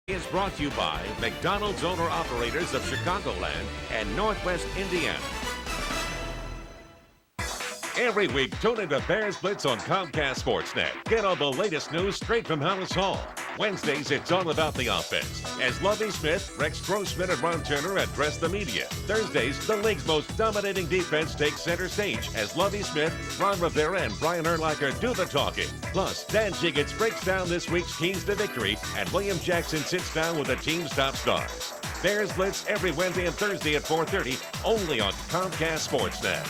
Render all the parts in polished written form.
Is brought to you by McDonald's owner-operators of Chicagoland and Northwest Indiana. Every week, tune into Bears Blitz on Comcast Sportsnet. Get all the latest news straight from Hallis Hall. Wednesdays, it's all about the offense, as Lovie Smith, Rex Grossman, and Ron Turner address the media. Thursdays, the league's most dominating defense takes center stage, as Lovie Smith, Ron Rivera, and Brian Urlacher do the talking. Plus, Dan Jiggetts breaks down this week's keys to victory, and William Jackson sits down with the team's top stars. Bears Blitz every Wednesday and Thursday at 4:30, only on Comcast Sportsnet.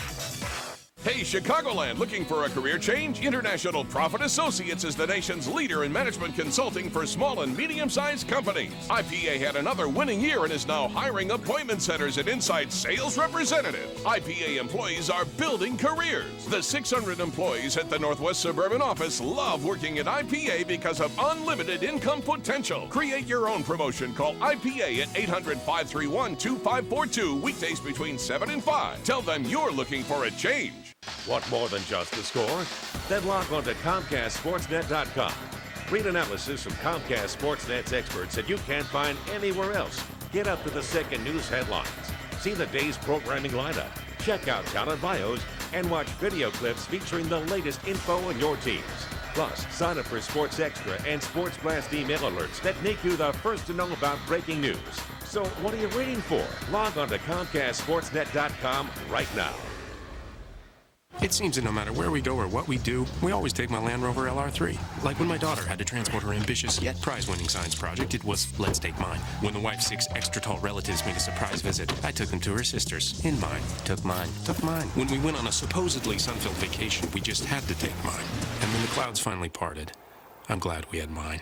Hey, Chicagoland, looking for a career change? International Profit Associates is the nation's leader in management consulting for small and medium-sized companies. IPA had another winning year and is now hiring appointment setters and inside sales representatives. IPA employees are building careers. The 600 employees at the Northwest Suburban office love working at IPA because of unlimited income potential. Create your own promotion. Call IPA at 800-531-2542, weekdays between 7 and 5. Tell them you're looking for a change. Want more than just the score? Then log on to ComcastSportsNet.com. Read analysis from Comcast Sportsnet's experts that you can't find anywhere else. Get up to the second news headlines. See the day's programming lineup. Check out talent bios and watch video clips featuring the latest info on your teams. Plus, sign up for Sports Extra and Sports Blast email alerts that make you the first to know about breaking news. So what are you waiting for? Log on to ComcastSportsNet.com right now. It seems that no matter where we go or what we do, we always take my Land Rover LR3. Like when my daughter had to transport her ambitious yet prize-winning science project, it was, let's take mine. When the wife's 6 extra-tall relatives made a surprise visit, I took them to her sister's. In mine. Took mine. Took mine. When we went on a supposedly sun-filled vacation, we just had to take mine. And when the clouds finally parted, I'm glad we had mine.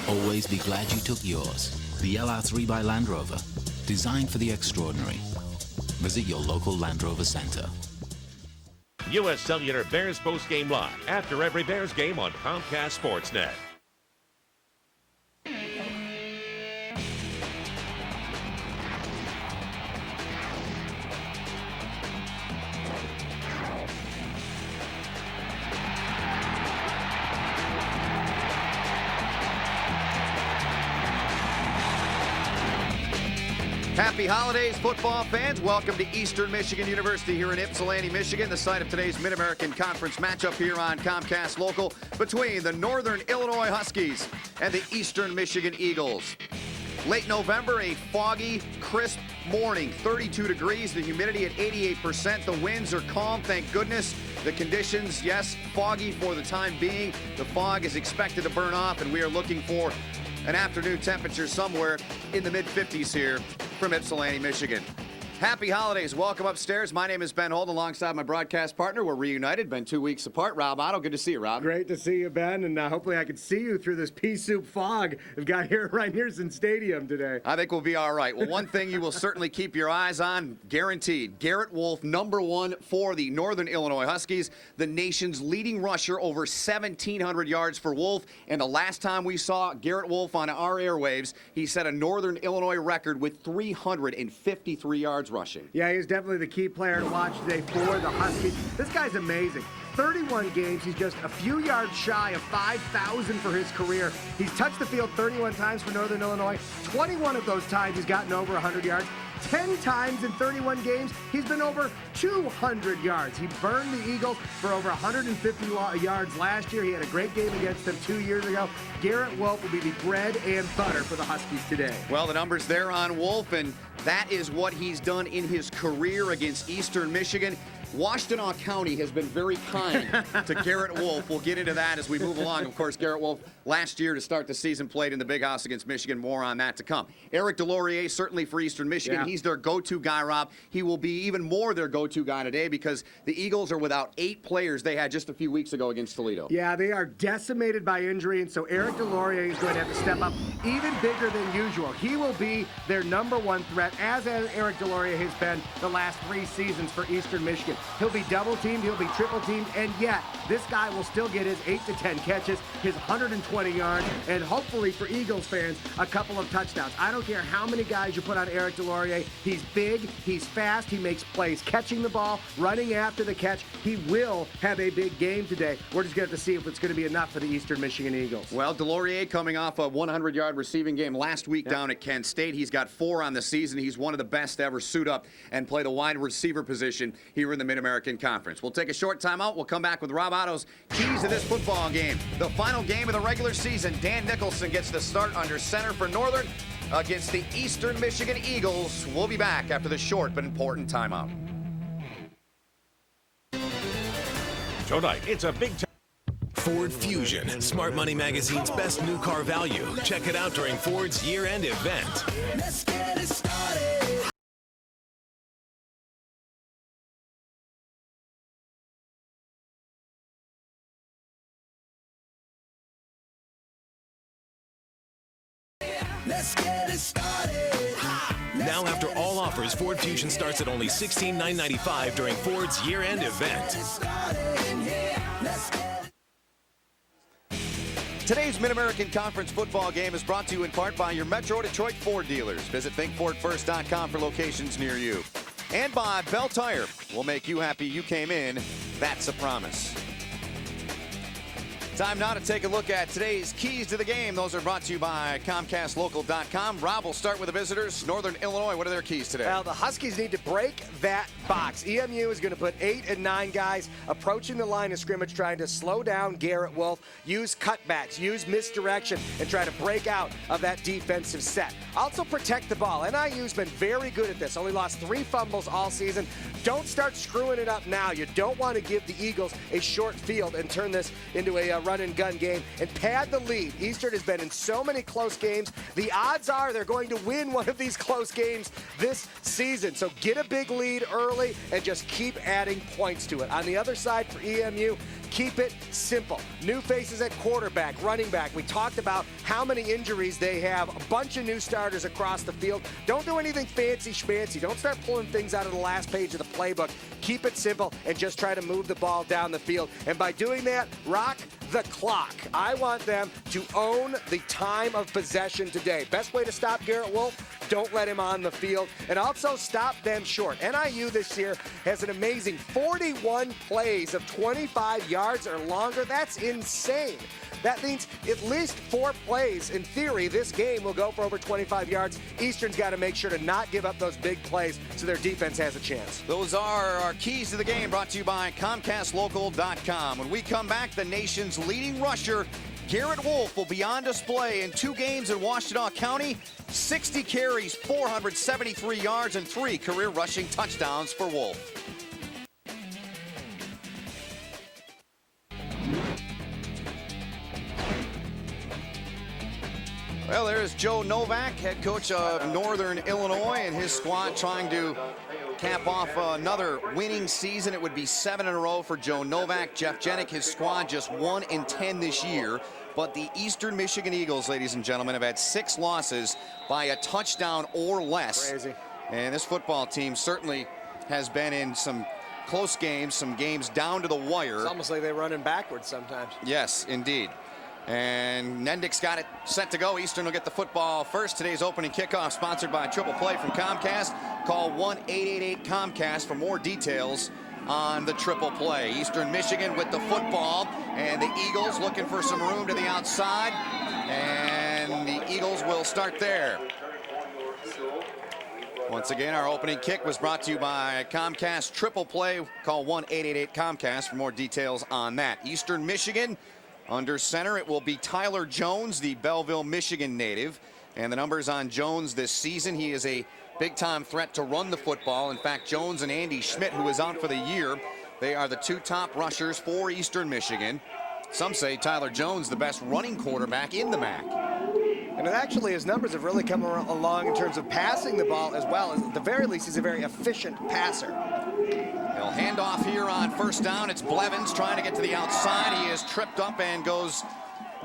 Always be glad you took yours. The LR3 by Land Rover. Designed for the extraordinary. Visit your local Land Rover Center. U.S. Cellular Bears postgame live after every Bears game on Comcast Sportsnet. Happy holidays, football fans. Welcome to Eastern Michigan University here in Ypsilanti, Michigan, the site of today's Mid-American Conference matchup here on Comcast Local between the Northern Illinois Huskies and the Eastern Michigan Eagles. Late November, a foggy, crisp morning, 32 degrees, the humidity at 88%. The winds are calm, thank goodness. The conditions, yes, foggy for the time being. The fog is expected to burn off, and we are looking for an afternoon temperature somewhere in the mid-50s here from Ypsilanti, Michigan. Happy holidays. Welcome upstairs. My name is Ben Holt alongside my broadcast partner. We're reunited. Been 2 weeks apart. Rob Otto, good to see you, Rob. Great to see you, Ben, and hopefully I can see you through this pea soup fog we've got here at Rynearson Stadium today. I think we'll be all right. Well, one thing you will certainly keep your eyes on, guaranteed. Garrett Wolfe, #1 for the Northern Illinois Huskies, the nation's leading rusher, over 1,700 yards for Wolfe. And the last time we saw Garrett Wolfe on our airwaves, he set a Northern Illinois record with 353 yards rushing. Yeah, he's definitely the key player to watch today for the Huskies. This guy's amazing. 31 games. He's just a few yards shy of 5,000 for his career. He's touched the field 31 times for Northern Illinois. 21 of those times he's gotten over 100 yards. 10 times in 31 games, he's been over 200 yards. He burned the Eagles for over 150 yards last year. He had a great game against them 2 years ago. Garrett Wolfe will be the bread and butter for the Huskies today. Well, the numbers there on Wolfe, and that is what he's done in his career against Eastern Michigan. Washtenaw County has been very kind to Garrett Wolfe. We'll get into that as we move along. Of course, Garrett Wolfe last year to start the season played in the Big House against Michigan. More on that to come. Eric DeLaurier, certainly for Eastern Michigan. Yeah. He's their go-to guy, Rob. He will be even more their go-to guy today because the Eagles are without 8 players they had just a few weeks ago against Toledo. Yeah, they are decimated by injury, and so Eric DeLaurier is going to have to step up even bigger than usual. He will be their #1 threat, as Eric DeLaurier has been the last 3 seasons for Eastern Michigan. He'll be double teamed, he'll be triple teamed, and yet this guy will still get his 8 to 10 catches, his 120 yards, and hopefully for Eagles fans, a couple of touchdowns. I don't care how many guys you put on Eric Delorier. He's big, he's fast, he makes plays catching the ball, running after the catch. He will have a big game today. We're just going to have to see if it's going to be enough for the Eastern Michigan Eagles. Well, Delorier coming off a 100-yard receiving game last week down at Kent State. He's got 4 on the season. He's one of the best to ever suit up and play the wide receiver position here in the Mid-American Conference. We'll take a short timeout. We'll come back with Rob Otto's keys to this football game. The final game of the regular season. Dan Nicholson gets the start under center for Northern against the Eastern Michigan Eagles. We'll be back after the short but important timeout. Tonight, it's a big time. Ford Fusion, Smart Money Magazine's best new car value. Check it out during Ford's year-end event. Let's get it started. Let's get it started. Now, after all offers, Ford Fusion starts at only $16,995 during Ford's year-end event. Today's Mid-American Conference football game is brought to you in part by your Metro Detroit Ford dealers. Visit thinkfordfirst.com for locations near you. And by Bell Tire. We'll make you happy you came in. That's a promise. Time now to take a look at today's keys to the game. Those are brought to you by ComcastLocal.com. Rob, will start with the visitors. Northern Illinois, what are their keys today? Well, the Huskies need to break that box. EMU is going to put 8 and 9 guys approaching the line of scrimmage, trying to slow down Garrett Wolf, use cutbacks, use misdirection, and try to break out of that defensive set. Also protect the ball. NIU's been very good at this. Only lost 3 fumbles all season. Don't start screwing it up now. You don't want to give the Eagles a short field and turn this into a run-and-gun game and pad the lead. Eastern has been in so many close games. The odds are they're going to win one of these close games this season. So get a big lead early and just keep adding points to it. On the other side for EMU, keep it simple. New faces at quarterback, running back. We talked about how many injuries they have. A bunch of new starters across the field. Don't do anything fancy schmancy. Don't start pulling things out of the last page of the playbook. Keep it simple and just try to move the ball down the field. And by doing that, rock the clock. I want them to own the time of possession today. Best way to stop Garrett Wolf, don't let him on the field. And also stop them short. NIU this year has an amazing 41 plays of 25 yards or longer. That's insane. That means at least 4 plays, in theory, this game will go for over 25 yards. Eastern's got to make sure to not give up those big plays so their defense has a chance. Those are our keys to the game, brought to you by ComcastLocal.com. When we come back, the nation's leading rusher, Garrett Wolf, will be on display in 2 games in Washtenaw County. 60 carries, 473 yards, and 3 career rushing touchdowns for Wolf. Well, there's Joe Novak, head coach of Northern Illinois, and his squad trying to cap off another winning season. It would be 7 in a row for Joe Novak. Jeff Jenick, his squad, just 1-10 this year. But the Eastern Michigan Eagles, ladies and gentlemen, have had 6 losses by a touchdown or less. Crazy. And this football team certainly has been in some close games, some games down to the wire. It's almost like they're running backwards sometimes. Yes, indeed. And Nendick's got it set to go. Eastern will get the football first. Today's opening kickoff sponsored by Triple Play from Comcast. Call 1-888-COMCAST for more details on the Triple Play. Eastern Michigan with the football, and the Eagles looking for some room to the outside, and the Eagles will start there. Once again, our opening kick was brought to you by Comcast Triple Play. Call 1-888-COMCAST for more details on that. Eastern Michigan under center, it will be Tyler Jones, the Belleville, Michigan native. And the numbers on Jones this season, he is a big-time threat to run the football. In fact, Jones and Andy Schmidt, who is out for the year, they are the 2 top rushers for Eastern Michigan. Some say Tyler Jones, the best running quarterback in the MAC. And actually, his numbers have really come along in terms of passing the ball as well. At the very least, he's a very efficient passer. They'll hand off here on first down. It's Blevins trying to get to the outside. He is tripped up and goes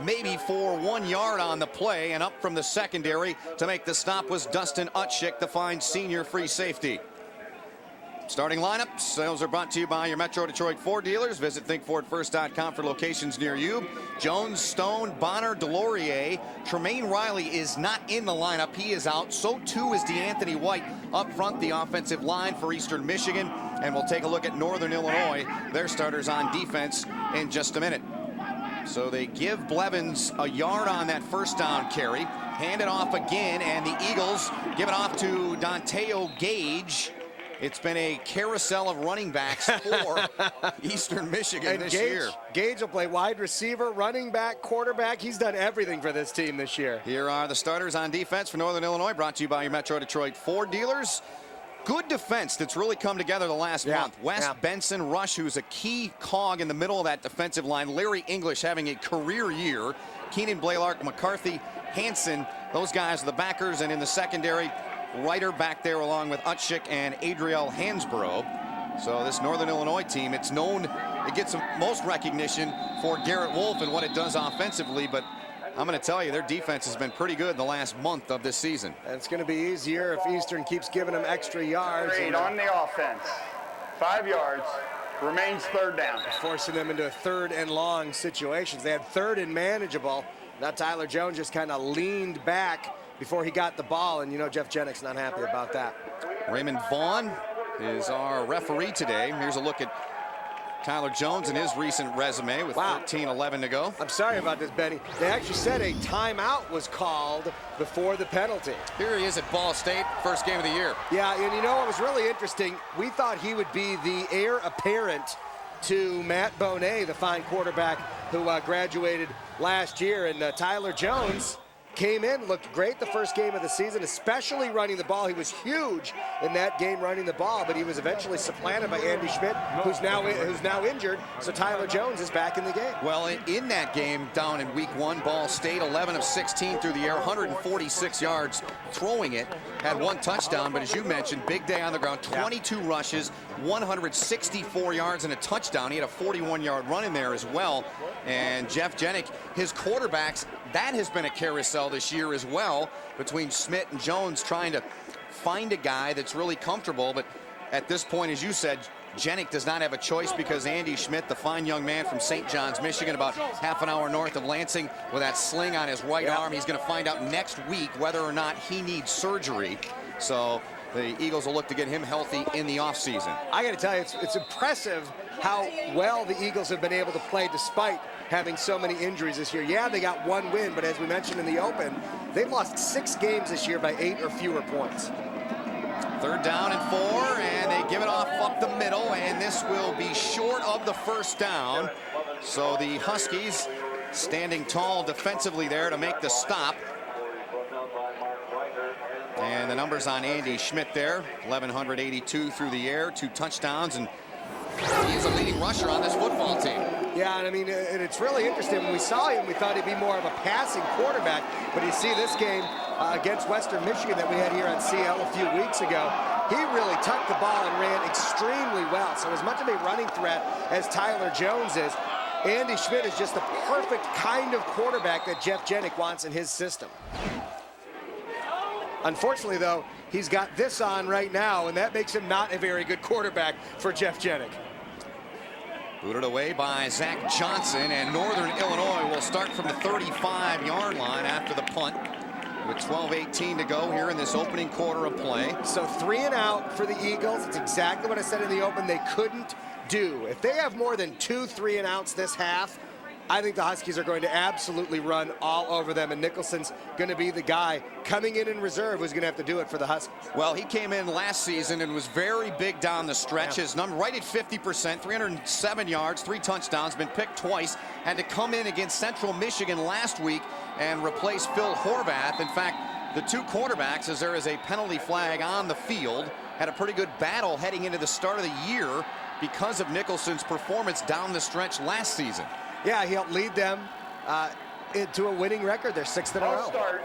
maybe for 1 yard on the play. And up from the secondary to make the stop was Dustin Utschik, the fine senior free safety. Starting lineup, sales are brought to you by your Metro Detroit Ford dealers. Visit thinkfordfirst.com for locations near you. Jones, Stone, Bonner, Delorier. Tremaine Riley is not in the lineup. He is out. So too is DeAnthony White up front, the offensive line for Eastern Michigan. And we'll take a look at Northern Illinois, their starters on defense, in just a minute. So they give Blevins a yard on that first down carry. Hand it off again, and the Eagles give it off to Danteo Gage. It's been a carousel of running backs for Eastern Michigan this year. Gage will play wide receiver, running back, quarterback. He's done everything for this team this year. Here are the starters on defense for Northern Illinois, brought to you by your Metro Detroit Ford dealers. Good defense that's really come together the last month. Wes Benson Rush, who's a key cog in the middle of that defensive line. Larry English having a career year. Keenan Blaylark, McCarthy, Hansen, those guys are the backers. And in the secondary, Ryder back there along with Utschik and Adriel Hansborough. So this Northern Illinois team, it's known, it gets most recognition for Garrett Wolf and what it does offensively, but I'm going to tell you, their defense has been pretty good the last month of this season. And it's going to be easier if Eastern keeps giving them extra yards. Great on the offense. 5 yards, remains third down. Forcing them into third and long situations. They had third and manageable. Now Tyler Jones just kind of leaned back before he got the ball, and you know Jeff Jenick's not happy about that. Raymond Vaughn is our referee today. Here's a look at Tyler Jones and his recent resume with 13-11 to go. I'm sorry about this, Benny. They actually said a timeout was called before the penalty. Here he is at Ball State, first game of the year. Yeah, and you know what was really interesting? We thought he would be the heir apparent to Matt Bonet, the fine quarterback who graduated last year, and Tyler Jones came in, looked great the first game of the season, especially running the ball. He was huge in that game running the ball, but he was eventually supplanted by Andy Schmidt, who's now injured. So Tyler Jones is back in the game. Well, in that game down in week 1, Ball State 11 of 16 through the air, 146 yards throwing it, had 1 touchdown, but as you mentioned, big day on the ground, 22 rushes, 164 yards and a touchdown. He had a 41-yard run in there as well. And Jeff Jenick, his quarterbacks, that has been a carousel this year as well, between Schmidt and Jones trying to find a guy that's really comfortable. But at this point, as you said, Jenick does not have a choice because Andy Schmidt, the fine young man from St. John's, Michigan, about half an hour north of Lansing, with that sling on his right arm, he's going to find out next week whether or not he needs surgery. So the Eagles will look to get him healthy in the offseason. I got to tell you, it's impressive how well the Eagles have been able to play despite having so many injuries this year. Yeah, they got 1 win, but as we mentioned in the open, they've lost 6 games this year by 8 or fewer points. 3rd down and 4, and they give it off up the middle, and this will be short of the first down. So the Huskies standing tall defensively there to make the stop. And the numbers on Andy Schmidt there, 1,182 through the air, 2 touchdowns, and he is a leading rusher on this football team. Yeah, and I mean, and it's really interesting. When we saw him, we thought he'd be more of a passing quarterback, but you see this game against Western Michigan that we had here on CL a few weeks ago, he really tucked the ball and ran extremely well. So as much of a running threat as Tyler Jones is, Andy Schmidt is just the perfect kind of quarterback that Jeff Jenick wants in his system. Unfortunately, though, he's got this on right now, and that makes him not a very good quarterback for Jeff Jenick. Booted away by Zach Johnson, and Northern Illinois will start from the 35-yard line after the punt with 12:18 to go here in this opening quarter of play. So 3 and out for the Eagles. It's exactly what I said in the open they couldn't do. If they have more than 2 3 and outs this half, I think the Huskies are going to absolutely run all over them, and Nicholson's going to be the guy coming in reserve who's going to have to do it for the Huskies. Well, he came in last season and was very big down the stretch. His number right at 50%, 307 yards, 3 touchdowns, been picked twice. Had to come in against Central Michigan last week and replace Phil Horvath. In fact, the 2 quarterbacks, as there is a penalty flag on the field, had a pretty good battle heading into the start of the year because of Nicholson's performance down the stretch last season. Yeah, he helped lead them into a winning record. They're 6th in a row. Start.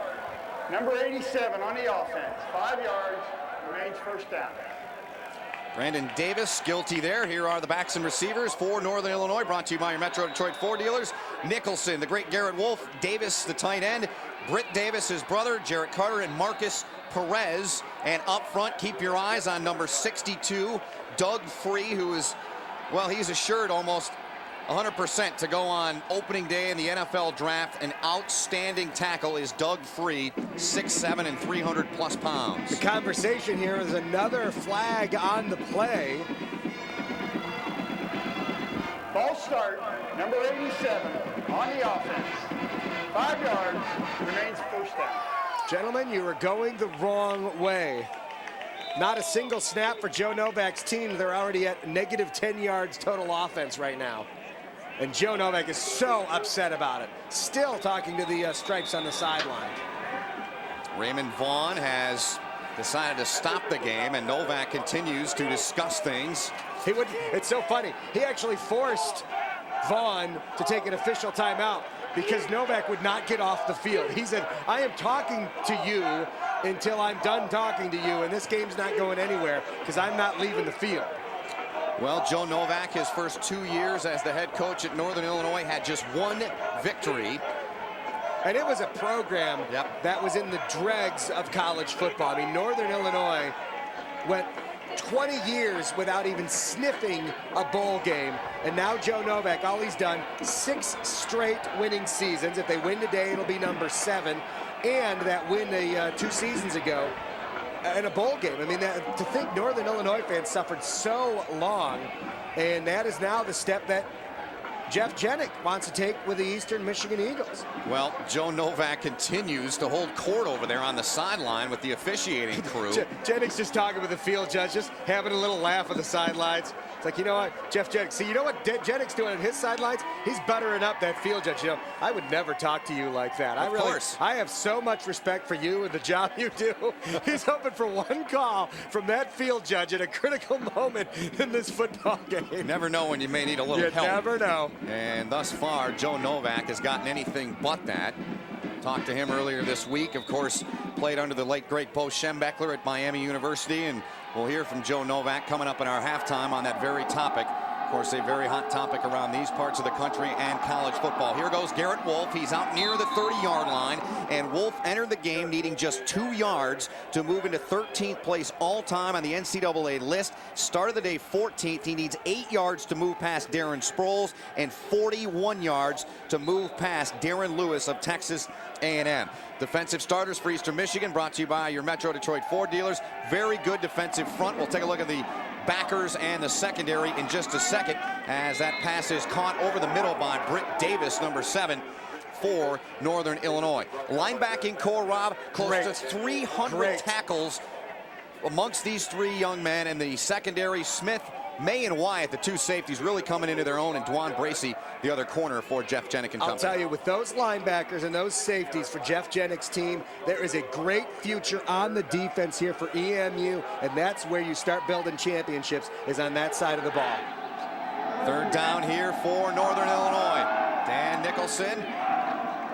Number 87 on the offense. 5 yards, remains first down. Brandon Davis guilty there. Here are the backs and receivers for Northern Illinois, brought to you by your Metro Detroit Ford dealers. Nicholson, the great Garrett Wolf. Davis, the tight end. Britt Davis, his brother. Jarrett Carter and Marcus Perez. And up front, keep your eyes on number 62, Doug Free, who is, well, he's assured almost 100% to go on opening day in the NFL draft. An outstanding tackle is Doug Free, 6'7" and 300+ pounds. The conversation here is another flag on the play. Ball start, number 87 on the offense. 5 yards, remains first down. Gentlemen, you are going the wrong way. Not a single snap for Joe Novak's team. They're already at negative 10 yards total offense right now. And Joe Novak is so upset about it. Still talking to the stripes on the sideline. Raymond Vaughn has decided to stop the game, and Novak continues to discuss things. It's so funny. He actually forced Vaughn to take an official timeout because Novak would not get off the field. He said, I am talking to you until I'm done talking to you, and this game's not going anywhere because I'm not leaving the field. Well, Joe Novak, his first 2 years as the head coach at Northern Illinois, had just one victory. And it was a program that was in the dregs of college football. I mean, Northern Illinois went 20 years without even sniffing a bowl game. And now Joe Novak, all he's done, 6 straight winning seasons. If they win today, it'll be number 7. And that win 2 seasons ago in a bowl game. I mean, to think Northern Illinois fans suffered so long, and that is now the step that Jeff Jenick wants to take with the Eastern Michigan Eagles. Well, Joe Novak continues to hold court over there on the sideline with the officiating crew. Jenick's just talking with the field judge, just having a little laugh on the sidelines. It's like, you know what, Jeff Jenick, see, you know what Jenick's doing on his sidelines? He's buttering up that field judge. You know, I would never talk to you like that. Of course. I have so much respect for you and the job you do. He's hoping for one call from that field judge at a critical moment in this football game. You never know when you may need a little help. You never know. And thus far, Joe Novak has gotten anything but that. Talked to him earlier this week. Of course, played under the late, great Bo Schembechler at Miami University. And we'll hear from Joe Novak coming up in our halftime on that very topic. Of course, a very hot topic around these parts of the country and college football. Here goes Garrett Wolf. He's out near the 30-yard line, and Wolf entered the game needing just 2 yards to move into 13th place all-time on the NCAA list. Started the day 14th. He needs 8 yards to move past Darren Sproles and 41 yards to move past Darren Lewis of Texas A&M. Defensive starters for Eastern Michigan, brought to you by your Metro Detroit Ford dealers. Very good defensive front. We'll take a look at the backers and the secondary in just a second as that pass is caught over the middle by Britt Davis, number 7 for Northern Illinois. Linebacking core, Rob, close to 300 tackles amongst these 3 young men, and the secondary, Smith, May, and Wyatt, the 2 safeties, really coming into their own, and Dwan Bracey, the other corner for Jeff Jenick and company. I'll tell you, with those linebackers and those safeties for Jeff Jenick's team, there is a great future on the defense here for EMU, and that's where you start building championships, is on that side of the ball. 3rd down here for Northern Illinois. Dan Nicholson,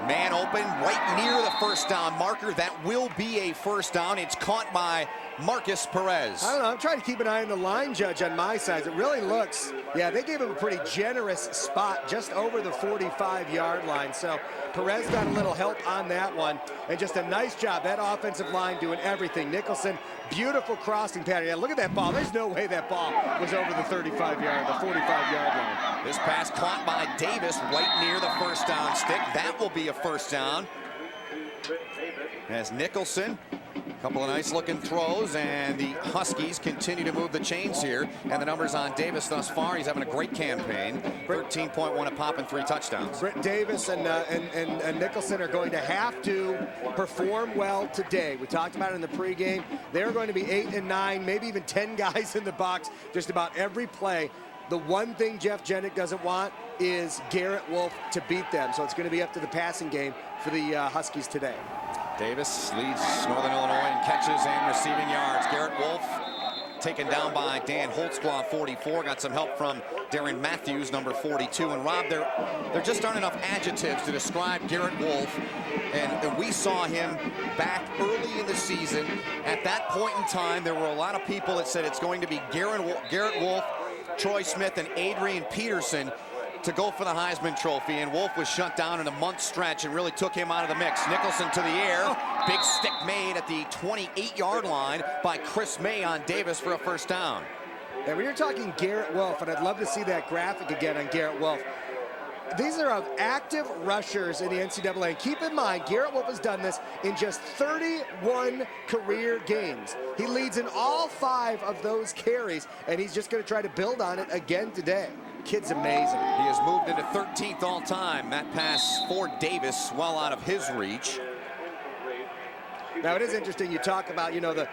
man open, right near the first down marker. That will be a first down. It's caught by Marcus Perez. I don't know. I'm trying to keep an eye on the line judge on my side. It really looks, yeah, they gave him a pretty generous spot just over the 45-yard line. So Perez got a little help on that one. And just a nice job. That offensive line doing everything. Nicholson, beautiful crossing pattern. Yeah, look at that ball. There's no way that ball was over the 45-yard, the 45-yard line. This pass caught by Davis right near the first down stick. That will be a first down. As Nicholson, a couple of nice looking throws, and the Huskies continue to move the chains here. And the numbers on Davis thus far, he's having a great campaign. 13.1 a pop and 3 touchdowns. Britt Davis and Nicholson are going to have to perform well today. We talked about it in the pregame. They're going to be 8 and 9, maybe even 10 guys in the box just about every play. The one thing Jeff Jenick doesn't want is Garrett Wolf to beat them. So it's going to be up to the passing game for the Huskies today. Davis leads Northern Illinois in catches and receiving yards. Garrett Wolf taken down by Dan Holtzclaw, 44. Got some help from Darren Matthews, number 42. And Rob, there just aren't enough adjectives to describe Garrett Wolf. And we saw him back early in the season. At that point in time, there were a lot of people that said it's going to be Garrett Wolf, Troy Smith, and Adrian Peterson to go for the Heisman Trophy, and Wolf was shut down in a month stretch and really took him out of the mix. Nicholson to the air. Big stick made at the 28-yard line by Chris May on Davis for a first down. And when you're talking Garrett Wolf, and I'd love to see that graphic again on Garrett Wolf, these are of active rushers in the NCAA. And keep in mind, Garrett Wolf has done this in just 31 career games. He leads in all 5 of those carries, and he's just going to try to build on it again today. Kid's amazing. He has moved into 13th all time. That pass for Davis well out of his reach. Now, it is interesting. You talk about, you know, the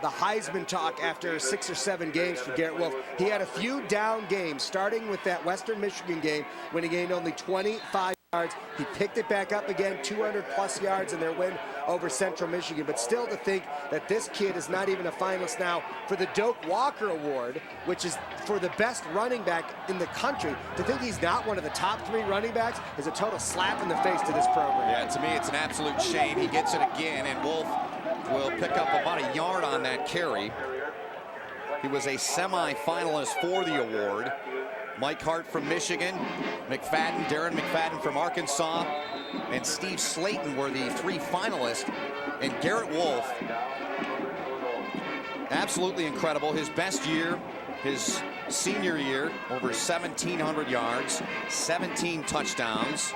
Heisman talk after 6 or 7 games for Garrett Wolf. He had a few down games, starting with that Western Michigan game when he gained only 25 yards. He picked it back up again, 200-plus yards in their win over Central Michigan. But still, to think that this kid is not even a finalist now for the Doak Walker Award, which is for the best running back in the country, to think he's not one of the top 3 running backs is a total slap in the face to this program. Yeah, to me, it's an absolute shame. He gets it again, and Wolf will pick up about a yard on that carry. He was a semi-finalist for the award. Mike Hart from Michigan, Darren McFadden from Arkansas, and Steve Slayton were the 3 finalists. And Garrett Wolf, absolutely incredible. His best year, his senior year, over 1,700 yards, 17 touchdowns.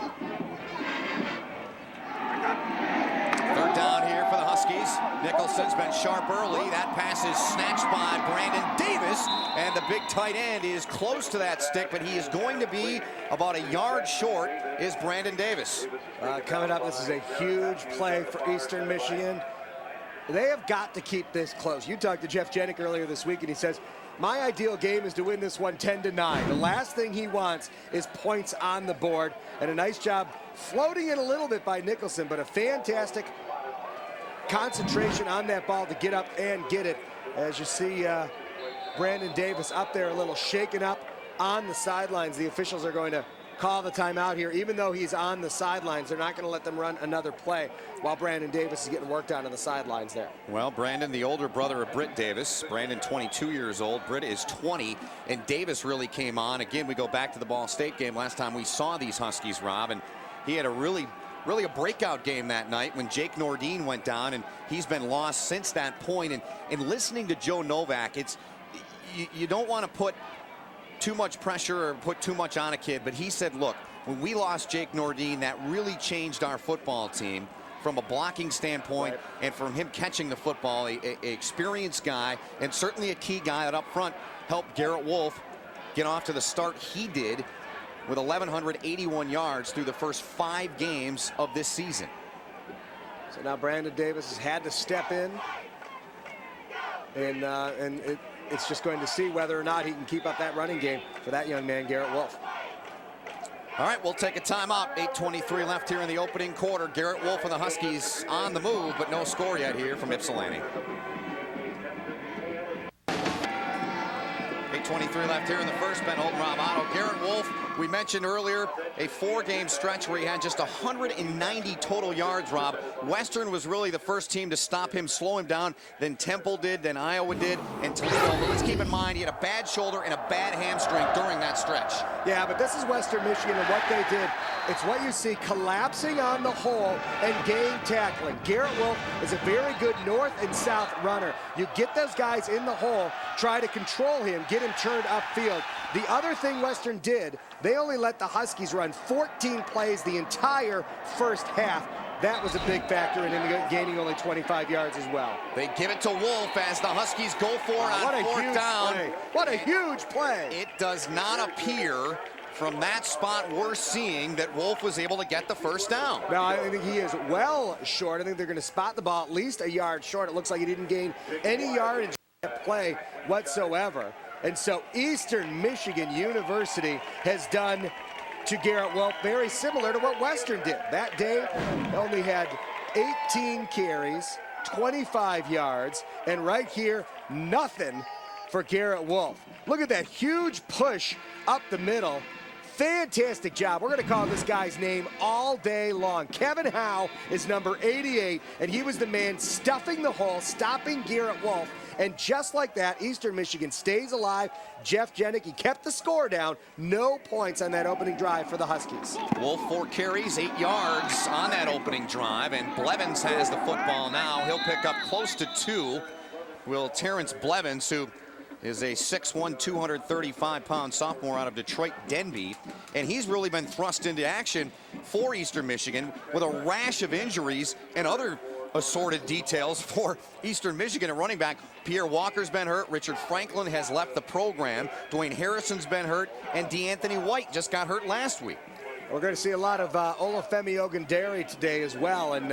Third down here for the Huskies. Nicholson's been sharp early. That pass is snatched by Brandon Davis, and the big tight end is close to that stick, but he is going to be about a yard short, is Brandon Davis. Coming up, this is a huge play for Eastern Michigan. They have got to keep this close. You talked to Jeff Jenick earlier this week, and he says, my ideal game is to win this one 10-9. The last thing he wants is points on the board, and a nice job floating it a little bit by Nicholson, but a fantastic concentration on that ball to get up and get it. As you see Brandon Davis up there a little shaken up on the sidelines. The officials are going to call the timeout here. Even though he's on the sidelines, they're not going to let them run another play while Brandon Davis is getting worked on the sidelines there. Well, Brandon, the older brother of Britt Davis. Brandon, 22 years old. Britt is 20, and Davis really came on. Again, we go back to the Ball State game last time we saw these Huskies, Rob, and he had a really a breakout game that night when Jake Nordine went down, and he's been lost since that point. And listening to Joe Novak, it's you don't want to put too much pressure or put too much on a kid, but he said, look, when we lost Jake Nordine, that really changed our football team from a blocking standpoint, and from him catching the football, a experienced guy, and certainly a key guy that up front helped Garrett Wolf get off to the start he did with 1,181 yards through the first 5 games of this season. So now Brandon Davis has had to step in, and it's just going to see whether or not he can keep up that running game for that young man, Garrett Wolf. All right, we'll take a timeout. 8:23 left here in the opening quarter. Garrett Wolf and the Huskies on the move, but no score yet here from Ypsilanti. 8:23 left here in the first. Ben Holden, Rob Otto. Garrett Wolf, we mentioned earlier, a 4-game stretch where he had just 190 total yards, Rob. Western was really the first team to stop him, slow him down. Then Temple did, then Iowa did, and Toledo. But let's keep in mind, he had a bad shoulder and a bad hamstring during that stretch. Yeah, but this is Western Michigan, and what they did, it's what you see, collapsing on the hole and game tackling. Garrett Wolf is a very good north and south runner. You get those guys in the hole, try to control him, get him turned upfield. The other thing Western did, they only let the Huskies run 14 plays the entire first half. That was a big factor in him gaining only 25 yards as well. They give it to Wolf as the Huskies go for it on 4th down. Play. What a huge play. It does not appear from that spot we're seeing that Wolf was able to get the first down. No, I think he is well short. I think they're going to spot the ball at least a yard short. It looks like he didn't gain any yardage in that play whatsoever. And so Eastern Michigan University has done to Garrett Wolf very similar to what Western did. That day, only had 18 carries, 25 yards, and right here, nothing for Garrett Wolf. Look at that huge push up the middle. Fantastic job. We're going to call this guy's name all day long. Kevin Howe is number 88, and he was the man stuffing the hole, stopping Garrett Wolf. And just like that, Eastern Michigan stays alive. Jeff Jenick, he kept the score down. No points on that opening drive for the Huskies. Wolf 4 carries, 8 yards on that opening drive, and Blevins has the football now. He'll pick up close to 2. Will Terrence Blevins, who is a 6'1", 235-pound sophomore out of Detroit Denby, and he's really been thrust into action for Eastern Michigan with a rash of injuries and other assorted details for Eastern Michigan. At running back, Pierre Walker's been hurt, Richard Franklin has left the program, Dwayne Harrison's been hurt, and DeAnthony White just got hurt last week. We're going to see a lot of Olufemi Ogundere today as well, and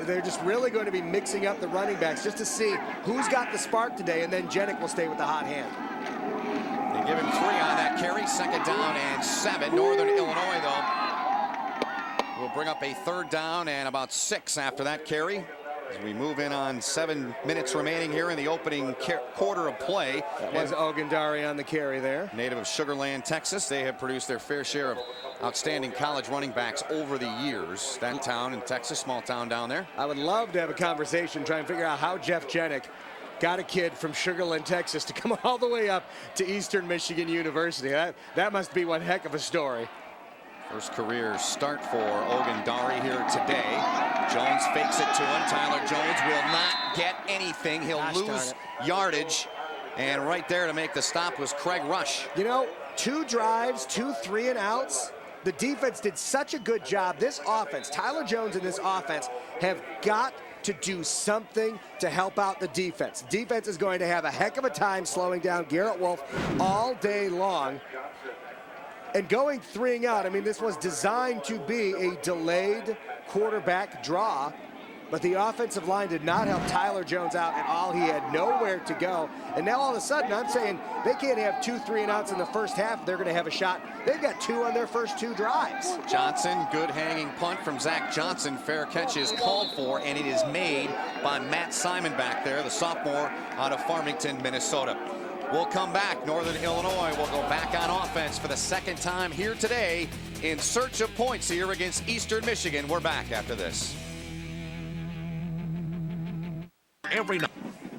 they're just really going to be mixing up the running backs just to see who's got the spark today, and then Jenick will stay with the hot hand. They give him 3 on that carry, 2nd down and 7. Northern Illinois, though, will bring up a 3rd down and about 6 after that carry. As we move in on 7 minutes remaining here in the opening quarter of play. That was Ogundere on the carry there. Native of Sugar Land, Texas. They have produced their fair share of outstanding college running backs over the years. That town in Texas, small town down there. I would love to have a conversation, try and figure out how Jeff Jenick got a kid from Sugar Land, Texas to come all the way up to Eastern Michigan University. That must be one heck of a story. First career start for Ogundere here today. Jones fakes it to him. Tyler Jones will not get anything. He'll lose yardage. And right there to make the stop was Craig Rush. You know, 2 drives, 2 3-and-outs. The defense did such a good job. This offense, Tyler Jones and this offense have got to do something to help out the defense. Defense is going to have a heck of a time slowing down Garrett Wolf all day long. And going 3-and-out, I mean, this was designed to be a delayed quarterback draw, but the offensive line did not help Tyler Jones out at all. He had nowhere to go. And now all of a sudden, I'm saying they can't have 2 3-and-outs in the first half. They're going to have a shot. They've got 2 on their first 2 drives. Johnson, good hanging punt from Zach Johnson. Fair catch is called for, and it is made by Matt Simon back there, the sophomore out of Farmington, Minnesota. We'll come back. Northern Illinois will go back on offense for the 2nd time here today in search of points here against Eastern Michigan. We're back after this. Every night.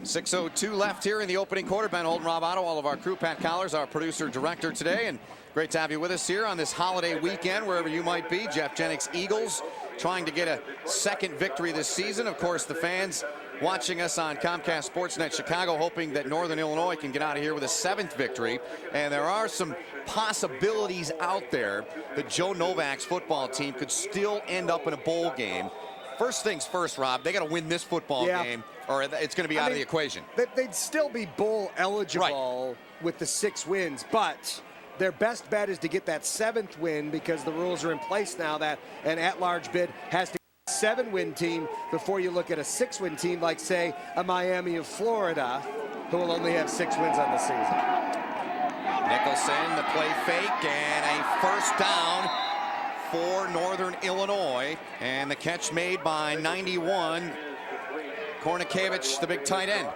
6:02 left here in the opening quarter. Ben Holden, Rob Otto, all of our crew. Pat Collars, our producer director today, and great to have you with us here on this holiday weekend, wherever you might be. Jeff Jenick's Eagles trying to get a 2nd victory this season. Of course, the fans watching us on Comcast Sportsnet Chicago, hoping that Northern Illinois can get out of here with a 7th victory. And there are some possibilities out there that Joe Novak's football team could still end up in a bowl game. First things first, Rob, they got to win this football game, or it's going to be out of the equation. They'd still be bowl eligible with the 6 wins, but their best bet is to get that 7th win, because the rules are in place now that an at-large bid has to 7-win team before you look at a 6-win team like, say, a Miami of Florida, who will only have 6 wins on the season. Nicholson, the play fake, and a 1st down for Northern Illinois. And the catch made by 91, Kornikevich, the big tight end.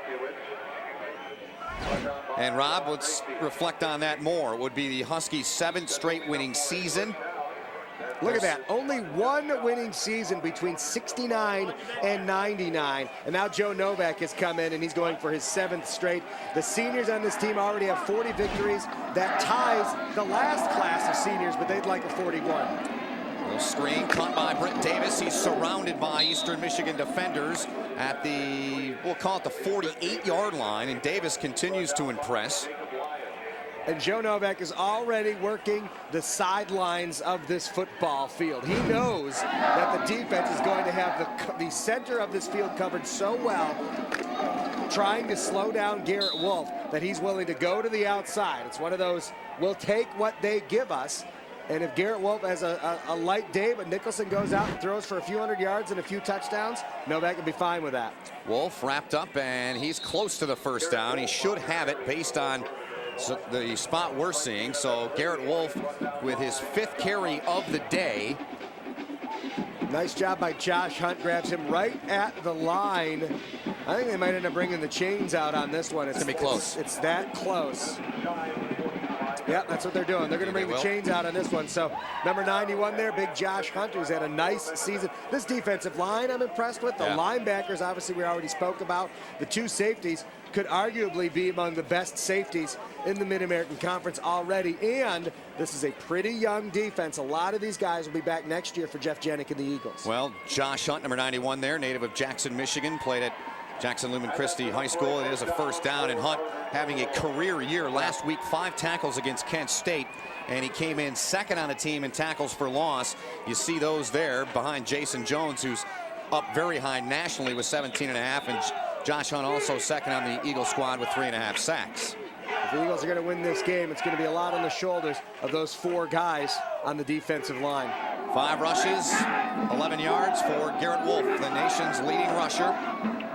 And Rob, let's reflect on that more. It would be the Huskies' 7th straight winning season. Look at that. Only 1 winning season between 69 and 99. And now Joe Novak has come in, and he's going for his 7th straight. The seniors on this team already have 40 victories. That ties the last class of seniors, but they'd like a 41. Little screen caught by Brent Davis. He's surrounded by Eastern Michigan defenders at the, we'll call it the 48-yard line, and Davis continues to impress. And Joe Novak is already working the sidelines of this football field. He knows that the defense is going to have the center of this field covered so well, trying to slow down Garrett Wolf, that he's willing to go to the outside. It's one of those, we'll take what they give us. And if Garrett Wolf has a light day, but Nicholson goes out and throws for a few hundred yards and a few touchdowns, Novak will be fine with that. Wolf wrapped up, and he's close to the 1st down. He should have it based on the spot we're seeing. So Garrett Wolf with his 5th carry of the day. Nice job by Josh Hunt. Grabs him right at the line. I think they might end up bringing the chains out on this one. It's going to be close. It's that close. Yeah, that's what they're doing. They're going to bring the chains out on this one. So number 91 there, big Josh Hunt, who's had a nice season. This defensive line I'm impressed with. The linebackers, obviously, we already spoke about. The 2 safeties could arguably be among the best safeties in the Mid-American Conference already. And this is a pretty young defense. A lot of these guys will be back next year for Jeff Jenick and the Eagles. Well, Josh Hunt, number 91 there, native of Jackson, Michigan, played at Jackson Lumen Christi High School. It is a first down, and Hunt having a career year last week, 5 tackles against Kent State, and he came in second on the team in tackles for loss. You see those there behind Jason Jones, who's up very high nationally with 17.5, and Josh Hunt also second on the Eagle squad with 3.5 sacks. If the Eagles are going to win this game, it's going to be a lot on the shoulders of those 4 guys on the defensive line. 5 rushes, 11 yards for Garrett Wolf, the nation's leading rusher.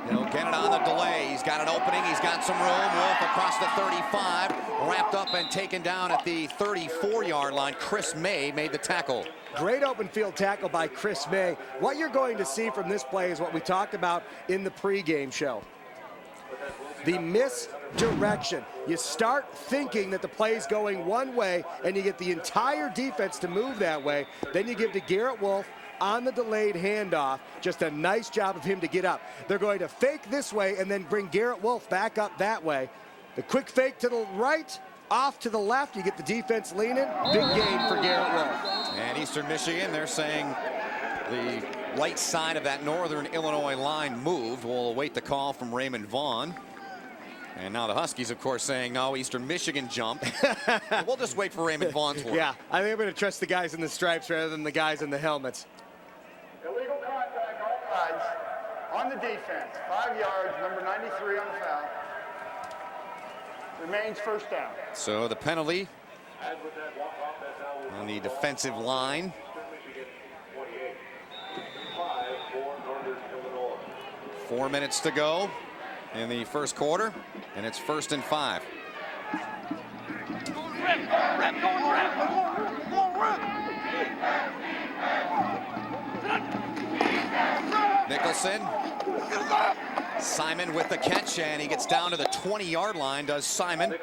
He'll get it on the delay. He's got an opening. He's got some room. Wolf across the 35, wrapped up and taken down at the 34-yard line. Chris May made the tackle. Great open field tackle by Chris May. What you're going to see from this play is what we talked about in the pregame show. The misdirection. You start thinking that the play's going one way, and you get the entire defense to move that way. Then you give to Garrett Wolf on the delayed handoff. Just a nice job of him to get up. They're going to fake this way and then bring Garrett Wolf back up that way. The quick fake to the right, off to the left. You get the defense leaning. Big gain for Garrett Wolf. And Eastern Michigan, they're saying the right side of that Northern Illinois line moved. We'll await the call from Raymond Vaughn. And now the Huskies, of course, saying, no, Eastern Michigan jump. We'll just wait for Raymond Vaughn's word. Yeah, I think I'm going to trust the guys in the stripes rather than the guys in the helmets. Illegal contact, all sides. On the defense, 5 yards, number 93 on the foul. Remains first down. So the penalty on the defensive line. 4 minutes to go in the first quarter, and it's 1st and 5. Nicholson. Simon with the catch, and he gets down to the 20-yard line, does Simon.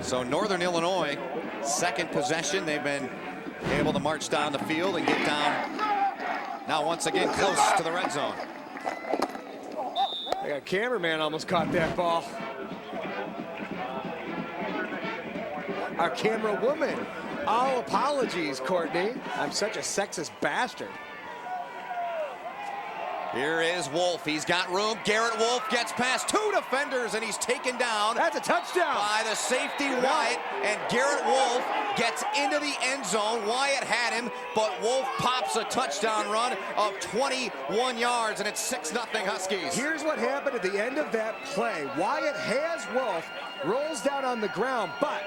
So Northern Illinois, second possession. They've been able to march down the field and get down now once again close to the red zone. Our cameraman almost caught that ball. Our camera woman. All apologies, Courtney. I'm such a sexist bastard. Here is Wolf. He's got room. Garrett Wolf gets past 2 defenders, and he's taken down. That's a touchdown. By the safety, Wyatt. And Garrett Wolf gets into the end zone. Wyatt had him, but Wolf pops a touchdown run of 21 yards, and it's 6-0 Huskies. Here's what happened at the end of that play. Wyatt has Wolf, rolls down on the ground, but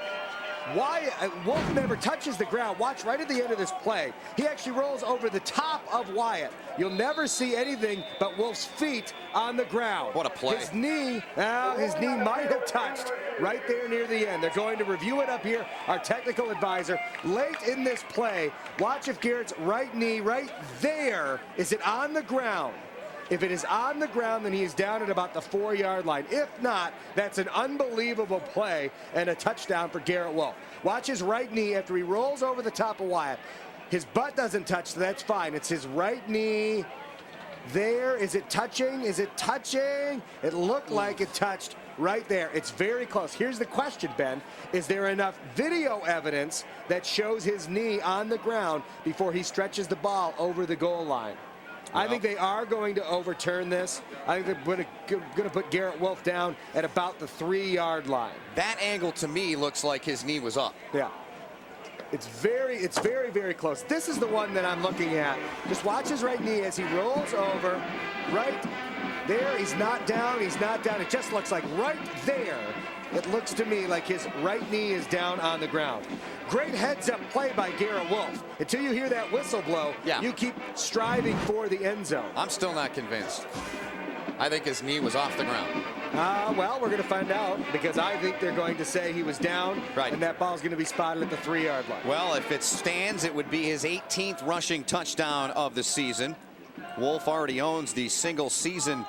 Wolf never touches the ground. Watch right at the end of this play. He actually rolls over the top of Wyatt. You'll never see anything but Wolf's feet on the ground. What a play. His knee might have touched right there near the end. They're going to review it up here. Our technical advisor, late in this play, watch if Garrett's right knee right there, is it on the ground? If it is on the ground, then he is down at about the 4-yard line. If not, that's an unbelievable play and a touchdown for Garrett Wolf. Watch his right knee after he rolls over the top of Wyatt. His butt doesn't touch, so that's fine. It's his right knee there. Is it touching? Is it touching? It looked like it touched right there. It's very close. Here's the question, Ben. Is there enough video evidence that shows his knee on the ground before he stretches the ball over the goal line? I think they are going to overturn this. I think they're going to put Garrett Wolf down at about the 3-yard line. That angle to me looks like his knee was up. Yeah. It's very, very close. This is the one that I'm looking at. Just watch his right knee as he rolls over. Right there, he's not down, he's not down. It just looks like right there, it looks to me like his right knee is down on the ground. Great heads-up play by Garrett Wolf. Until you hear that whistle blow, you keep striving for the end zone. I'm still not convinced. I think his knee was off the ground. Well, we're going to find out, because I think they're going to say he was down, and that ball's going to be spotted at the 3-yard line. Well, if it stands, it would be his 18th rushing touchdown of the season. Wolf already owns the single-season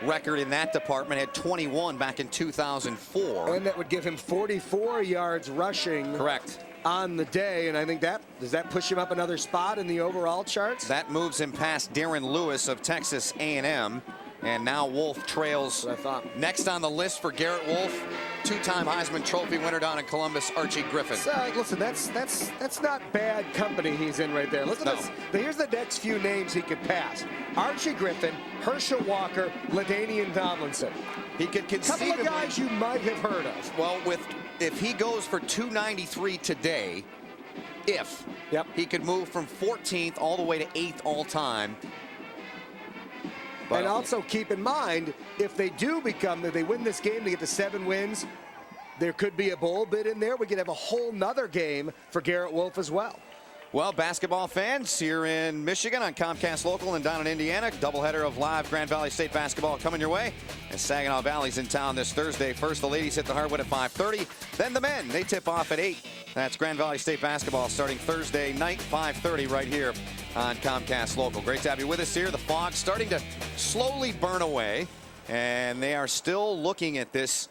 record in that department, had 21 back in 2004. And that would give him 44 yards rushing. Correct. On the day, and I think does that push him up another spot in the overall charts? That moves him past Darren Lewis of Texas A&M, and now Wolf trails next on the list for Garrett Wolf two-time Heisman Trophy winner down in Columbus, Archie Griffin. Listen, that's not bad company he's in right there. Listen, here's the next few names he could pass: Archie Griffin, Herschel Walker, LaDainian Tomlinson. He could conceivably... Couple of guys you might have heard of. Well, if he goes for 293 today, he could move from 14th all the way to 8th all time. But and also keep in mind, if they win this game, they get to 7 wins, there could be a bowl bid in there. We could have a whole nother game for Garrett Wolf as well. Well, basketball fans here in Michigan on Comcast Local and down in Indiana, doubleheader of live Grand Valley State basketball coming your way. And Saginaw Valley's in town this Thursday. First, the ladies hit the hardwood at 5:30. Then the men, they tip off at 8. That's Grand Valley State basketball starting Thursday night, 5:30 right here on Comcast Local. Great to have you with us here. The fog starting to slowly burn away, and they are still looking at this.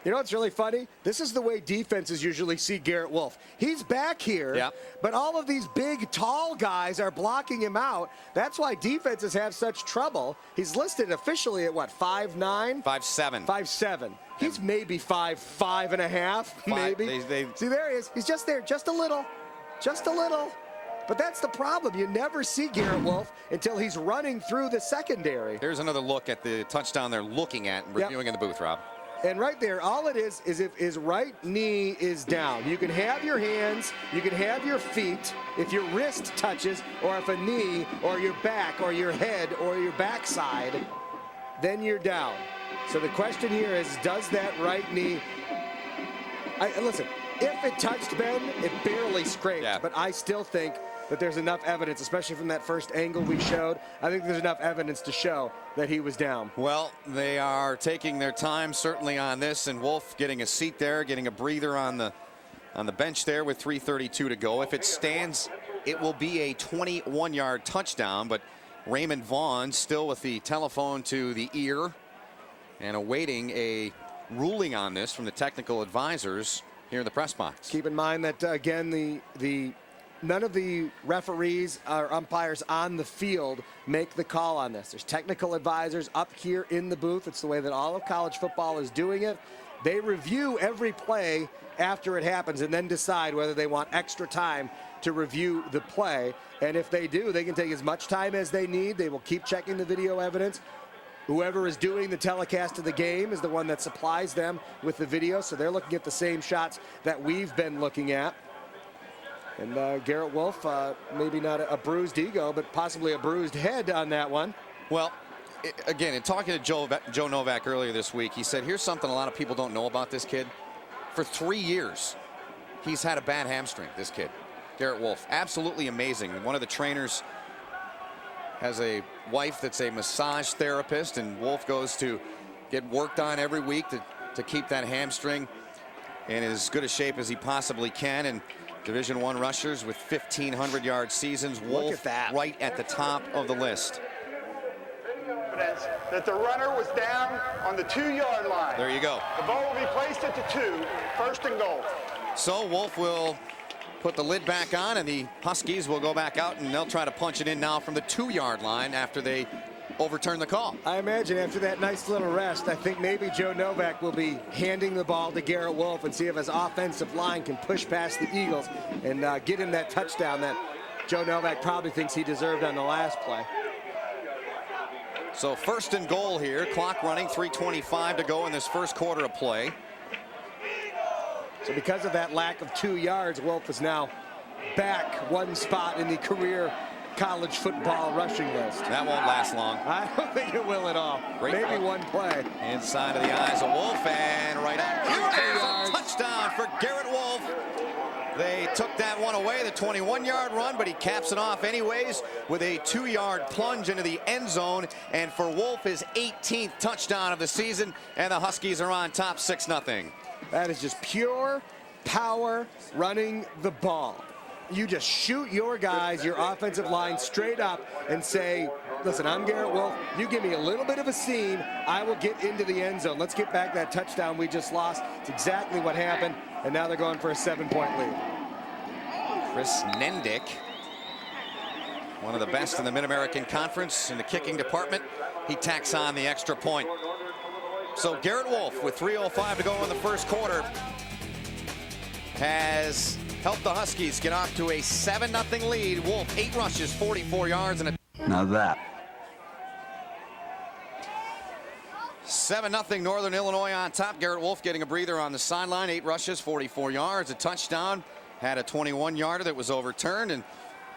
You know what's really funny? This is the way defenses usually see Garrett Wolf. He's back here, but all of these big, tall guys are blocking him out. That's why defenses have such trouble. He's listed officially at what, 5'9"? 5'7". 5'7". He's maybe 5'5.5", maybe. See, there he is. He's just there, just a little. Just a little. But that's the problem. You never see Garrett Wolf until he's running through the secondary. Here's another look at the touchdown they're looking at and reviewing in the booth, Rob. And right there, all it is if his right knee is down. You can have your hands, you can have your feet, if your wrist touches, or if a knee, or your back, or your head, or your backside, then you're down. So the question here is, does that right knee... Listen, if it touched Ben, it barely scraped, but I still think that there's enough evidence, especially from that first angle we showed. I think there's enough evidence to show that he was down. Well, they are taking their time certainly on this, and Wolf getting a seat there, getting a breather on the bench there with 3:32 to go. If it stands, it will be a 21-yard touchdown, but Raymond Vaughn still with the telephone to the ear and awaiting a ruling on this from the technical advisors here in the press box. Keep in mind that, again, none of the referees or umpires on the field make the call on this. There's technical advisors up here in the booth. It's the way that all of college football is doing it. They review every play after it happens and then decide whether they want extra time to review the play. And if they do, they can take as much time as they need. They will keep checking the video evidence. Whoever is doing the telecast of the game is the one that supplies them with the video, so they're looking at the same shots that we've been looking at. And Garrett Wolf, maybe not a bruised ego, but possibly a bruised head on that one. Well, again, in talking to Joe Novak earlier this week, he said, here's something a lot of people don't know about this kid. For 3 years, he's had a bad hamstring, this kid, Garrett Wolf. Absolutely amazing. One of the trainers has a wife that's a massage therapist, and Wolf goes to get worked on every week to keep that hamstring in as good a shape as he possibly can. And Division I rushers with 1,500-yard seasons. Wolf right at the top of the list. Evidence that the runner was down on the 2-yard line. There you go. The ball will be placed at the 2, 1st and goal. So Wolf will put the lid back on, and the Huskies will go back out, and they'll try to punch it in now from the 2-yard line after they overturn the call. I imagine after that nice little rest, I think maybe Joe Novak will be handing the ball to Garrett Wolf and see if his offensive line can push past the Eagles and get him that touchdown that Joe Novak probably thinks he deserved on the last play. So 1st and goal here, clock running, 3:25 to go in this first quarter of play. So because of that lack of 2 yards, Wolf is now back one spot in the career college football rushing list. That won't last long. I don't think it will at all. Maybe one play. Inside of the eyes of Wolf, and right up. Here's a touchdown for Garrett Wolf. They took that one away, the 21-yard run, but he caps it off anyways with a 2-yard plunge into the end zone. And for Wolf, his 18th touchdown of the season, and the Huskies are on top 6-0. That is just pure power running the ball. You just shoot your guys, your offensive line, straight up and say, listen, I'm Garrett Wolf. You give me a little bit of a seam, I will get into the end zone. Let's get back that touchdown we just lost. It's exactly what happened, and now they're going for a 7-point lead. Chris Nendick, one of the best in the Mid-American Conference in the kicking department. He tacks on the extra point. So Garrett Wolf, with 3:05 to go in the first quarter, has helped the Huskies get off to a 7-0 lead. Wolf, 8 rushes, 44 yards, and a... Now that. 7-0 Northern Illinois on top. Garrett Wolf getting a breather on the sideline. 8 rushes, 44 yards, a touchdown. Had a 21-yarder that was overturned, and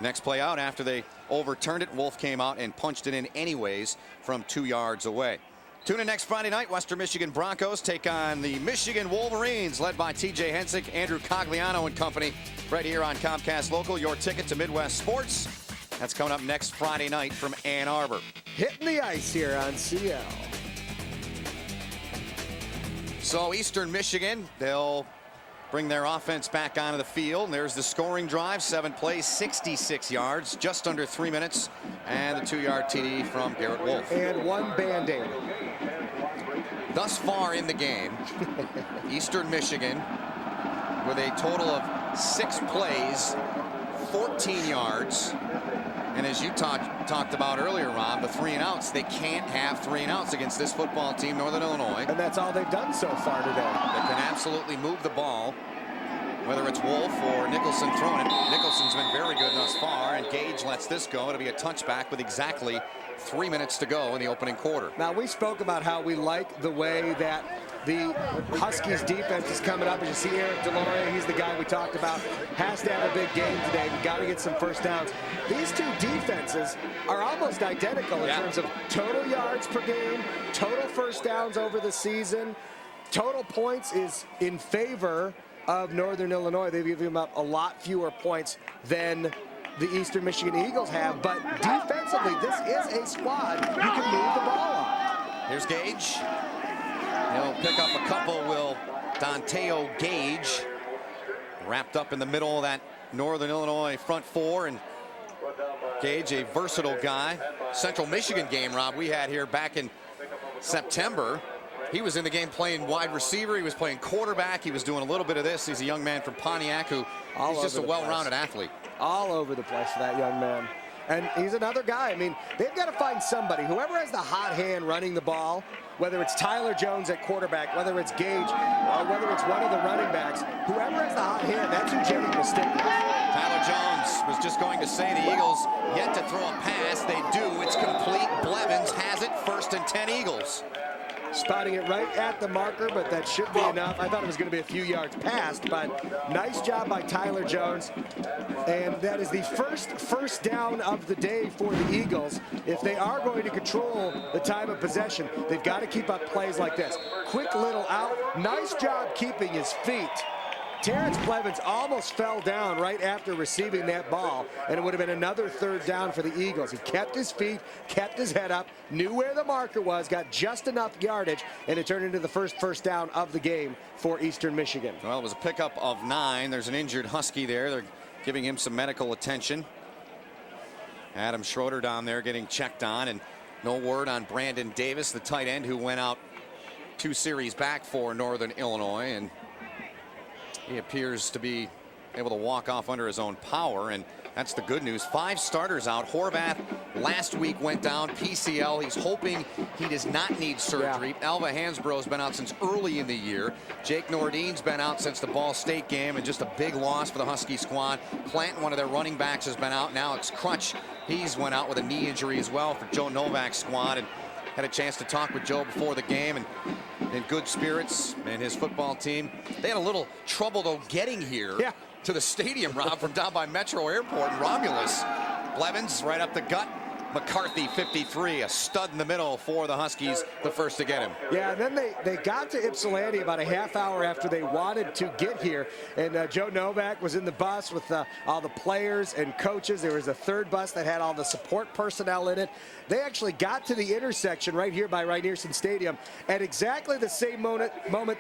next play out after they overturned it, Wolf came out and punched it in anyways from 2 yards away. Tune in next Friday night. Western Michigan Broncos take on the Michigan Wolverines, led by TJ Hensick, Andrew Cogliano and company, right here on Comcast Local. Your ticket to Midwest Sports. That's coming up next Friday night from Ann Arbor. Hitting the ice here on CL. So Eastern Michigan, they'll bring their offense back onto the field. And there's the scoring drive. 7 plays, 66 yards, just under 3 minutes. And the 2-yard TD from Garrett Wolf. And 1 Band-Aid. Thus far in the game, Eastern Michigan with a total of 6 plays, 14 yards. And as you talked about earlier, Rob, the 3-and-outs, they can't have 3-and-outs against this football team, Northern Illinois. And that's all they've done so far today. They can absolutely move the ball, whether it's Wolf or Nicholson throwing it. Nicholson's been very good thus far, and Gage lets this go. It'll be a touchback with exactly 3 minutes to go in the opening quarter. Now, we spoke about how we like the way that the Huskies defense is coming up. As you see, Eric Deloria, he's the guy we talked about, has to have a big game today. We've got to get some first downs. These two defenses are almost identical in terms of total yards per game, total first downs over the season. Total points is in favor of Northern Illinois. They've given up a lot fewer points than the Eastern Michigan Eagles have, but defensively, this is a squad you can move the ball on. Here's Gage. He'll pick up a couple, will Danteo Gage. Wrapped up in the middle of that Northern Illinois front four, and Gage, a versatile guy. Central Michigan game, Rob, we had here back in September. He was in the game playing wide receiver. He was playing quarterback. He was doing a little bit of this. He's a young man from Pontiac who he's just a well-rounded athlete. All over the place for that young man. And he's another guy. I mean, they've got to find somebody. Whoever has the hot hand running the ball, whether it's Tyler Jones at quarterback, whether it's Gage, or whether it's one of the running backs, whoever has the hot hand, that's who Jennings will stick with. Tyler Jones was just going to say the Eagles yet to throw a pass. They do. It's complete. Blevins has it. 1st and 10 Eagles. Spotting it right at the marker, but that should be enough. I thought it was going to be a few yards past, but nice job by Tyler Jones. And that is the first down of the day for the Eagles. If they are going to control the time of possession, they've got to keep up plays like this. Quick little out. Nice job keeping his feet. Terrence Blevins almost fell down right after receiving that ball, and it would have been another 3rd down for the Eagles. He kept his feet, kept his head up, knew where the marker was, got just enough yardage, and it turned into the first down of the game for Eastern Michigan. Well, it was a pickup of 9. There's an injured Husky there. They're giving him some medical attention. Adam Schroeder down there getting checked on, and no word on Brandon Davis, the tight end who went out 2 series back for Northern Illinois, and he appears to be able to walk off under his own power, and that's the good news. 5 starters out. Horvath last week went down, PCL. He's hoping he does not need surgery. Alva Hansbrough's been out since early in the year. Jake Nordine's been out since the Ball State game, and just a big loss for the Husky squad. Clanton, one of their running backs, has been out. Now it's Crutch. He's went out with a knee injury as well for Joe Novak's squad, and had a chance to talk with Joe before the game, and in good spirits, and his football team. They had a little trouble, though, getting here to the stadium, Rob, from down by Metro Airport in Romulus. Blevins right up the gut. McCarthy, 53, a stud in the middle for the Huskies, the first to get him. Yeah, and then they got to Ypsilanti about a half hour after they wanted to get here, and Joe Novak was in the bus with all the players and coaches. There was a 3rd bus that had all the support personnel in it. They actually got to the intersection right here by Rynearson Stadium at exactly the same moment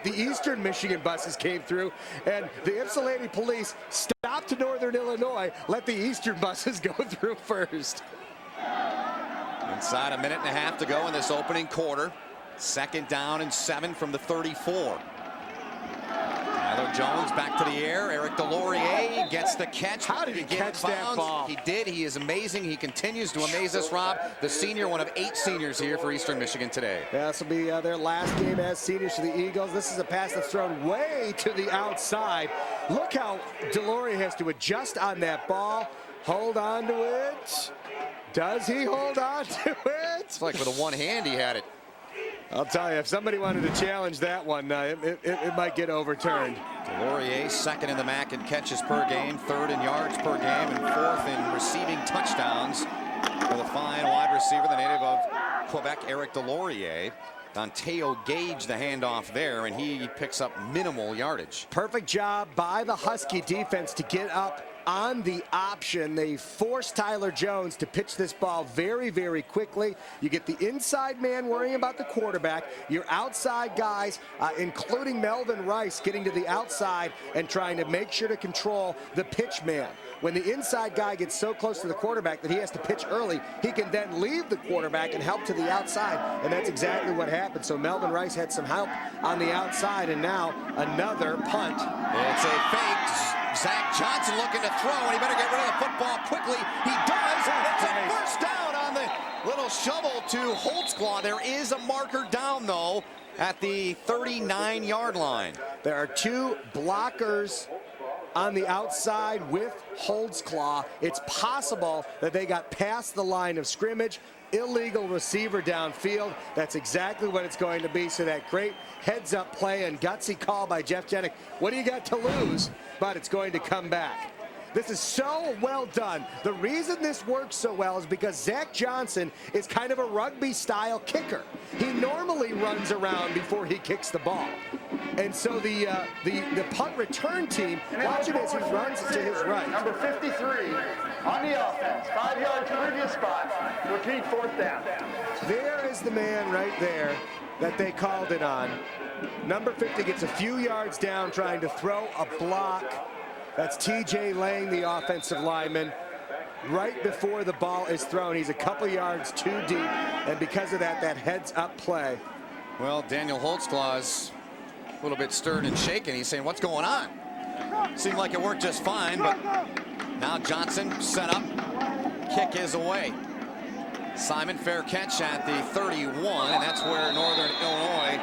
the Eastern Michigan buses came through, and the Ypsilanti police stopped Northern Illinois, let the Eastern buses go through first. Inside a minute and a half to go in this opening quarter. 2nd down and 7 from the 34. Tyler Jones back to the air. Eric Delorier gets the catch. How did he catch that ball? He did. He is amazing. He continues to amaze us, Rob. The senior, one of 8 seniors here for Eastern Michigan today. Yeah, this will be their last game as seniors for the Eagles. This is a pass that's thrown way to the outside. Look how Delorier has to adjust on that ball. Hold on to it. Does he hold on to it? It's like with a one hand he had it. I'll tell you, if somebody wanted to challenge that one, it might get overturned. Delorier, second in the MAC in catches per game, third in yards per game, and fourth in receiving touchdowns for the fine wide receiver, the native of Quebec, Eric Delorier. Danteo Gage the handoff there, and he picks up minimal yardage. Perfect job by the Husky defense to get up on the option. They forced Tyler Jones to pitch this ball very, very quickly. You get the inside man worrying about the quarterback. Your outside guys, including Melvin Rice, getting to the outside and trying to make sure to control the pitch man. When the inside guy gets so close to the quarterback that he has to pitch early, he can then leave the quarterback and help to the outside, and that's exactly what happened. So Melvin Rice had some help on the outside, and now another punt. It's a fake. Zach Johnson looking to throw, and he better get rid of the football quickly. He does. It's a first down on the little shovel to Holtzclaw. There is a marker down, though, at the 39-yard line. There are 2 blockers on the outside with Holtzclaw. It's possible that they got past the line of scrimmage. Illegal receiver downfield. That's exactly what it's going to be. So that great heads-up play and gutsy call by Jeff Jenick. What do you got to lose? But it's going to come back. This is so well done. The reason this works so well is because Zach Johnson is kind of a rugby-style kicker. He normally runs around before he kicks the ball. And so the punt return team, watch him as he runs to his right. Number 53 on the offense, 5 yards previous spot. Repeat, 4th down. There is the man right there that they called it on. Number 50 gets a few yards down trying to throw a block. That's TJ Lang, the offensive lineman. Right before the ball is thrown, he's a couple yards too deep, and because of that, that heads-up play. Well, Daniel Holtzclaw is a little bit stirred and shaken. He's saying, what's going on? Seemed like it worked just fine, but now Johnson set up. Kick is away. Simon, fair catch at the 31, and that's where Northern Illinois,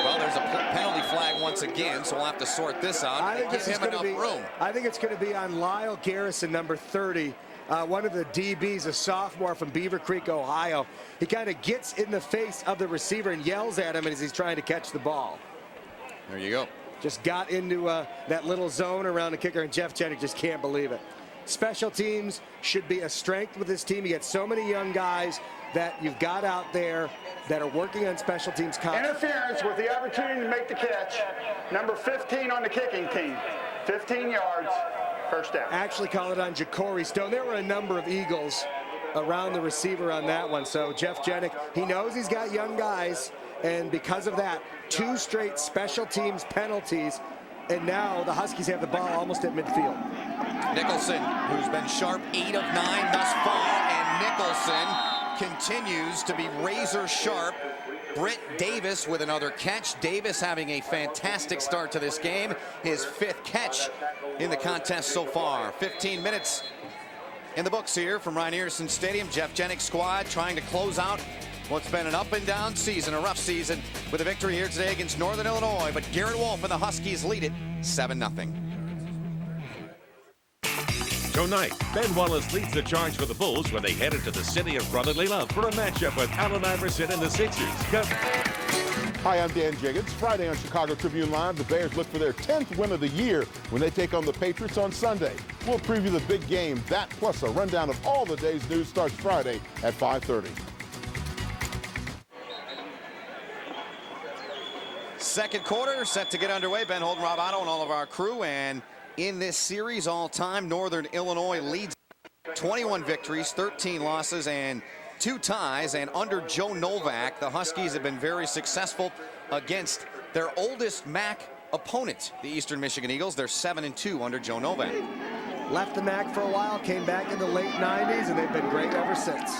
well, there's a penalty flag once again, so we'll have to sort this out. I think Give him enough room. I think it's going to be on Lyle Garrison, number 30. One of the DBs, a sophomore from Beaver Creek, Ohio. He kind of gets in the face of the receiver and yells at him as he's trying to catch the ball. There you go. Just got into that little zone around the kicker, and Jeff Jenick just can't believe it. Special teams should be a strength with this team. You get so many young guys that you've got out there that are working on special teams. Interference with the opportunity to make the catch. Number 15 on the kicking team. 15 yards, first down. Actually call it on Ja'Cory Stone. There were a number of Eagles around the receiver on that one. So Jeff Jenick, he knows he's got young guys, and because of that, 2 straight special teams penalties, and now the Huskies have the ball almost at midfield. Nicholson, who's been sharp 8 of 9 thus far, and Nicholson continues to be razor sharp. Britt Davis with another catch. Davis having a fantastic start to this game. His 5th catch in the contest so far. 15 minutes in the books here from Ryan Earson Stadium. Jeff Jenick's squad trying to close out what's been an up and down season, a rough season, with a victory here today against Northern Illinois. But Garrett Wolf and the Huskies lead it 7-0. Tonight, Ben Wallace leads the charge for the Bulls when they headed to the city of brotherly love for a matchup with Allen Iverson and the Sixers. Hi, I'm Dan Jiggins. Friday on Chicago Tribune Live, the Bears look for their 10th win of the year when they take on the Patriots on Sunday. We'll preview the big game. That plus a rundown of all the day's news starts Friday at 5:30. Second quarter set to get underway. Ben Holden, Rob Otto, and all of our crew. And in this series all-time, Northern Illinois leads 21 victories, 13 losses, and 2 ties. And under Joe Novak, the Huskies have been very successful against their oldest MAC opponent, the Eastern Michigan Eagles. They're 7-2 under Joe Novak. Left the MAC for a while, came back in the late 90s, and they've been great ever since.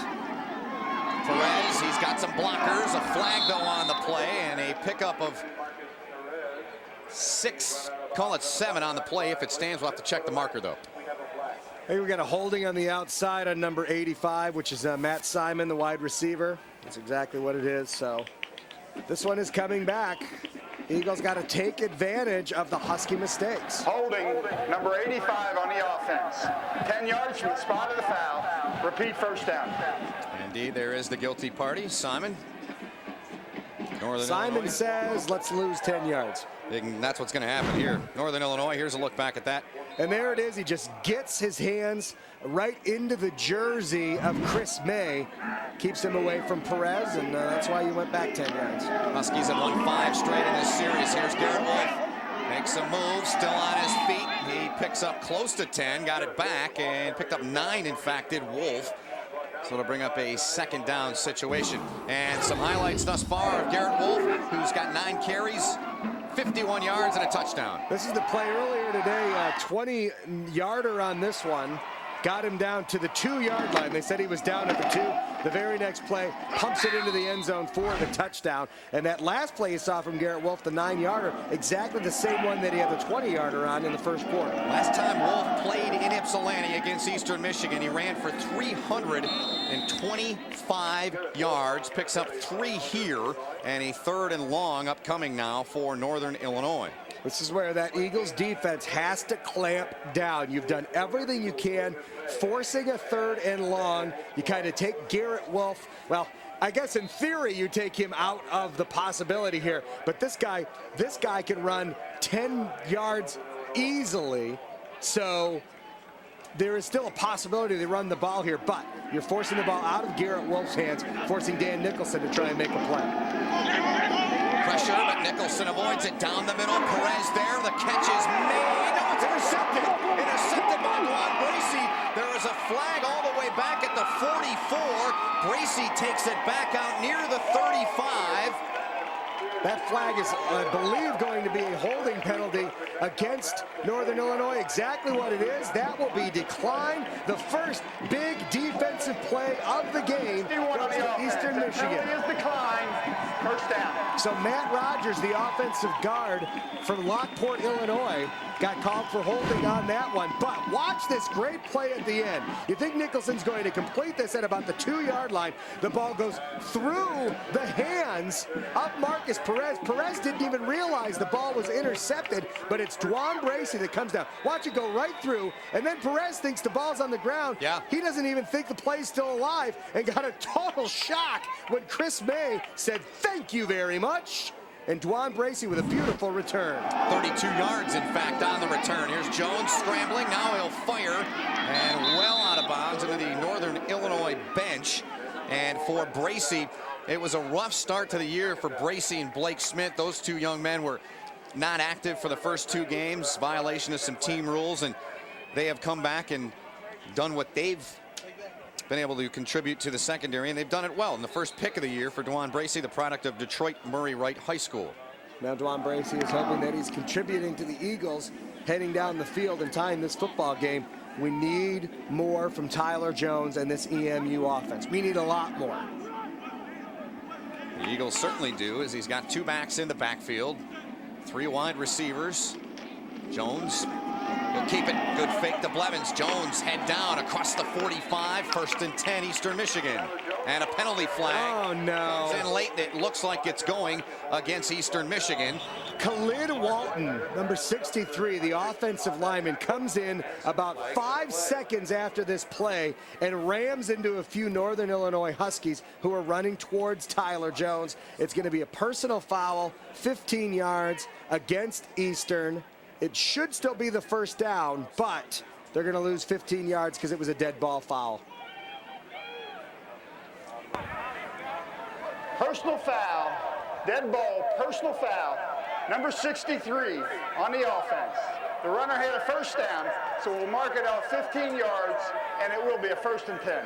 Perez, he's got some blockers, a flag though on the play, and a pickup of 6, call it 7 on the play. If it stands, we'll have to check the marker, though. Hey, we got a holding on the outside on number 85, which is Matt Simon, the wide receiver. That's exactly what it is. So this one is coming back. Eagles got to take advantage of the Husky mistakes. Holding number 85 on the offense. 10 yards from the spot of the foul. Repeat first down. Indeed, there is the guilty party. Simon. Simon Illinois says, let's lose 10 yards. And that's what's going to happen here. Northern Illinois, here's a look back at that. And there it is. He just gets his hands right into the jersey of Chris May. Keeps him away from Perez, and that's why you went back 10 yards. Huskies have won 5 straight in this series. Here's Garrett Wolf. Makes a move, still on his feet. He picks up close to 10, got it back, and picked up 9, in fact, did Wolf. So it'll bring up a second down situation. And some highlights thus far of Garrett Wolf, who's got 9 carries, 51 yards, and a touchdown. This is the play earlier today, 20-yarder on this one. Got him down to the 2-yard line. They said he was down at the 2. The very next play, pumps it into the end zone for the touchdown. And that last play you saw from Garrett Wolf, the 9-yarder, exactly the same one that he had the 20-yarder on in the first quarter. Last time Wolf played in Ypsilanti against Eastern Michigan, he ran for 325 yards, picks up 3 here, and a 3rd and long upcoming now for Northern Illinois. This is where that Eagles defense has to clamp down. You've done everything you can, forcing a 3rd and long. You kind of take Garrett Wolf. Well, I guess in theory you take him out of the possibility here, but this guy can run 10 yards easily. So there is still a possibility they run the ball here, but you're forcing the ball out of Garrett Wolf's hands, forcing Dan Nicholson to try and make a play. Pressure, but Nicholson avoids it down the middle. Perez there. The catch is made. No, it's intercepted. Intercepted by Juan Bracey. There is a flag all the way back at the 44. Bracey takes it back out near the 35. That flag is, I believe, going to be a holding penalty against Northern Illinois. Exactly what it is. That will be declined. The first big defensive play of the game goes to Eastern Michigan. Penalty is declined. First down. So Matt Rogers, the offensive guard from Lockport, Illinois, got called for holding on that one. But watch this great play at the end. You think Nicholson's going to complete this at about the 2-yard line. The ball goes through the hands of Marcus Perez. Perez didn't even realize the ball was intercepted, but it's Juan Bracey that comes down. Watch it go right through, and then Perez thinks the ball's on the ground. Yeah. He doesn't even think the play's still alive and got a total shock when Chris May said, "Thank you very much." And Juan Bracey with a beautiful return. 32 yards, in fact, on the return. Here's Jones scrambling. Now he'll fire, and well out of bounds into the Northern Illinois bench. And for Bracey, it was a rough start to the year for Bracey and Blake Smith. Those 2 young men were not active for the first 2 games, violation of some team rules, and they have come back and done what they've been able to contribute to the secondary, and they've done it well. In the first pick of the year for Dwan Bracey, the product of Detroit Murray Wright High School. Now Dwan Bracey is hoping that he's contributing to the Eagles heading down the field and tying this football game. We need more from Tyler Jones and this EMU offense. We need a lot more. The Eagles certainly do, as he's got 2 backs in the backfield, 3 wide receivers. Jones, he'll keep it. Good fake to Blevins. Jones head down across the 45. 1st and 10, Eastern Michigan. And a penalty flag. Oh, no. Comes in late, and it looks like it's going against Eastern Michigan. Khalid Walton, number 63, the offensive lineman, comes in about 5 seconds after this play and rams into a few Northern Illinois Huskies who are running towards Tyler Jones. It's going to be a personal foul, 15 yards against Eastern. It should still be the first down, but they're going to lose 15 yards because it was a dead ball foul. Personal foul. Dead ball. Personal foul. Number 63 on the offense. The runner had a first down, so we'll mark it out 15 yards, and it will be a 1st and 10.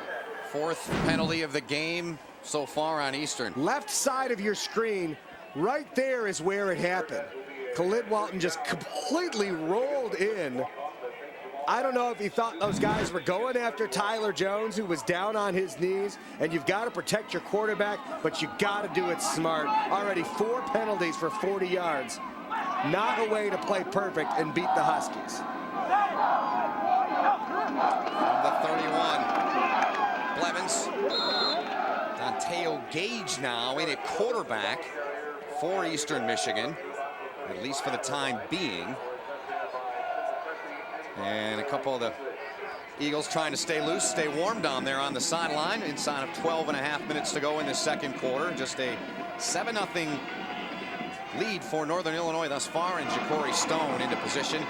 4th penalty of the game so far on Eastern. Left side of your screen, right there is where it happened. Khalid Walton just completely rolled in. I don't know if he thought those guys were going after Tyler Jones, who was down on his knees, and you've got to protect your quarterback, but you got to do it smart. Already 4 penalties for 40 yards. not a way to play perfect and beat the Huskies. From the 31, Blevins. Danteo Gage now in at quarterback for Eastern Michigan, at least for the time being. And a couple of the Eagles trying to stay loose, stay warm down there on the sideline. Inside of 12 and a half minutes to go in the second quarter. Just a 7-0 lead for Northern Illinois thus far, and Ja'Cory Stone into position.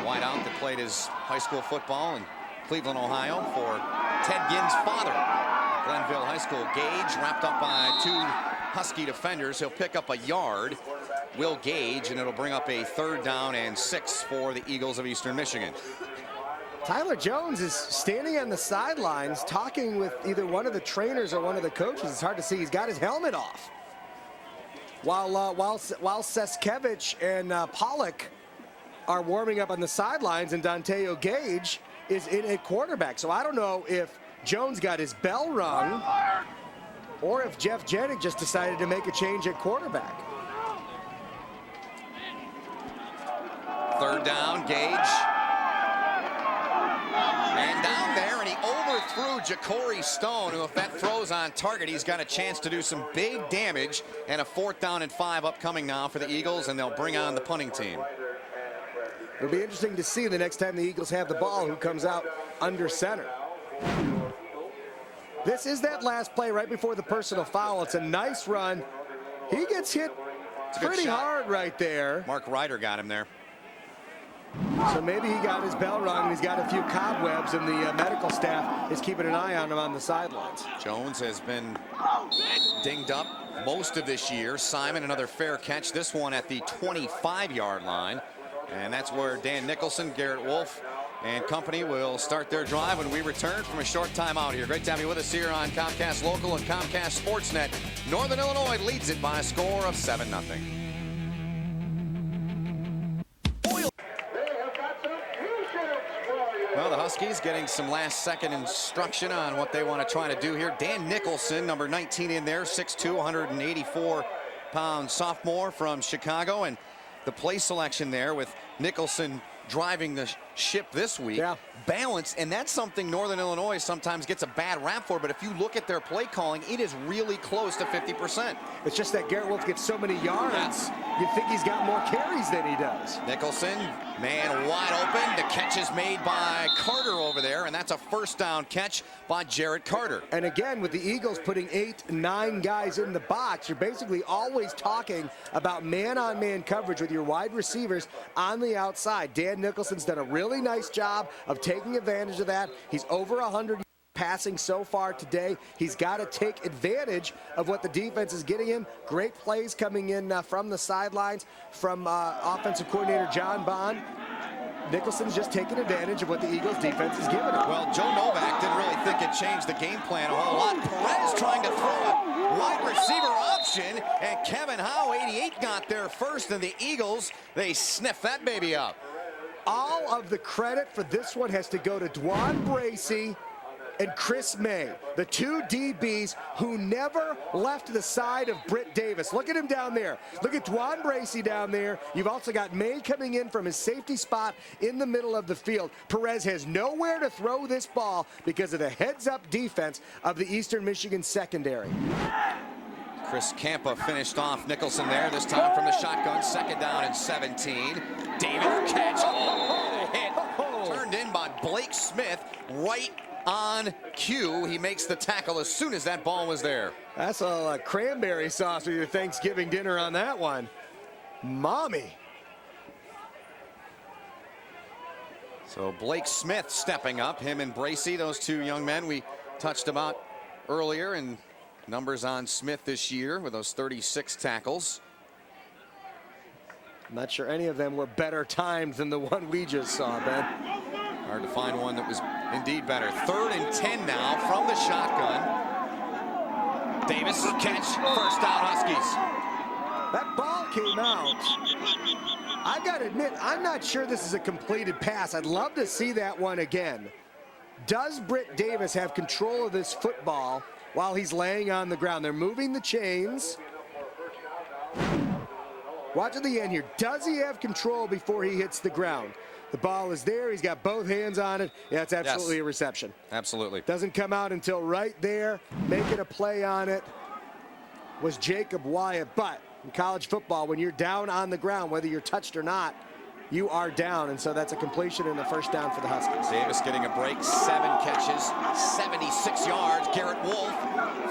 Wideout that played his high school football in Cleveland, Ohio for Ted Ginn's father at Glenville High School. Gage wrapped up by 2 Husky defenders. He'll pick up a yard, Will Gage, and it'll bring up a 3rd down and 6 for the Eagles of Eastern Michigan. Tyler Jones is standing on the sidelines talking with either one of the trainers or one of the coaches. It's hard to see. He's got his helmet off. While Seskevich and Pollock are warming up on the sidelines, and Danteo Gage is in at quarterback. So I don't know if Jones got his bell rung or if Jeff Janik just decided to make a change at quarterback. 3rd down, Gage. And down there, and he overthrew Ja'Cory Stone, who, if that throw's on target, he's got a chance to do some big damage. And a 4th down and 5 upcoming now for the Eagles, and they'll bring on the punting team. It'll be interesting to see the next time the Eagles have the ball who comes out under center. This is that last play right before the personal foul. It's a nice run. He gets hit pretty hard right there. Mark Ryder got him there. So maybe he got his bell rung, and he's got a few cobwebs, and the medical staff is keeping an eye on him on the sidelines. Jones has been dinged up most of this year. Simon, another fair catch, this one at the 25-yard line. And that's where Dan Nicholson, Garrett Wolf, and company will start their drive when we return from a short time out here. Great to have you with us here on Comcast Local and Comcast Sportsnet. Northern Illinois leads it by a score of 7-0. Well, the Huskies getting some last-second instruction on what they want to try to do here. Dan Nicholson, number 19 in there, 6'2", 184-pound sophomore from Chicago. And the play selection there with Nicholson driving the ship this week. Yeah. Balance, and that's something Northern Illinois sometimes gets a bad rap for, but if you look at their play calling, it is really close to 50%. It's just that Garrett Wolf gets so many yards, you'd think he's got more carries than he does. Nicholson, man wide open. The catch is made by Carter over there, and that's a 1st down catch by Jarrett Carter. And again, with the Eagles putting 8, 9 guys in the box, you're basically always talking about man-on-man coverage with your wide receivers on the outside. Dan Nicholson's done a really nice job of taking advantage of that. He's over 100 passing so far today. He's got to take advantage of what the defense is getting him. Great plays coming in from the sidelines from offensive coordinator John Bond. Nicholson's just taking advantage of what the Eagles defense is giving him. Well, Joe Novak didn't really think it changed the game plan a whole lot. Perez trying to throw a wide receiver option, and Kevin Howe, 88, got there first, and the Eagles, they sniff that baby up. All of the credit for this one has to go to Dwan Bracey and Chris May, the 2 DBs who never left the side of Britt Davis. Look at him down there. Look at Dwan Bracey down there. You've also got May coming in from his safety spot in the middle of the field. Perez has nowhere to throw this ball because of the heads-up defense of the Eastern Michigan secondary. Chris Campa finished off Nicholson there, this time from the shotgun, 2nd down and 17. David catch, hit, turned in by Blake Smith, right on cue. He makes the tackle as soon as that ball was there. That's a cranberry sauce with your Thanksgiving dinner on that one. Mommy. So Blake Smith stepping up, him and Bracey, those 2 young men we touched about earlier, and numbers on Smith this year with those 36 tackles. I'm not sure any of them were better timed than the one we just saw, Ben. Hard to find one that was indeed better. 3rd and 10 now from the shotgun. Davis catch, 1st down Huskies. That ball came out. I got to admit, I'm not sure this is a completed pass. I'd love to see that one again. Does Britt Davis have control of this football while he's laying on the ground? They're moving the chains. Watch at the end here. Does he have control before he hits the ground? The ball is there. He's got both hands on it. Yeah, it's absolutely a reception. Absolutely. Doesn't come out until right there. Making a play on it was Jacob Wyatt. But in college football, when you're down on the ground, whether you're touched or not, you are down. And so that's a completion and a first down for the Huskies. Davis getting a break. 7 catches, 76 yards. Garrett Wolf,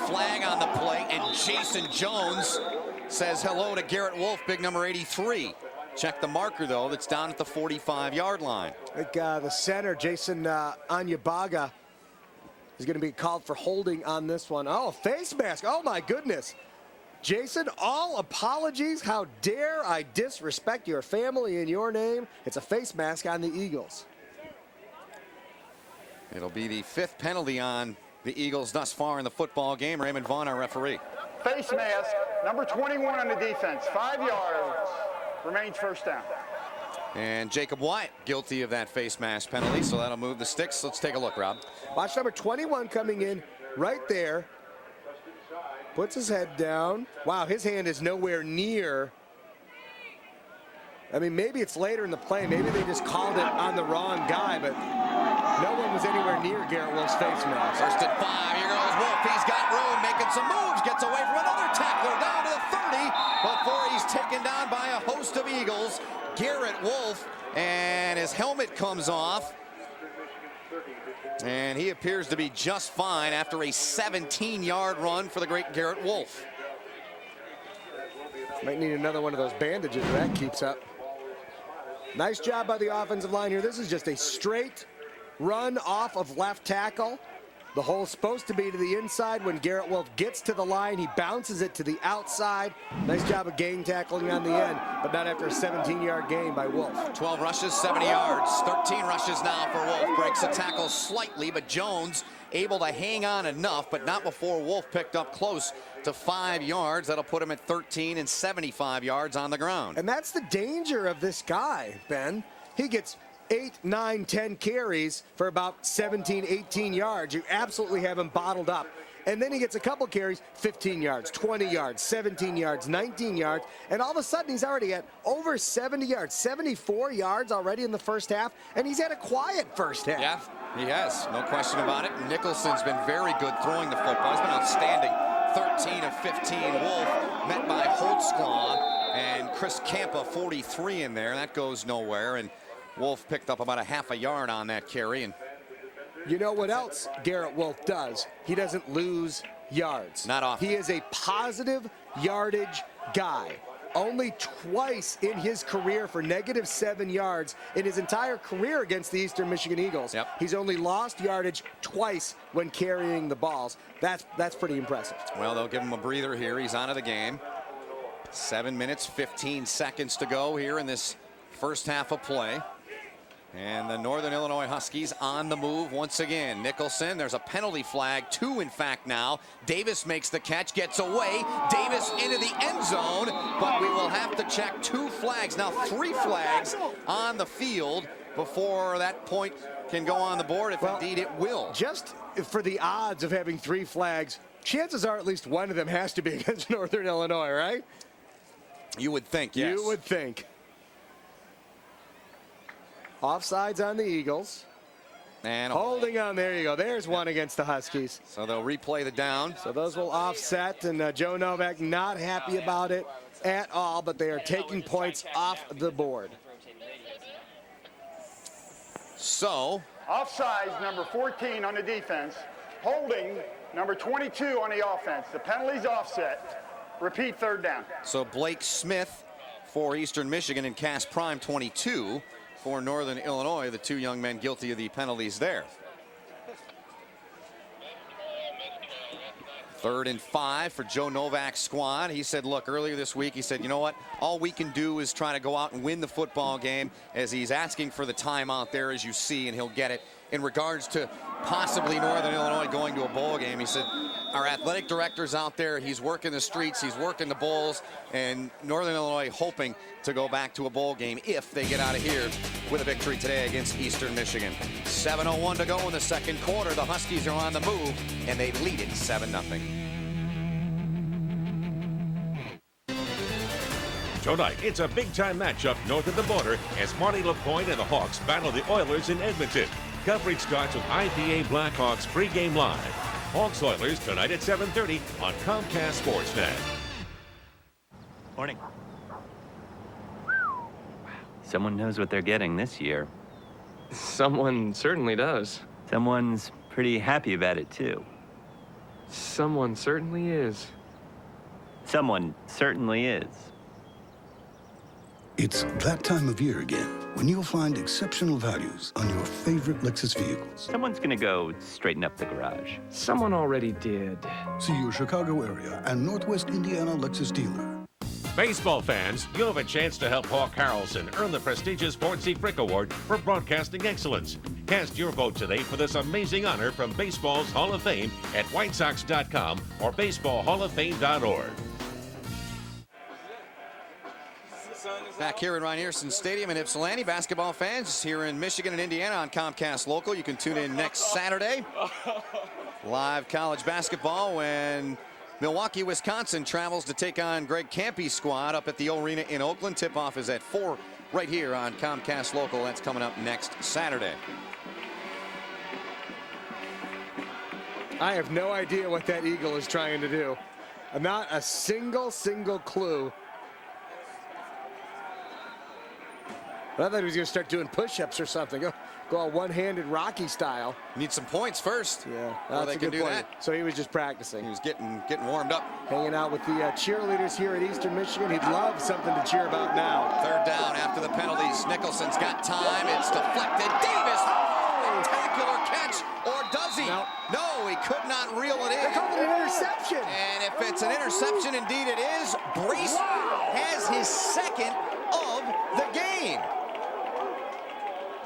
flag on the play. And Jason Jones says hello to Garrett Wolf, big number 83. Check the marker, though, that's down at the 45-yard line. I think the center, Jason Anyabaga, is going to be called for holding on this one. Oh, face mask. Oh, my goodness. Jason, all apologies. How dare I disrespect your family in your name? It's a face mask on the Eagles. It'll be the 5th penalty on the Eagles thus far in the football game. Raymond Vaughn, our referee. Face mask, number 21 on the defense, 5 yards. Remains first down. And Jacob Wyatt guilty of that face mask penalty, so that'll move the sticks. Let's take a look, Rob. Watch number 21 coming in right there. Puts his head down. Wow, his hand is nowhere near. I mean, maybe it's later in the play. Maybe they just called it on the wrong guy, but no one was anywhere near Garrett Wolf's face mask. First and 5. Here goes Wolf. He's got room, making some moves. Gets away from another tackler down to the 30 before he's taken down by a host of Eagles. Garrett Wolf, and his helmet comes off. And he appears to be just fine after a 17-yard run for the great Garrett Wolf. Might need another one of those bandages if that keeps up. Nice job by the offensive line here. This is just a straight run off of left tackle. The hole's supposed to be to the inside. When Garrett Wolf gets to the line, he bounces it to the outside. Nice job of gang tackling on the end, but not after a 17-yard gain by Wolf. 12 rushes, 70 yards. 13 rushes now for Wolf. Breaks a tackle slightly, but Jones able to hang on enough, but not before Wolf picked up close to 5 yards. That'll put him at 13 and 75 yards on the ground. And that's the danger of this guy, Ben. He gets 8, 9, 10 carries for about 17, 18 yards. You absolutely have him bottled up. And then he gets a couple carries, 15 yards, 20 yards, 17 yards, 19 yards. And all of a sudden, he's already at over 70 yards, 74 yards already in the first half. And he's had a quiet first half. Yeah, he has. No question about it. Nicholson's been very good throwing the football. He's been outstanding. 13 of 15. Wolf met by Holtzclaw and Chris Campa, 43 in there. That goes nowhere. And Wolf picked up about a half a yard on that carry. And you know what else Garrett Wolf does? He doesn't lose yards. Not often. He is a positive yardage guy. Only twice in his career for -7 yards in his entire career against the Eastern Michigan Eagles. Yep. He's only lost yardage twice when carrying the balls. That's pretty impressive. Well, they'll give him a breather here. He's out of the game. 7 minutes, 15 seconds to go here in this first half of play. And the Northern Illinois Huskies on the move once again. Nicholson, there's a penalty flag, 2 in fact now. Davis makes the catch, gets away. Davis into the end zone, but we will have to check 2 flags. Now 3 flags on the field before that point can go on the board, if indeed it will. Just for the odds of having 3 flags, chances are at least one of them has to be against Northern Illinois, right? You would think, yes. You would think. Offsides on the Eagles. And holding on, there you go. There's one against the Huskies. So they'll replay the down. So those will offset, and Joe Novak not happy about it at all, but they are taking points off the board. So. Offsides, number 14 on the defense. Holding, number 22 on the offense. The penalty's offset. Repeat, 3rd down. So Blake Smith for Eastern Michigan and Cass Prime, 22. For Northern Illinois, the 2 young men guilty of the penalties there. 3rd and 5 for Joe Novak's squad. He said, look, earlier this week, he said, you know what? All we can do is try to go out and win the football game, as he's asking for the timeout there, as you see, and he'll get it. In regards to possibly Northern Illinois going to a bowl game, he said, our athletic director's out there. He's working the streets. He's working the bowls. And Northern Illinois hoping to go back to a bowl game if they get out of here with a victory today against Eastern Michigan. 7:01 to go in the second quarter. The Huskies are on the move, and they lead it 7-0. Tonight, it's a big-time matchup north of the border as Marty LaPointe and the Hawks battle the Oilers in Edmonton. Coverage starts with IPA Blackhawks pregame live. Hawks Oilers tonight at 7:30 on Comcast Sportsnet. Morning. Someone knows what they're getting this year. Someone certainly does. Someone's pretty happy about it, too. Someone certainly is. Someone certainly is. It's that time of year again when you'll find exceptional values on your favorite Lexus vehicles. Someone's gonna go straighten up the garage. Someone already did. See your Chicago area and Northwest Indiana Lexus dealer. Baseball fans, you have a chance to help Hawk Harrelson earn the prestigious Sportsy Frick Award for broadcasting excellence. Cast your vote today for this amazing honor from Baseball's Hall of Fame at whitesox.com or baseballhalloffame.org. Back here at Rynearson Stadium in Ypsilanti, basketball fans here in Michigan and Indiana on Comcast Local. You can tune in next Saturday. Live college basketball when Milwaukee, Wisconsin travels to take on Greg Campy's squad up at the Arena in Oakland. Tip-off is at 4 right here on Comcast Local. That's coming up next Saturday. I have no idea what that Eagle is trying to do. Not a single clue. I thought he was going to start doing push-ups or something. Go all one-handed Rocky style. Need some points first. Yeah, that's they can do that. So he was just practicing. He was getting warmed up. Hanging out with the cheerleaders here at Eastern Michigan. He'd love something to cheer about now. Third down after the penalties. Nicholson's got time. It's deflected. Davis, spectacular catch. Or does he? No, he could not reel it in. They called it an interception. And if it's an interception, indeed it is. Brace has his second of the game.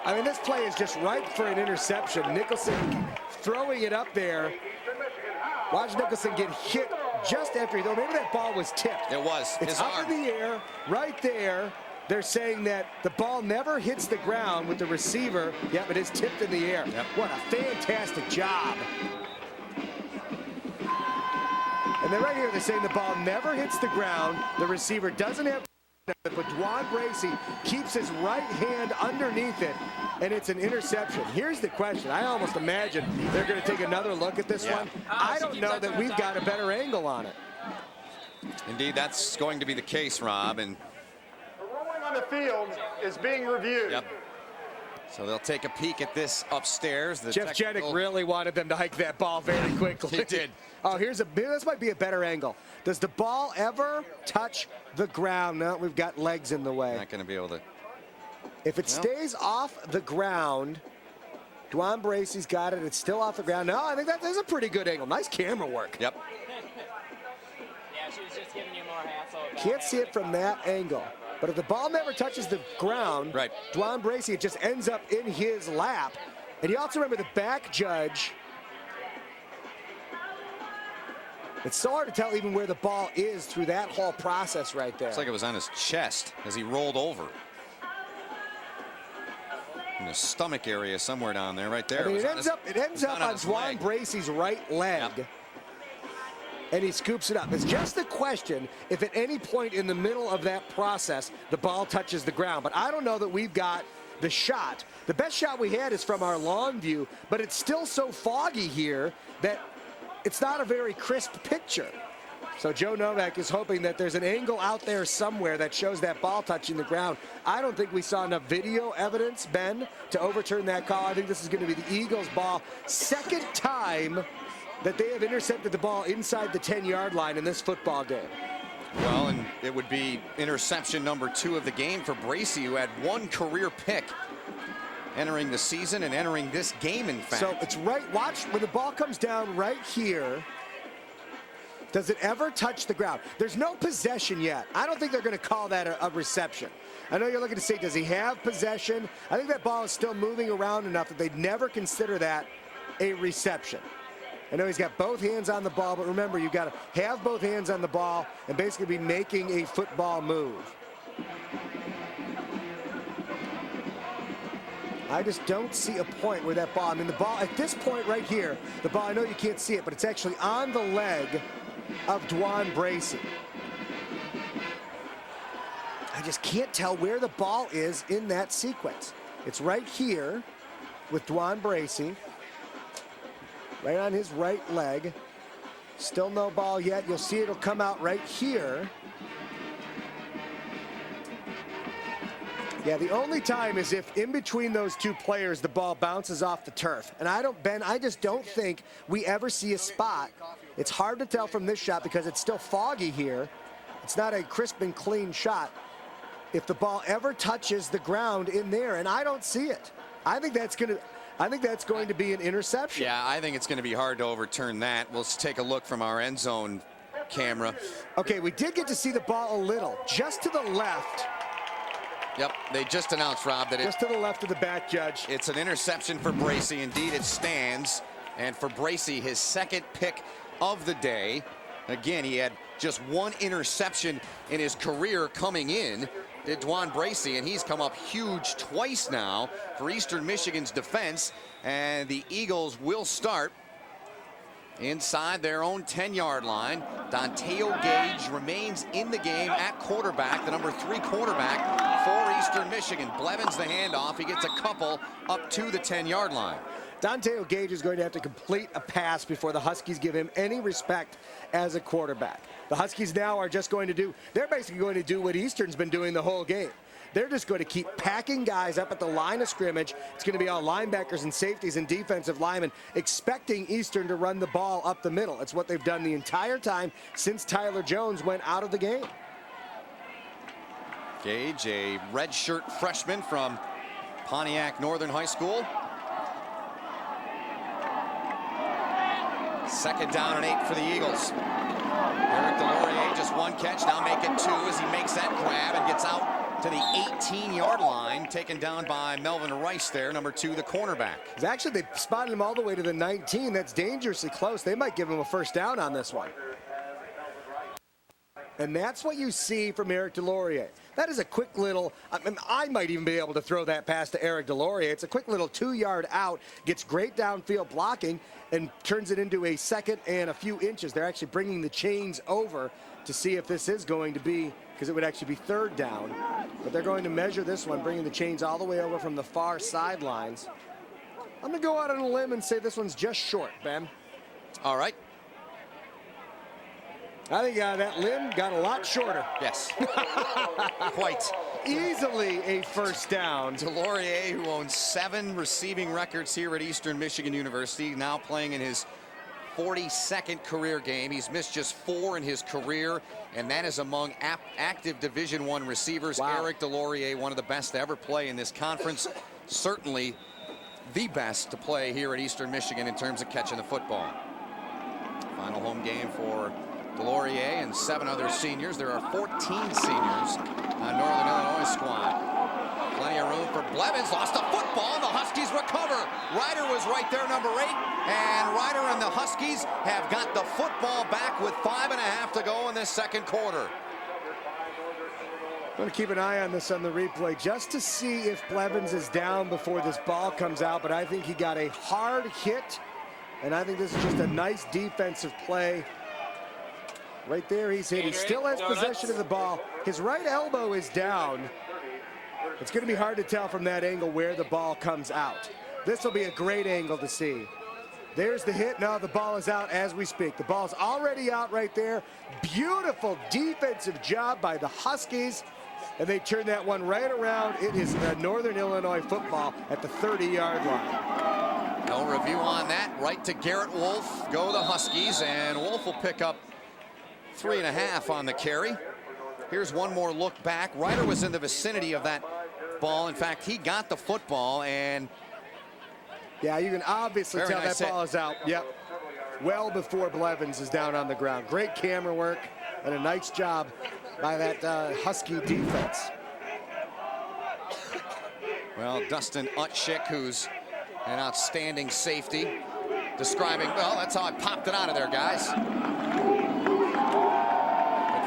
I mean, this play is just ripe for an interception. Nicholson throwing it up there. Watch Nicholson get hit just after he threw. Maybe that ball was tipped. It was. It's up in the air, right there. They're saying that the ball never hits the ground with the receiver. Yep, it is tipped in the air. Yep. What a fantastic job. And then right here, they're saying the ball never hits the ground. The receiver doesn't have, but Dwan Bracey keeps his right hand underneath it, and it's an interception. Here's the question. I almost imagine they're going to take another look at this one. I don't know that we've got a better angle on it. Indeed, that's going to be the case, Rob. And the ruling on the field is being reviewed. Yep. So they'll take a peek at this upstairs. Jeff Jedick really wanted them to hike that ball very quickly. He did. Oh, this might be a better angle. Does the ball ever touch the ground? No, we've got legs in the way. Not going to be able to. If it stays off the ground, Dwan Bracey's got it. It's still off the ground. No, I think that is a pretty good angle. Nice camera work. Yep. Yeah, she was just giving you more hassle. Can't see it from that angle. But if the ball never touches the ground, right, Dwan Bracey, it just ends up in his lap. And you also remember the back judge. It's so hard to tell even where the ball is through that whole process right there. It's like it was on his chest as he rolled over. In the stomach area somewhere down there, right there. I mean, it ends up on Dwan Bracey's right leg. Yep. And he scoops it up. It's just a question if at any point in the middle of that process the ball touches the ground. But I don't know that we've got the shot. The best shot we had is from our long view, but it's still so foggy here that it's not a very crisp picture. So Joe Novak is hoping that there's an angle out there somewhere that shows that ball touching the ground. I don't think we saw enough video evidence, Ben, to overturn that call. I think this is going to be the Eagles' ball. Second time that they have intercepted the ball inside the 10-yard line in this football game. Well, and it would be interception number 2 of the game for Bracey, who had 1 career pick entering the season and entering this game, in fact. So it's right, watch, when the ball comes down right here, does it ever touch the ground? There's no possession yet. I don't think they're going to call that a reception. I know you're looking to say, does he have possession? I think that ball is still moving around enough that they'd never consider that a reception. I know he's got both hands on the ball, but remember, you've got to have both hands on the ball and basically be making a football move. I just don't see a point where that ball, I mean, the ball at this point right here, the ball, I know you can't see it, but it's actually on the leg of Dwan Bracey. I just can't tell where the ball is in that sequence. It's right here with Dwan Bracey, right on his right leg. Still no ball yet. You'll see it'll come out right here. Yeah, the only time is if in between those two players the ball bounces off the turf. And I just don't think we ever see a spot. It's hard to tell from this shot because it's still foggy here. It's not a crisp and clean shot. If the ball ever touches the ground in there, and I don't see it. I think that's going to be an interception. Yeah, I think it's going to be hard to overturn that. We'll take a look from our end zone camera. Okay, we did get to see the ball a little, just to the left. Yep, they just announced, Rob, that just to the left of the back, Judge. It's an interception for Bracey. Indeed, it stands. And for Bracey, his second pick of the day. Again, he had just one interception in his career coming in, did Dwan Bracey, and he's come up huge twice now for Eastern Michigan's defense. And the Eagles will start inside their own 10-yard line. Donteo Gage remains in the game at quarterback, the number 3 quarterback for Eastern Michigan. Blevins the handoff. He gets a couple up to the 10-yard line. Donteo Gage is going to have to complete a pass before the Huskies give him any respect as a quarterback. The Huskies now are just going to do, they're basically going to do what Eastern's been doing the whole game. They're just going to keep packing guys up at the line of scrimmage. It's going to be all linebackers and safeties and defensive linemen, expecting Eastern to run the ball up the middle. It's what they've done the entire time since Tyler Jones went out of the game. Gage, a redshirt freshman from Pontiac Northern High School. Second down and 8 for the Eagles. Eric Delorier, just one catch, now make it 2 as he makes that grab and gets out to the 18-yard line, taken down by Melvin Rice there, number 2, the cornerback. Actually, they spotted him all the way to the 19. That's dangerously close. They might give him a first down on this one. And that's what you see from Eric Delorier. That is a quick little, I might even be able to throw that pass to Eric Delorier. It's a quick little 2-yard out, gets great downfield blocking, and turns it into a second and a few inches. They're actually bringing the chains over to see if this is going to be, because it would actually be third down. But they're going to measure this one, bringing the chains all the way over from the far sidelines. I'm going to go out on a limb and say this one's just short, Ben. All right. I think that limb got a lot shorter. Yes. Quite. Easily a first down. Delorier, who owns 7 receiving records here at Eastern Michigan University, now playing in his 42nd career game. He's missed just 4 in his career, and that is among active Division I receivers. Wow. Eric Delorier, one of the best to ever play in this conference. Certainly the best to play here at Eastern Michigan in terms of catching the football. Final home game for Delorier and 7 other seniors. There are 14 seniors on Northern Illinois squad. Plenty of room for Blevins. Lost the football, and the Huskies recover. Ryder was right there, number 8. And Ryder and the Huskies have got the football back with 5.5 to go in this second quarter. I'm going to keep an eye on this on the replay just to see if Blevins is down before this ball comes out. But I think he got a hard hit, and I think this is just a nice defensive play. Right there, he's hit. He still has possession of the ball. His right elbow is down. It's going to be hard to tell from that angle where the ball comes out. This will be a great angle to see. There's the hit. Now the ball is out as we speak. The ball's already out right there. Beautiful defensive job by the Huskies. And they turn that one right around. It is Northern Illinois football at the 30-yard line. No review on that. Right to Garrett Wolf. Go the Huskies, and Wolf will pick up 3.5 on the carry. Here's one more look back. Ryder was in the vicinity of that ball. In fact, he got the football, and yeah, you can obviously tell nice that ball is out. Yep. Well before Blevins is down on the ground. Great camera work and a nice job by that Husky defense. Well, Dustin Utschik, who's an outstanding safety, describing, well, that's how I popped it out of there, guys.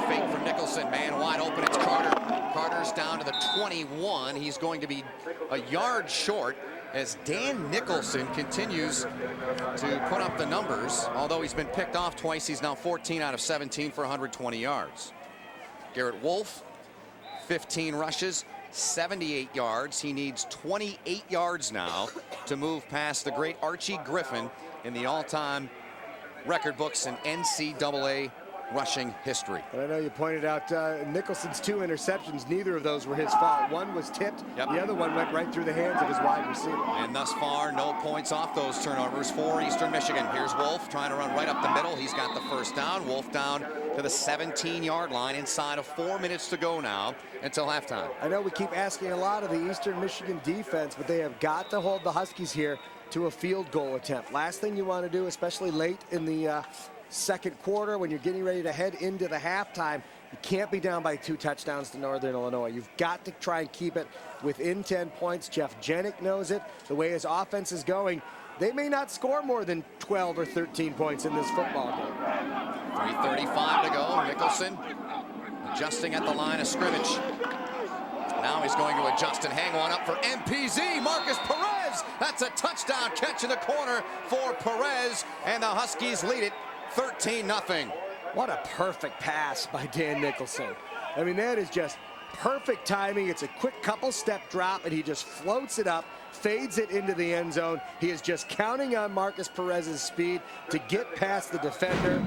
Fake from Nicholson, man wide open, it's Carter. Carter's down to the 21. He's going to be a yard short as Dan Nicholson continues to put up the numbers. Although he's been picked off twice, he's now 14 out of 17 for 120 yards. Garrett Wolf 15 rushes, 78 yards. He needs 28 yards now to move past the great Archie Griffin in the all-time record books in NCAA rushing history. And I know you pointed out Nicholson's 2 interceptions. Neither of those were his fault. One was tipped. Yep. The other one went right through the hands of his wide receiver. And thus far, no points off those turnovers for Eastern Michigan. Here's Wolf trying to run right up the middle. He's got the first down. Wolf down to the 17-yard line inside of 4 minutes to go now until halftime. I know we keep asking a lot of the Eastern Michigan defense, but they have got to hold the Huskies here to a field goal attempt. Last thing you want to do, especially late in the second quarter when you're getting ready to head into the halftime, you can't be down by 2 touchdowns to Northern Illinois. You've got to try and keep it within 10 points. Jeff Jenick knows it. The way his offense is going, they may not score more than 12 or 13 points in this football game. 3:35 to go. Nicholson adjusting at the line of scrimmage. Now he's going to adjust and hang one up for MPZ. Marcus Perez. That's a touchdown catch in the corner for Perez, and the Huskies lead it 13-0. What a perfect pass by Dan Nicholson. I mean, that is just perfect timing. It's a quick couple-step drop, and he just floats it up, fades it into the end zone. He is just counting on Marcus Perez's speed to get past the defender.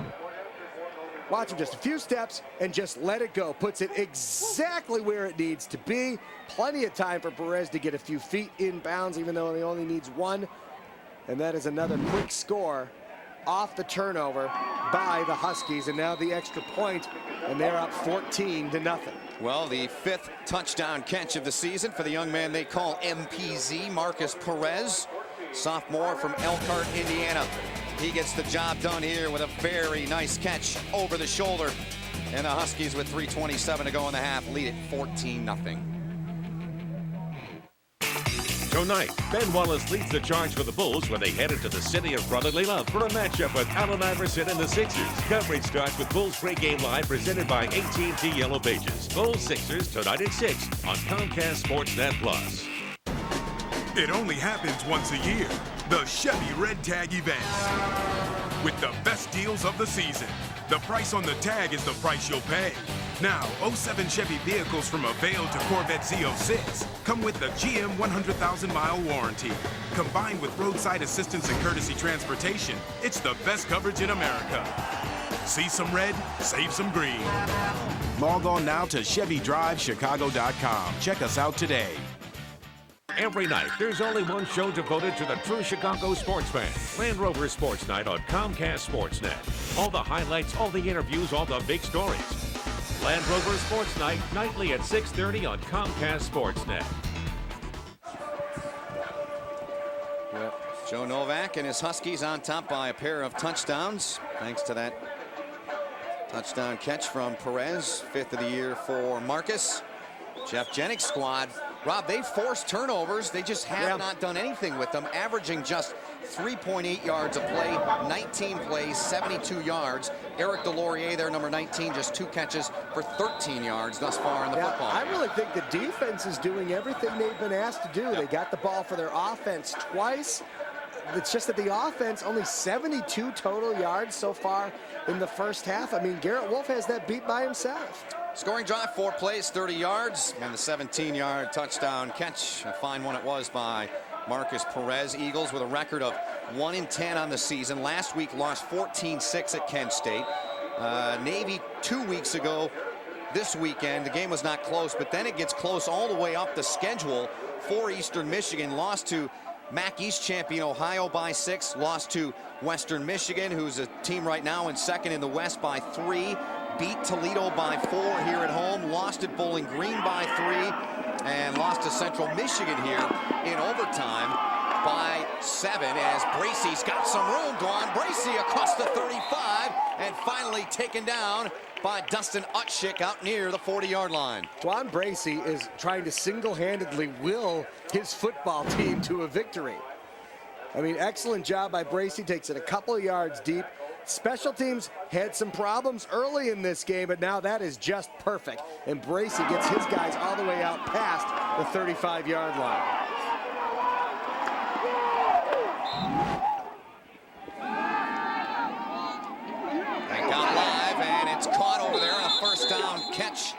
Watch him just a few steps and just let it go. Puts it exactly where it needs to be. Plenty of time for Perez to get a few feet in bounds, even though he only needs 1. And that is another quick score off the turnover by the Huskies, and now the extra point, and they're up 14-0. Well, the 5th touchdown catch of the season for the young man they call MPZ, Marcus Perez, sophomore from Elkhart, Indiana. He gets the job done here with a very nice catch over the shoulder, and the Huskies with 3:27 to go in the half lead it 14-0. Tonight, Ben Wallace leads the charge for the Bulls when they head into the city of brotherly love for a matchup with Allen Iverson and the Sixers. Coverage starts with Bulls Pregame Live presented by AT&T Yellow Pages. Bulls Sixers tonight at 6 on Comcast Sportsnet Plus. It only happens once a year. The Chevy Red Tag event. With the best deals of the season. The price on the tag is the price you'll pay. Now, 07 Chevy vehicles from Avail to Corvette Z06 come with the GM 100,000-mile warranty. Combined with roadside assistance and courtesy transportation, it's the best coverage in America. See some red, save some green. Log on now to ChevyDriveChicago.com. Check us out today. Every night, there's only one show devoted to the true Chicago sports fan. Land Rover Sports Night on Comcast Sportsnet. All the highlights, all the interviews, all the big stories. Land Rover Sports Night, nightly at 6:30 on Comcast Sportsnet. Joe Novak and his Huskies on top by a pair of touchdowns, thanks to that touchdown catch from Perez, 5th of the year for Marcus. Jeff Jenick's squad, Rob, they forced turnovers. They just have not done anything with them, averaging just 3.8 yards a play, 19 plays, 72 yards. Eric Delorier, their number 19, just 2 catches for 13 yards thus far in the football. I really think the defense is doing everything they've been asked to do. They got the ball for their offense twice. It's just that the offense, only 72 total yards so far in the first half. I mean, Garrett Wolf has that beat by himself. Scoring drive, 4 plays, 30 yards, and the 17-yard touchdown catch. A fine one it was by Marcus Perez. Eagles with a record of 1-10 on the season. Last week lost 14-6 at Kent State. Navy 2 weeks ago. This weekend, the game was not close, but then it gets close all the way up the schedule for Eastern Michigan. Lost to MAC East champion Ohio by 6. Lost to Western Michigan, who's a team right now in second in the West, by 3. Beat Toledo by 4 here at home. Lost at Bowling Green by 3. And lost to Central Michigan here in overtime by 7, as Bracey's got some room. Dwan Bracey across the 35 and finally taken down by Dustin Utschick out near the 40-yard line. Dwan Bracey is trying to single-handedly will his football team to a victory. I mean, excellent job by Bracey. Takes it a couple of yards deep. Special teams had some problems early in this game, but now that is just perfect. And Bracey gets his guys all the way out past the 35-yard line. They got live, and it's caught over there on a first down catch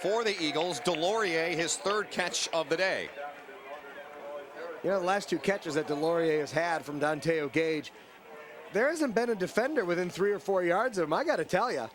for the Eagles. Delorier, his third catch of the day. You know, the last two catches that Delorier has had from Dante Gage, there hasn't been a defender within 3 or 4 yards of him. I got to tell you,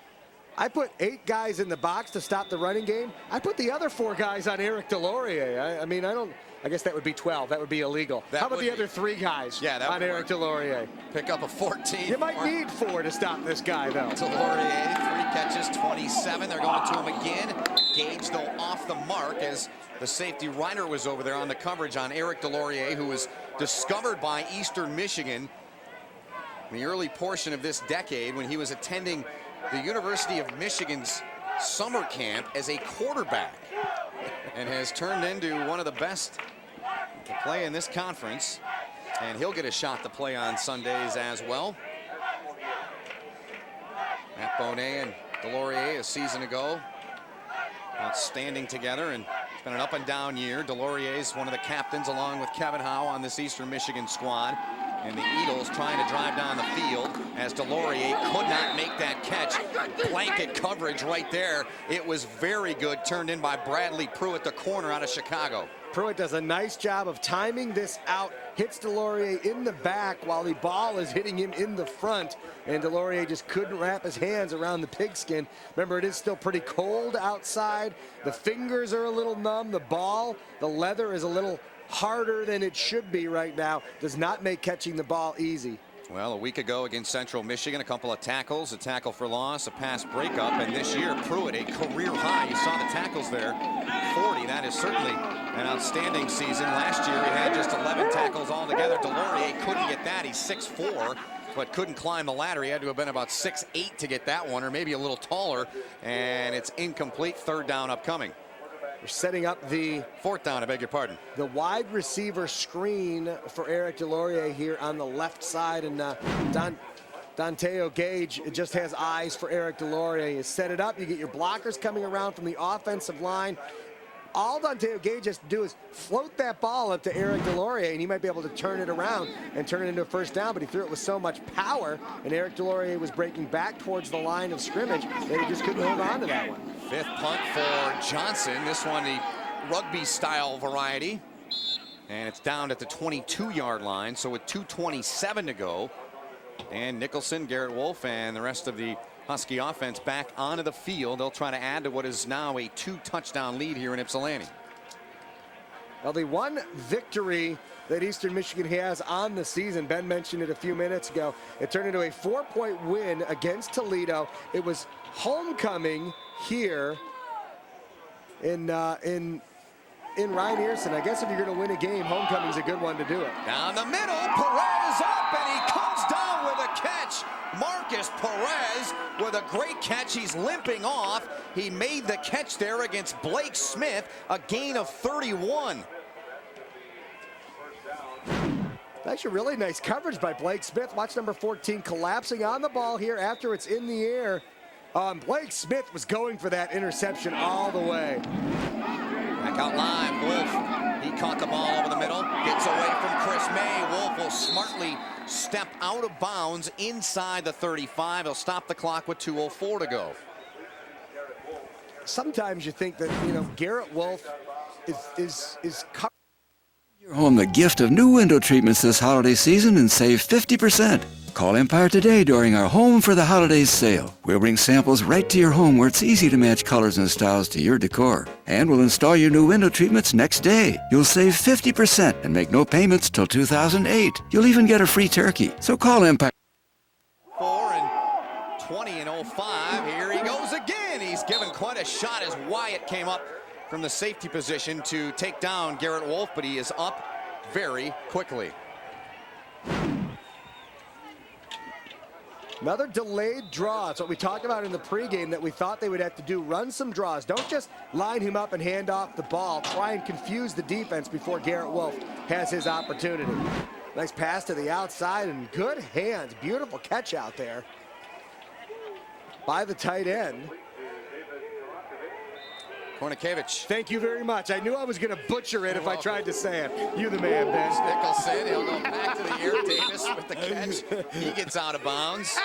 I put 8 guys in the box to stop the running game. I put the other 4 guys on Eric Delorier. I guess that would be 12. That would be illegal. How about the other 3 guys on Eric Delorier? Pick up a 14. You might need 4 to stop this guy, though. Delorier, 3 catches, 27. They're going to him again. Gage, though, off the mark as the safety Reiner was over there on the coverage on Eric Delorier, who was discovered by Eastern Michigan in the early portion of this decade when he was attending the University of Michigan's summer camp as a quarterback, and has turned into one of the best to play in this conference, and he'll get a shot to play on Sundays as well. Matt Bonet and Delorier a season ago, outstanding together, and it's been an up and down year. Delorier is one of the captains along with Kevin Howe on this Eastern Michigan squad. And the Eagles trying to drive down the field as Delorier could not make that catch. Blanket coverage right there. It was very good, turned in by Bradley Pruitt, the corner out of Chicago. Pruitt does a nice job of timing this out, hits Delorier in the back while the ball is hitting him in the front, and Delorier just couldn't wrap his hands around the pigskin. Remember, it is still pretty cold outside. The fingers are a little numb. The ball, the leather is a little harder than it should be right now. Does not make catching the ball easy. Well, a week ago against Central Michigan, a couple of tackles, a tackle for loss, a pass breakup, and this year Pruitt, a career high. You saw the tackles there, 40. That is certainly an outstanding season. Last year he had just 11 tackles altogether. Delorier couldn't get that. He's 6'4", but couldn't climb the ladder. He had to have been about 6'8" to get that one, or maybe a little taller, and it's incomplete. Third down upcoming. We're setting up the fourth down, I beg your pardon. The wide receiver screen for Eric Delorier here on the left side, and Dante Gage just has eyes for Eric Delorier. You set it up, you get your blockers coming around from the offensive line. All Dante Gage has to do is float that ball up to Eric Delorier, and he might be able to turn it around and turn it into a first down, but he threw it with so much power, and Eric Delorier was breaking back towards the line of scrimmage that he just couldn't hold on to that one. Fifth punt for Johnson. This one the rugby-style variety. And it's down at the 22-yard line, so with 2:27 to go. And Nicholson, Garrett Wolf, and the rest of the Husky offense back onto the field. They'll try to add to what is now a 2-touchdown lead here in Ypsilanti. Well, the one victory that Eastern Michigan has on the season, Ben mentioned it a few minutes ago, it turned into a 4-point win against Toledo. It was homecoming here in Ryan Earson. I guess if you're going to win a game, homecoming's a good one to do it. Down the middle, Perez up, and he comes down with a catch. Marcus Perez with a great catch. He's limping off. He made the catch there against Blake Smith, a gain of 31. Actually, really nice coverage by Blake Smith. Watch number 14 collapsing on the ball here after it's in the air. Blake Smith was going for that interception all the way. Back out live, Wolf. He caught the ball over the middle, gets away from Chris May. Wolf will smartly step out of bounds inside the 35. He'll stop the clock with 2:04 to go. Sometimes you think that, Garrett Wolf is Your home the gift of new window treatments this holiday season and save 50%. Call Empire today during our Home for the Holidays sale. We'll bring samples right to your home where it's easy to match colors and styles to your decor. And we'll install your new window treatments next day. You'll save 50% and make no payments till 2008. You'll even get a free turkey. So call Empire. 4 and 20 and 05. Here he goes again. He's given quite a shot as Wyatt came up from the safety position to take down Garrett Wolf, but he is up very quickly. Another delayed draw. It's what we talked about in the pregame that we thought they would have to do. Run some draws. Don't just line him up and hand off the ball. Try and confuse the defense before Garrett Wolf has his opportunity. Nice pass to the outside and good hands. Beautiful catch out there by the tight end. Kornikevich. Thank you very much. I knew I was going to butcher it if I tried to say it. You the man, Ben. Nicholson, he'll go back to the air. Davis with the catch. He gets out of bounds.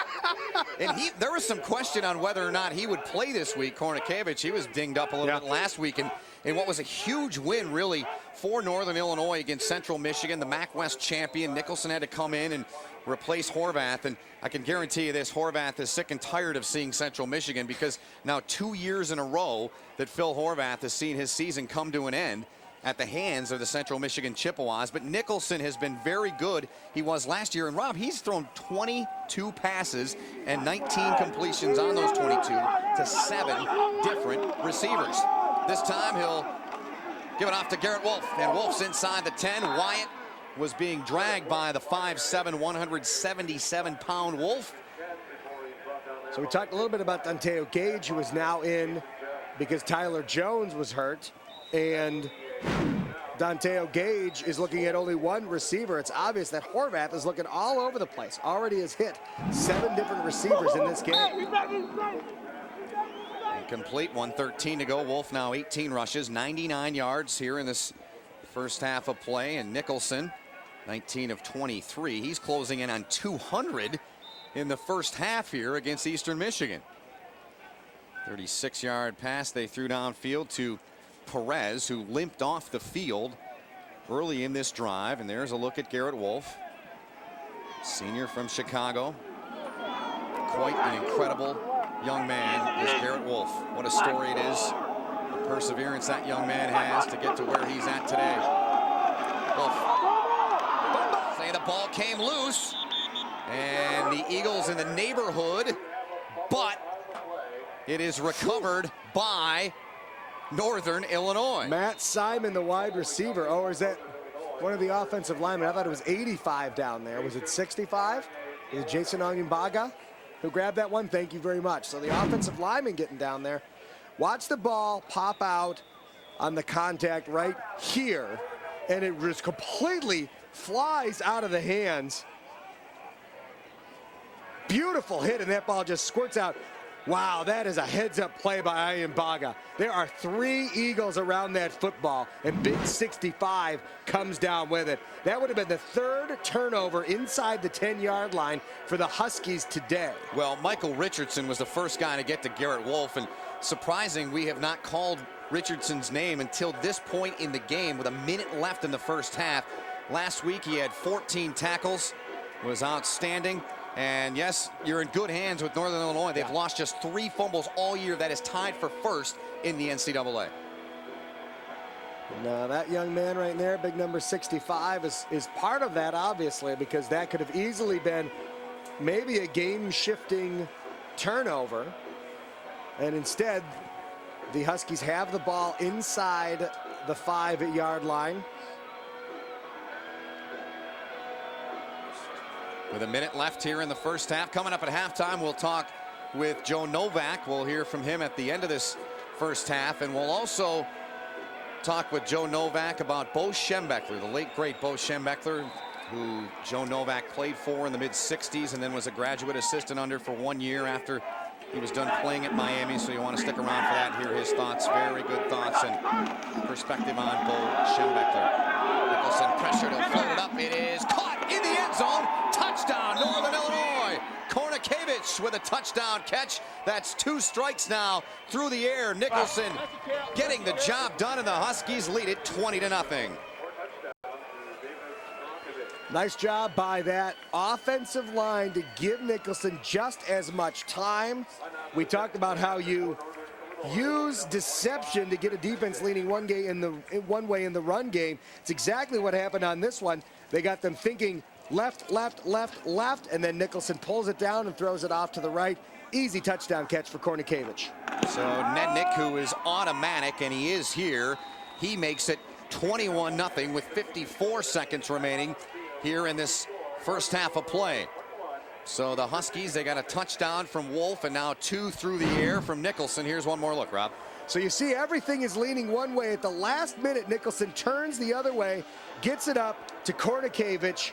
And there was some question on whether or not he would play this week, Kornikevich. He was dinged up a little bit last week. And what was a huge win, really, for Northern Illinois against Central Michigan, the MAC West champion. Nicholson had to come in and replace Horvath, and I can guarantee you this, Horvath is sick and tired of seeing Central Michigan, because now 2 years in a row that Phil Horvath has seen his season come to an end at the hands of the Central Michigan Chippewas. But Nicholson has been very good. He was last year, and Rob, he's thrown 22 passes and 19 completions on those 22 to 7 different receivers. This time he'll give it off to Garrett Wolf, and Wolf's inside the 10. Wyatt was being dragged by the 5'7", 177-pound Wolf. So we talked a little bit about Danteo Gage, who is now in because Tyler Jones was hurt, and Danteo Gage is looking at only one receiver. It's obvious that Horvath is looking all over the place. Already has hit 7 different receivers in this game. Complete, 1:13 to go. Wolf now 18 rushes, 99 yards here in this first half of play, and Nicholson 19 of 23. He's closing in on 200 in the first half here against Eastern Michigan. 36-yard pass they threw downfield to Perez, who limped off the field early in this drive. And there's a look at Garrett Wolf, senior from Chicago. Quite an incredible young man is Garrett Wolf. What a story it is. The perseverance that young man has to get to where he's at today. Wolf. Say the ball came loose, and the Eagles in the neighborhood, but it is recovered by Northern Illinois. Matt Simon, the wide receiver. Oh, or is that one of the offensive linemen? I thought it was 85 down there. Was it 65? Is it Jason Onyembaga who grabbed that one? Thank you very much. So the offensive lineman getting down there. Watch the ball pop out on the contact right here, and it just completely flies out of the hands. Beautiful hit, and that ball just squirts out. Wow, that is a heads-up play by Onyembaga. There are 3 Eagles around that football, and Big 65 comes down with it. That would have been the 3rd turnover inside the 10-yard line for the Huskies today. Well, Michael Richardson was the first guy to get to Garrett Wolf, and surprising, we have not called Richardson's name until this point in the game with a minute left in the first half. Last week he had 14 tackles, was outstanding. And yes, you're in good hands with Northern Illinois. They've lost just 3 fumbles all year. That is tied for first in the NCAA. Now that young man right there, big number 65, is part of that, obviously, because that could have easily been maybe a game-shifting turnover. And instead, the Huskies have the ball inside the 5-yard line. With a minute left here in the first half. Coming up at halftime, we'll talk with Joe Novak. We'll hear from him at the end of this first half. And we'll also talk with Joe Novak about Bo Schembechler, the late, great Bo Schembechler, who Joe Novak played for in the mid-'60s and then was a graduate assistant under for 1 year after he was done playing at Miami. So you want to stick around for that, hear his thoughts. Very good thoughts and perspective on Bo Schembechler. Nicholson pressure to float it up. It is caught in the end zone. Touchdown, Northern Illinois. Kornikevich with a touchdown catch. That's 2 strikes now through the air. Nicholson getting the job done, and the Huskies lead it 20-0. Nice job by that offensive line to give Nicholson just as much time. We talked about how you use deception to get a defense leaning one way in the run game. It's exactly what happened on this one. They got them thinking left, left, left, left, and then Nicholson pulls it down and throws it off to the right. Easy touchdown catch for Kornikevich. So Nednick, who is automatic, and he is here, he makes it 21-0 with 54 seconds remaining here in this first half of play. So the Huskies, they got a touchdown from Wolf, and now 2 through the air from Nicholson. Here's one more look, Rob. So you see everything is leaning one way. At the last minute, Nicholson turns the other way, gets it up to Kornikevich,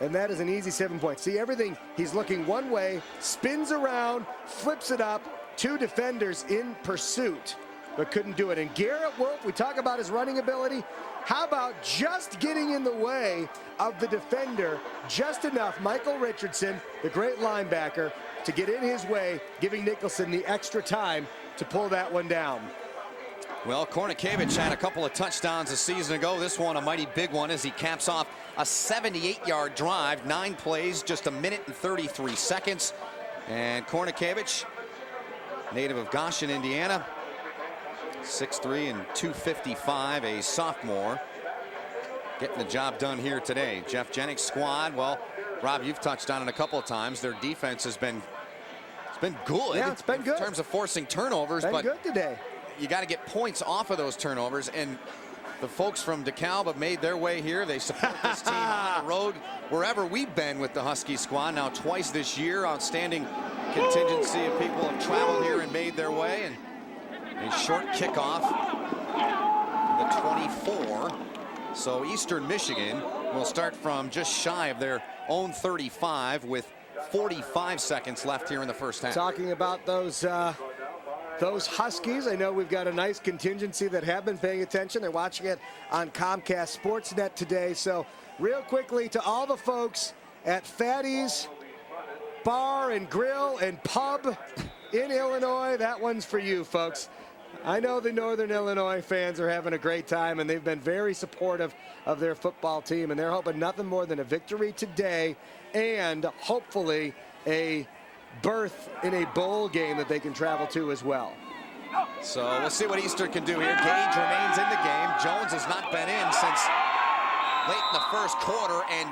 and that is an easy 7 points. See everything, he's looking one way, spins around, flips it up, 2 defenders in pursuit. but couldn't do it. And Garrett Wolf, we talk about his running ability. How about just getting in the way of the defender just enough? Michael Richardson, the great linebacker, to get in his way, giving Nicholson the extra time to pull that one down. Well, Kornikevich had a couple of touchdowns a season ago. This one a mighty big one as he caps off a 78-yard drive, 9 plays, just 1 minute and 33 seconds. And Kornikevich, native of Goshen, Indiana, 6'3" and 255, a sophomore, getting the job done here today. Jeff Jennings' squad, well, Rob, you've touched on it a couple of times. Their defense has been good. Yeah, it's been good in terms of forcing turnovers. Been but good today. You got to get points off of those turnovers, and the folks from DeKalb have made their way here. They support this team on the road wherever we've been with the Husky squad. Now twice this year, outstanding contingency of people have traveled here and made their way. And a short kickoff, the 24. So Eastern Michigan will start from just shy of their own 35 with 45 seconds left here in the first half. Talking about those Huskies, I know we've got a nice contingency that have been paying attention. They're watching it on Comcast Sportsnet today. So real quickly to all the folks at Fatty's Bar and Grill and Pub in Illinois, that one's for you, folks. I know the Northern Illinois fans are having a great time, and they've been very supportive of their football team, and they're hoping nothing more than a victory today and hopefully a berth in a bowl game that they can travel to as well. So we'll see what Eastern can do here. Gage remains in the game. Jones has not been in since late in the first quarter, and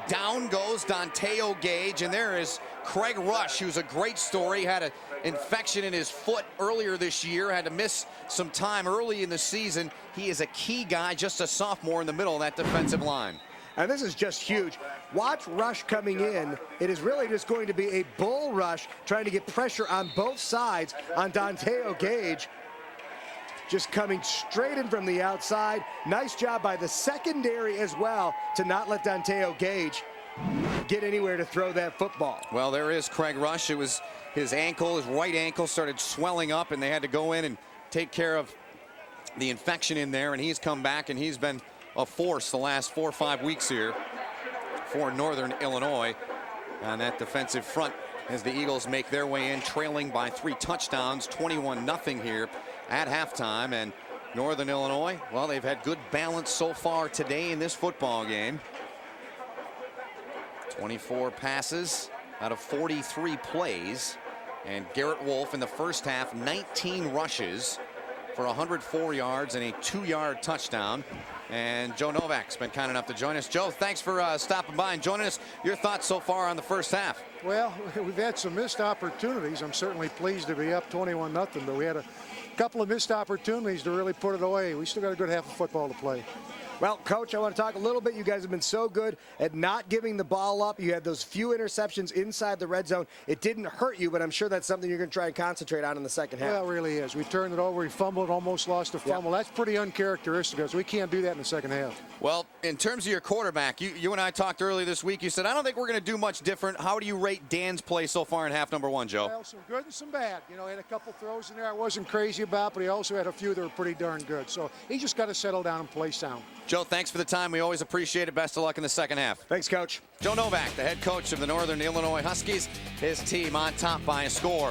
down goes Danteo Gage, and there is Craig Rush, who's a great story. Had an infection in his foot earlier this year, had to miss some time early in the season. He is a key guy, just a sophomore in the middle of that defensive line. And this is just huge. Watch Rush coming in. It is really just going to be a bull rush, trying to get pressure on both sides on Danteo Gage. Just coming straight in from the outside. Nice job by the secondary as well to not let Danteo Gage get anywhere to throw that football. Well, there is Craig Rush. It was his ankle, his right ankle started swelling up, and they had to go in and take care of the infection in there, and he's come back, and he's been a force the last 4 or 5 weeks here for Northern Illinois on that defensive front as the Eagles make their way in, trailing by 3 touchdowns, 21-0 here at halftime. And Northern Illinois, well, they've had good balance so far today in this football game. 24 passes out of 43 plays, and Garrett Wolf in the first half, 19 rushes for 104 yards and a 2-yard touchdown. And Joe Novak's been kind enough to join us. Joe, thanks for stopping by and joining us. Your thoughts so far on the first half? Well, we've had some missed opportunities. I'm certainly pleased to be up 21-0, but we had a couple of missed opportunities to really put it away. We still got a good half of football to play. Well, Coach, I want to talk a little bit. You guys have been so good at not giving the ball up. You had those few interceptions inside the red zone. It didn't hurt you, but I'm sure that's something you're going to try and concentrate on in the second half. Well, it really is. We turned it over. We fumbled, almost lost a fumble. That's pretty uncharacteristic of us. We can't do that in the second half. Well, in terms of your quarterback, you and I talked earlier this week. You said, I don't think we're going to do much different. How do you rate Dan's play so far in half number 1, Joe? Well, some good and some bad. You know, he had a couple throws in there I wasn't crazy about, but he also had a few that were pretty darn good. So he just got to settle down and play sound. Joe, thanks for the time. We always appreciate it. Best of luck in the second half. Thanks, Coach. Joe Novak, the head coach of the Northern Illinois Huskies. His team on top by a score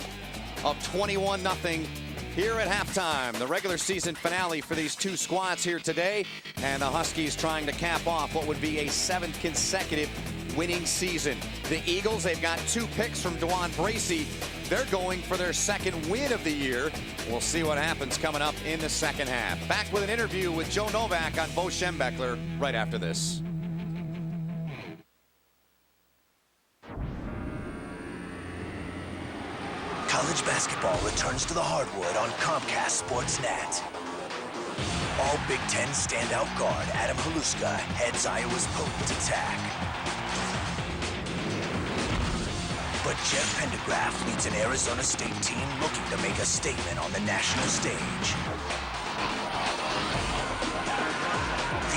of 21-0 here at halftime. The regular season finale for these two squads here today. And the Huskies trying to cap off what would be a 7th consecutive winning season. The Eagles, they've got 2 picks from Dwan Bracey. They're going for their 2nd win of the year. We'll see what happens coming up in the second half. Back with an interview with Joe Novak on Bo Schembechler right after this. College basketball returns to the hardwood on Comcast Sportsnet. All Big Ten standout guard Adam Haluska heads Iowa's potent attack. But Jeff Pendergraft leads an Arizona State team looking to make a statement on the national stage.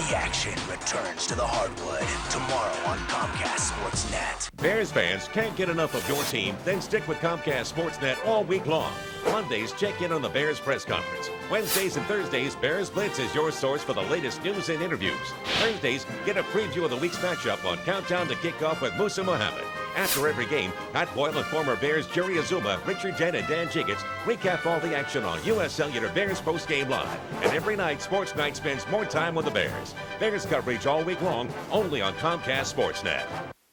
The action returns to the hardwood tomorrow on Comcast Sportsnet. Bears fans can't get enough of your team? Then stick with Comcast Sportsnet all week long. Mondays, check in on the Bears press conference. Wednesdays and Thursdays, Bears Blitz is your source for the latest news and interviews. Thursdays, get a preview of the week's matchup on Countdown to Kickoff with Musa Muhammad. After every game, Pat Boyle and former Bears Jerry Azuma, Richard Dent, and Dan Jiggets recap all the action on U.S. Cellular Bears Post Game Live. And every night, Sports Night spends more time with the Bears. Bears coverage all week long, only on Comcast Sportsnet.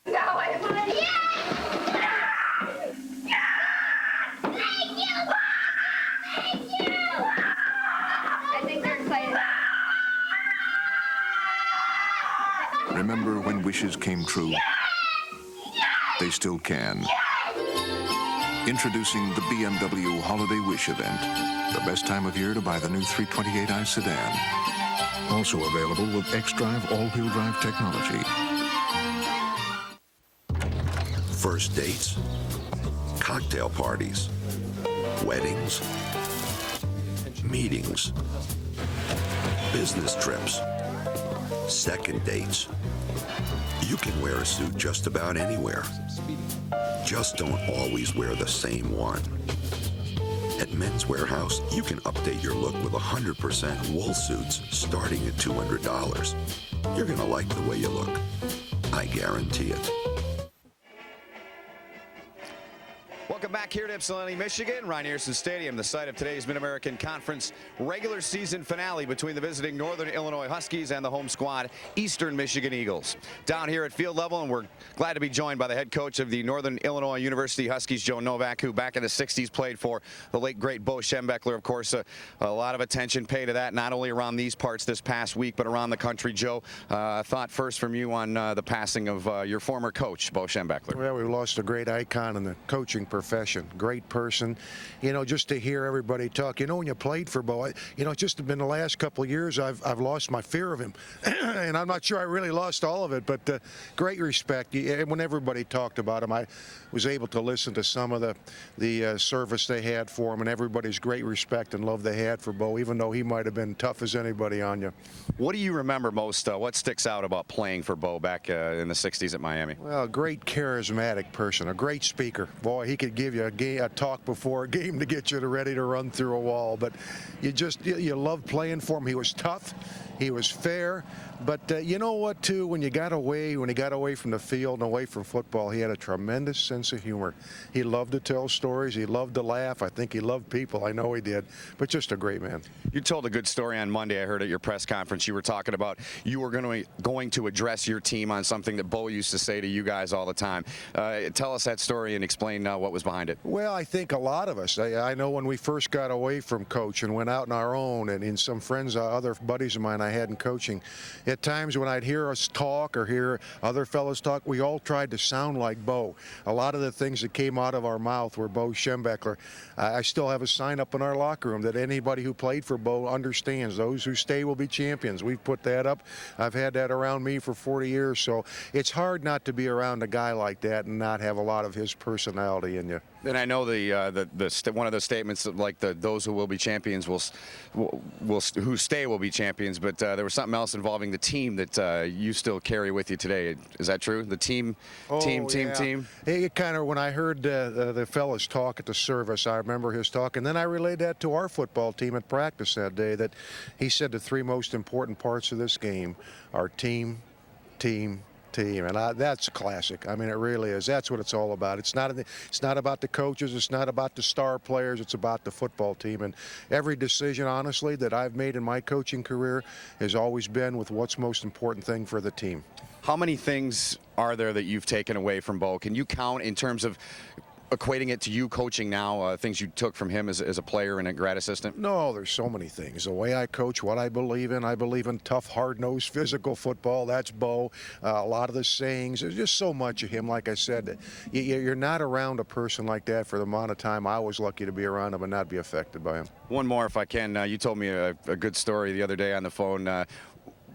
No, I want to. I think they're excited. Remember when wishes came true? They still can. Introducing the BMW Holiday Wish Event. The best time of year to buy the new 328i sedan. Also available with X-Drive all-wheel drive technology. First dates, cocktail parties, weddings, meetings, business trips, second dates. You can wear a suit just about anywhere. Just don't always wear the same one. At Men's Warehouse, you can update your look with 100% wool suits starting at $200. You're gonna like the way you look. I guarantee it. Welcome back here to Ypsilanti, Michigan. Rynearson Stadium, the site of today's Mid-American Conference regular season finale between the visiting Northern Illinois Huskies and the home squad Eastern Michigan Eagles. Down here at field level, and we're glad to be joined by the head coach of the Northern Illinois University Huskies, Joe Novak, who back in the 60s played for the late, great Bo Schembechler. Of course, a lot of attention paid to that, not only around these parts this past week, but around the country. Joe, thought first from you on the passing of your former coach, Bo Schembechler. Well, we lost a great icon in the coaching profession. Great person. You know, just to hear everybody talk. You know, when you played for Bo, you know, it's just been the last couple of years I've lost my fear of him. And I'm not sure I really lost all of it, but great respect. When everybody talked about him, I was able to listen to some of the service they had for him, and everybody's great respect and love they had for Bo, even though he might have been tough as anybody on you. What do you remember most? What sticks out about playing for Bo back in the 60s at Miami? Well, a great charismatic person, a great speaker. Boy, he could give you a talk before a game to get you ready to run through a wall. But you love playing for him. He was tough. He was fair. But you know what, too? When he got away from the field and away from football, he had a tremendous sense of humor. He loved to tell stories. He loved to laugh. I think he loved people. I know he did. But just a great man. You told a good story on Monday. I heard at your press conference. You were talking about you were going to address your team on something that Bo used to say to you guys all the time. Tell us that story and explain what was behind it. Well, I think a lot of us. I know when we first got away from coach and went out on our own, and in some friends, other buddies of mine I had in coaching, at times when I'd hear us talk or hear other fellows talk, we all tried to sound like Bo. A lot of the things that came out of our mouth were Bo Schembechler. I still have a sign up in our locker room that anybody who played for Bo understands. Those who stay will be champions. We've put that up. I've had that around me for 40 years, so it's hard not to be around a guy like that and not have a lot of his personality in you. And I know one of the statements like those who will be champions who stay will be champions, but there was something else involving the team that you still carry with you today. Is that true? The team. It kind of, when I heard the fellas talk at the service, I remember his talk, and then I relayed that to our football team at practice that day. That he said the three most important parts of this game are team, and that's classic. I mean, it really is. That's what it's all about. It's not about the coaches. It's not about the star players. It's about the football team. And every decision, honestly, that I've made in my coaching career has always been with what's most important thing for the team. How many things are there that you've taken away from Bo? Can you count in terms of equating it to you coaching now, things you took from him as a player and a grad assistant? No, there's so many things. The way I coach, what I believe in tough, hard-nosed, physical football. That's Bo. A lot of the sayings. There's just so much of him. Like I said, you're not around a person like that for the amount of time I was lucky to be around him and not be affected by him. One more, if I can. You told me a good story the other day on the phone.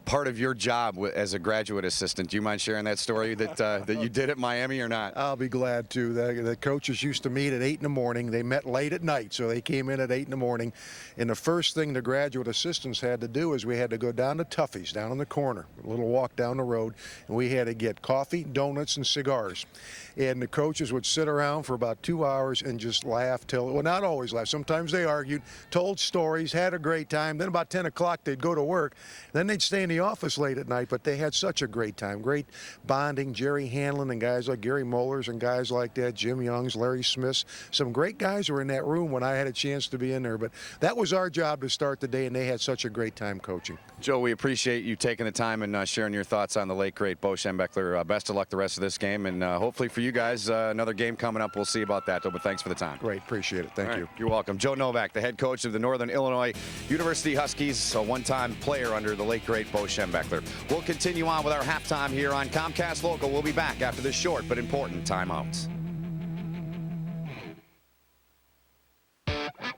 part of your job as a graduate assistant. Do you mind sharing that story that you did at Miami or not? I'll be glad to. The coaches used to meet at 8 in the morning. They met late at night, so they came in at 8 in the morning. And the first thing the graduate assistants had to do is we had to go down to Tuffy's, down on the corner, a little walk down the road, and we had to get coffee, donuts, and cigars. And the coaches would sit around for about 2 hours and just laugh till, well, not always laugh. Sometimes they argued, told stories, had a great time. Then about 10 o'clock, they'd go to work. Then they'd stay in the office late at night, but they had such a great time. Great bonding. Jerry Hanlon and guys like Gary Mollers and guys like that, Jim Youngs, Larry Smiths. Some great guys were in that room when I had a chance to be in there. But that was our job to start the day, and they had such a great time coaching. Joe, we appreciate you taking the time and sharing your thoughts on the late, great Bo Schembechler. Best of luck the rest of this game, and hopefully for you guys, another game coming up. We'll see about that, though, but thanks for the time. Great. Appreciate it. Thank you. You're welcome. Joe Novak, the head coach of the Northern Illinois University Huskies, a one-time player under the late, great Bo Schembechler. We'll continue on with our halftime here on Comcast Local. We'll be back after this short but important timeout.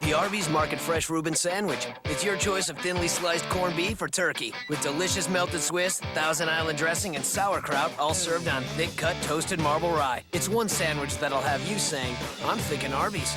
The Arby's Market Fresh Reuben Sandwich. It's your choice of thinly sliced corned beef or turkey with delicious melted Swiss, Thousand Island dressing, and sauerkraut, all served on thick-cut toasted marble rye. It's one sandwich that'll have you saying, I'm thinking Arby's.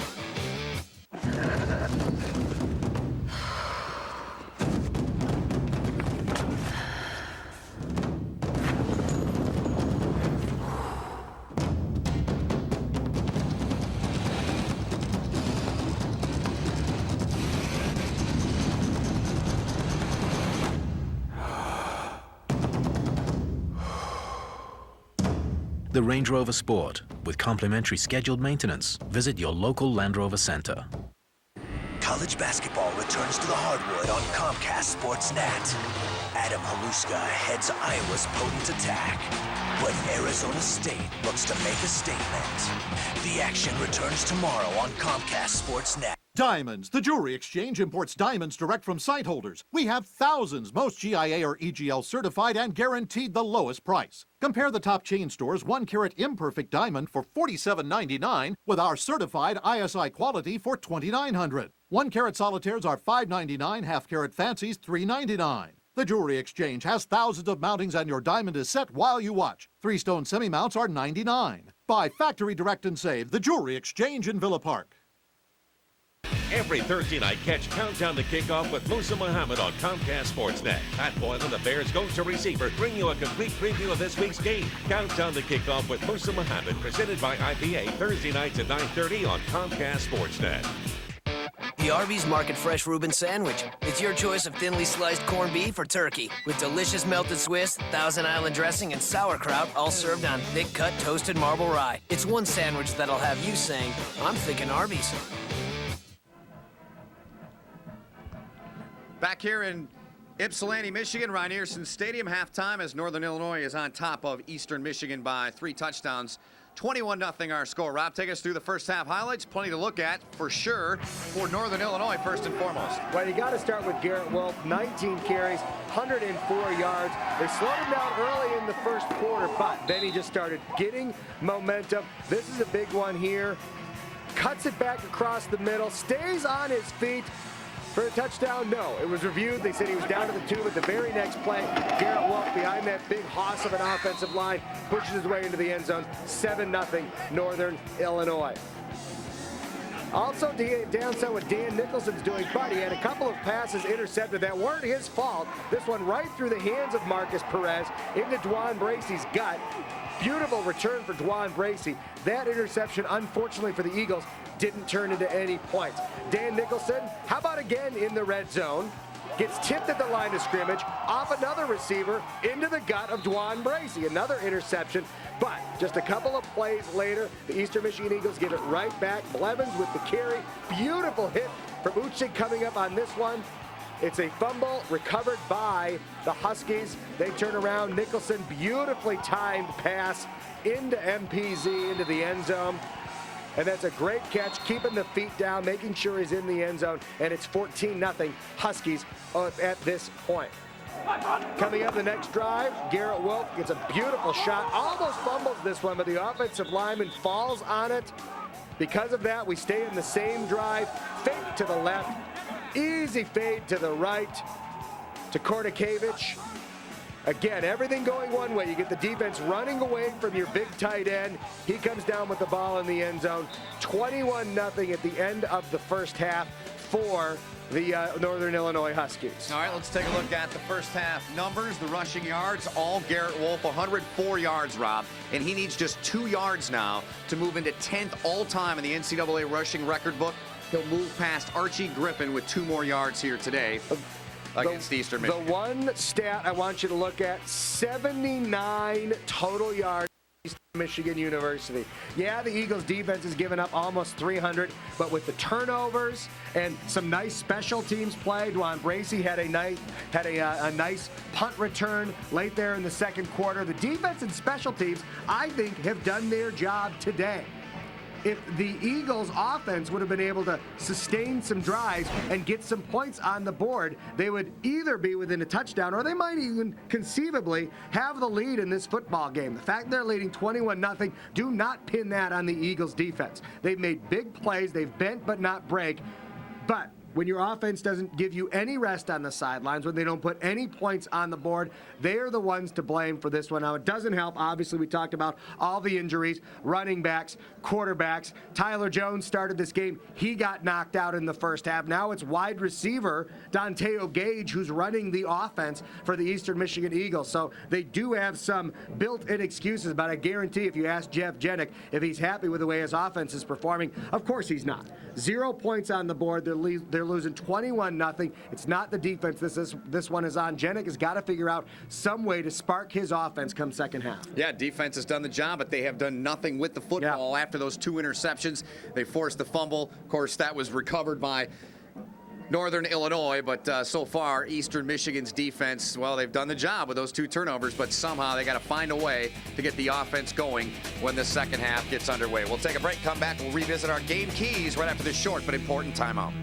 The Range Rover Sport, with complimentary scheduled maintenance. Visit your local Land Rover Center. College basketball returns to the hardwood on Comcast Sportsnet. Adam Haluska heads Iowa's potent attack, but Arizona State looks to make a statement. The action returns tomorrow on Comcast Sportsnet. Diamonds. The Jewelry Exchange imports diamonds direct from site holders. We have thousands, most GIA or EGL certified and guaranteed the lowest price. Compare the top chain stores 1-carat imperfect diamond for $47.99 with our certified ISI quality for $2,900. 1-carat solitaires are $5.99, half-carat fancies $3.99. The Jewelry Exchange has thousands of mountings and your diamond is set while you watch. 3-stone semi-mounts are $99. Buy factory direct and save. The Jewelry Exchange in Villa Park. Every Thursday night, catch Countdown to Kickoff with Musa Muhammad on Comcast Sportsnet. Pat Boylan, the Bears' go-to receiver, bring you a complete preview of this week's game. Countdown to Kickoff with Musa Muhammad, presented by IPA, Thursday nights at 9:30 on Comcast Sportsnet. The Arby's Market Fresh Reuben Sandwich. It's your choice of thinly sliced corned beef or turkey with delicious melted Swiss, Thousand Island dressing, and sauerkraut, all served on thick-cut toasted marble rye. It's one sandwich that'll have you saying, I'm thinking Arby's. Back here in Ypsilanti, Michigan, Rynearson Stadium, halftime as Northern Illinois is on top of Eastern Michigan by 3 touchdowns. 21-0 our score. Rob, take us through the first half highlights. Plenty to look at, for sure, for Northern Illinois, first and foremost. Well, you got to start with Garrett Wolf, 19 carries, 104 yards. They slowed him down early in the first quarter, but then he just started getting momentum. This is a big one here. Cuts it back across the middle, stays on his feet. For a touchdown, no. It was reviewed. They said he was down to the 2, but the very next play, Garrett Wolf behind that big hoss of an offensive line pushes his way into the end zone. 7-0 Northern Illinois. Also, downside what Dan Nicholson's doing, but he had a couple of passes intercepted that weren't his fault. This one right through the hands of Marcus Perez into Dwan Bracey's gut. Beautiful return for Dwan Bracey. That interception, unfortunately for the Eagles, didn't turn into any points. Dan Nicholson, how about again in the red zone? Gets tipped at the line of scrimmage, off another receiver, into the gut of Dwan Bracey. Another interception, but just a couple of plays later, the Eastern Michigan Eagles give it right back. Blevins with the carry. Beautiful hit from Uchig coming up on this one. It's a fumble recovered by the Huskies. They turn around. Nicholson, beautifully timed pass into MPZ, into the end zone. And that's a great catch, keeping the feet down, making sure he's in the end zone. And it's 14-0 Huskies at this point. Coming up the next drive, Garrett Wolf gets a beautiful shot. Almost fumbles this one, but the offensive lineman falls on it. Because of that, we stay in the same drive. Fake to the left. Easy fade to the right to Kornikevich. Again, everything going one way. You get the defense running away from your big tight end. He comes down with the ball in the end zone. 21-0 at the end of the first half for the Northern Illinois Huskies. All right, let's take a look at the first half numbers. The rushing yards, all Garrett Wolf, 104 yards, Rob. And he needs just 2 yards now to move into 10th all-time in the NCAA rushing record book. He'll move past Archie Griffin with 2 more yards here today against Eastern Michigan. The one stat I want you to look at, 79 total yards. Michigan University. Yeah, the Eagles defense has given up almost 300, but with the turnovers and some nice special teams play, Dwan Bracey had a nice punt return late there in the second quarter. The defense and special teams, I think, have done their job today. If the Eagles offense would have been able to sustain some drives and get some points on the board, they would either be within a touchdown or they might even conceivably have the lead in this football game. The fact they're leading 21-0, do not pin that on the Eagles defense. They've made big plays, they've bent but not break, but when your offense doesn't give you any rest on the sidelines, when they don't put any points on the board, they're the ones to blame for this one. Now, it doesn't help. Obviously, we talked about all the injuries, running backs, quarterbacks. Tyler Jones started this game. He got knocked out in the first half. Now it's wide receiver Donteo Gage who's running the offense for the Eastern Michigan Eagles. So they do have some built-in excuses, but I guarantee if you ask Jeff Jenick if he's happy with the way his offense is performing, of course he's not. 0 points on the board. They're losing 21-0. It's not the defense. This one is on. Jenick has got to figure out some way to spark his offense come second half. Yeah, defense has done the job, but they have done nothing with the football after those 2 interceptions. They forced the fumble. Of course, that was recovered by Northern Illinois, but so far, Eastern Michigan's defense, well, they've done the job with those 2 turnovers, but somehow they got to find a way to get the offense going when the second half gets underway. We'll take a break, come back, we'll revisit our game keys right after this short but important timeout.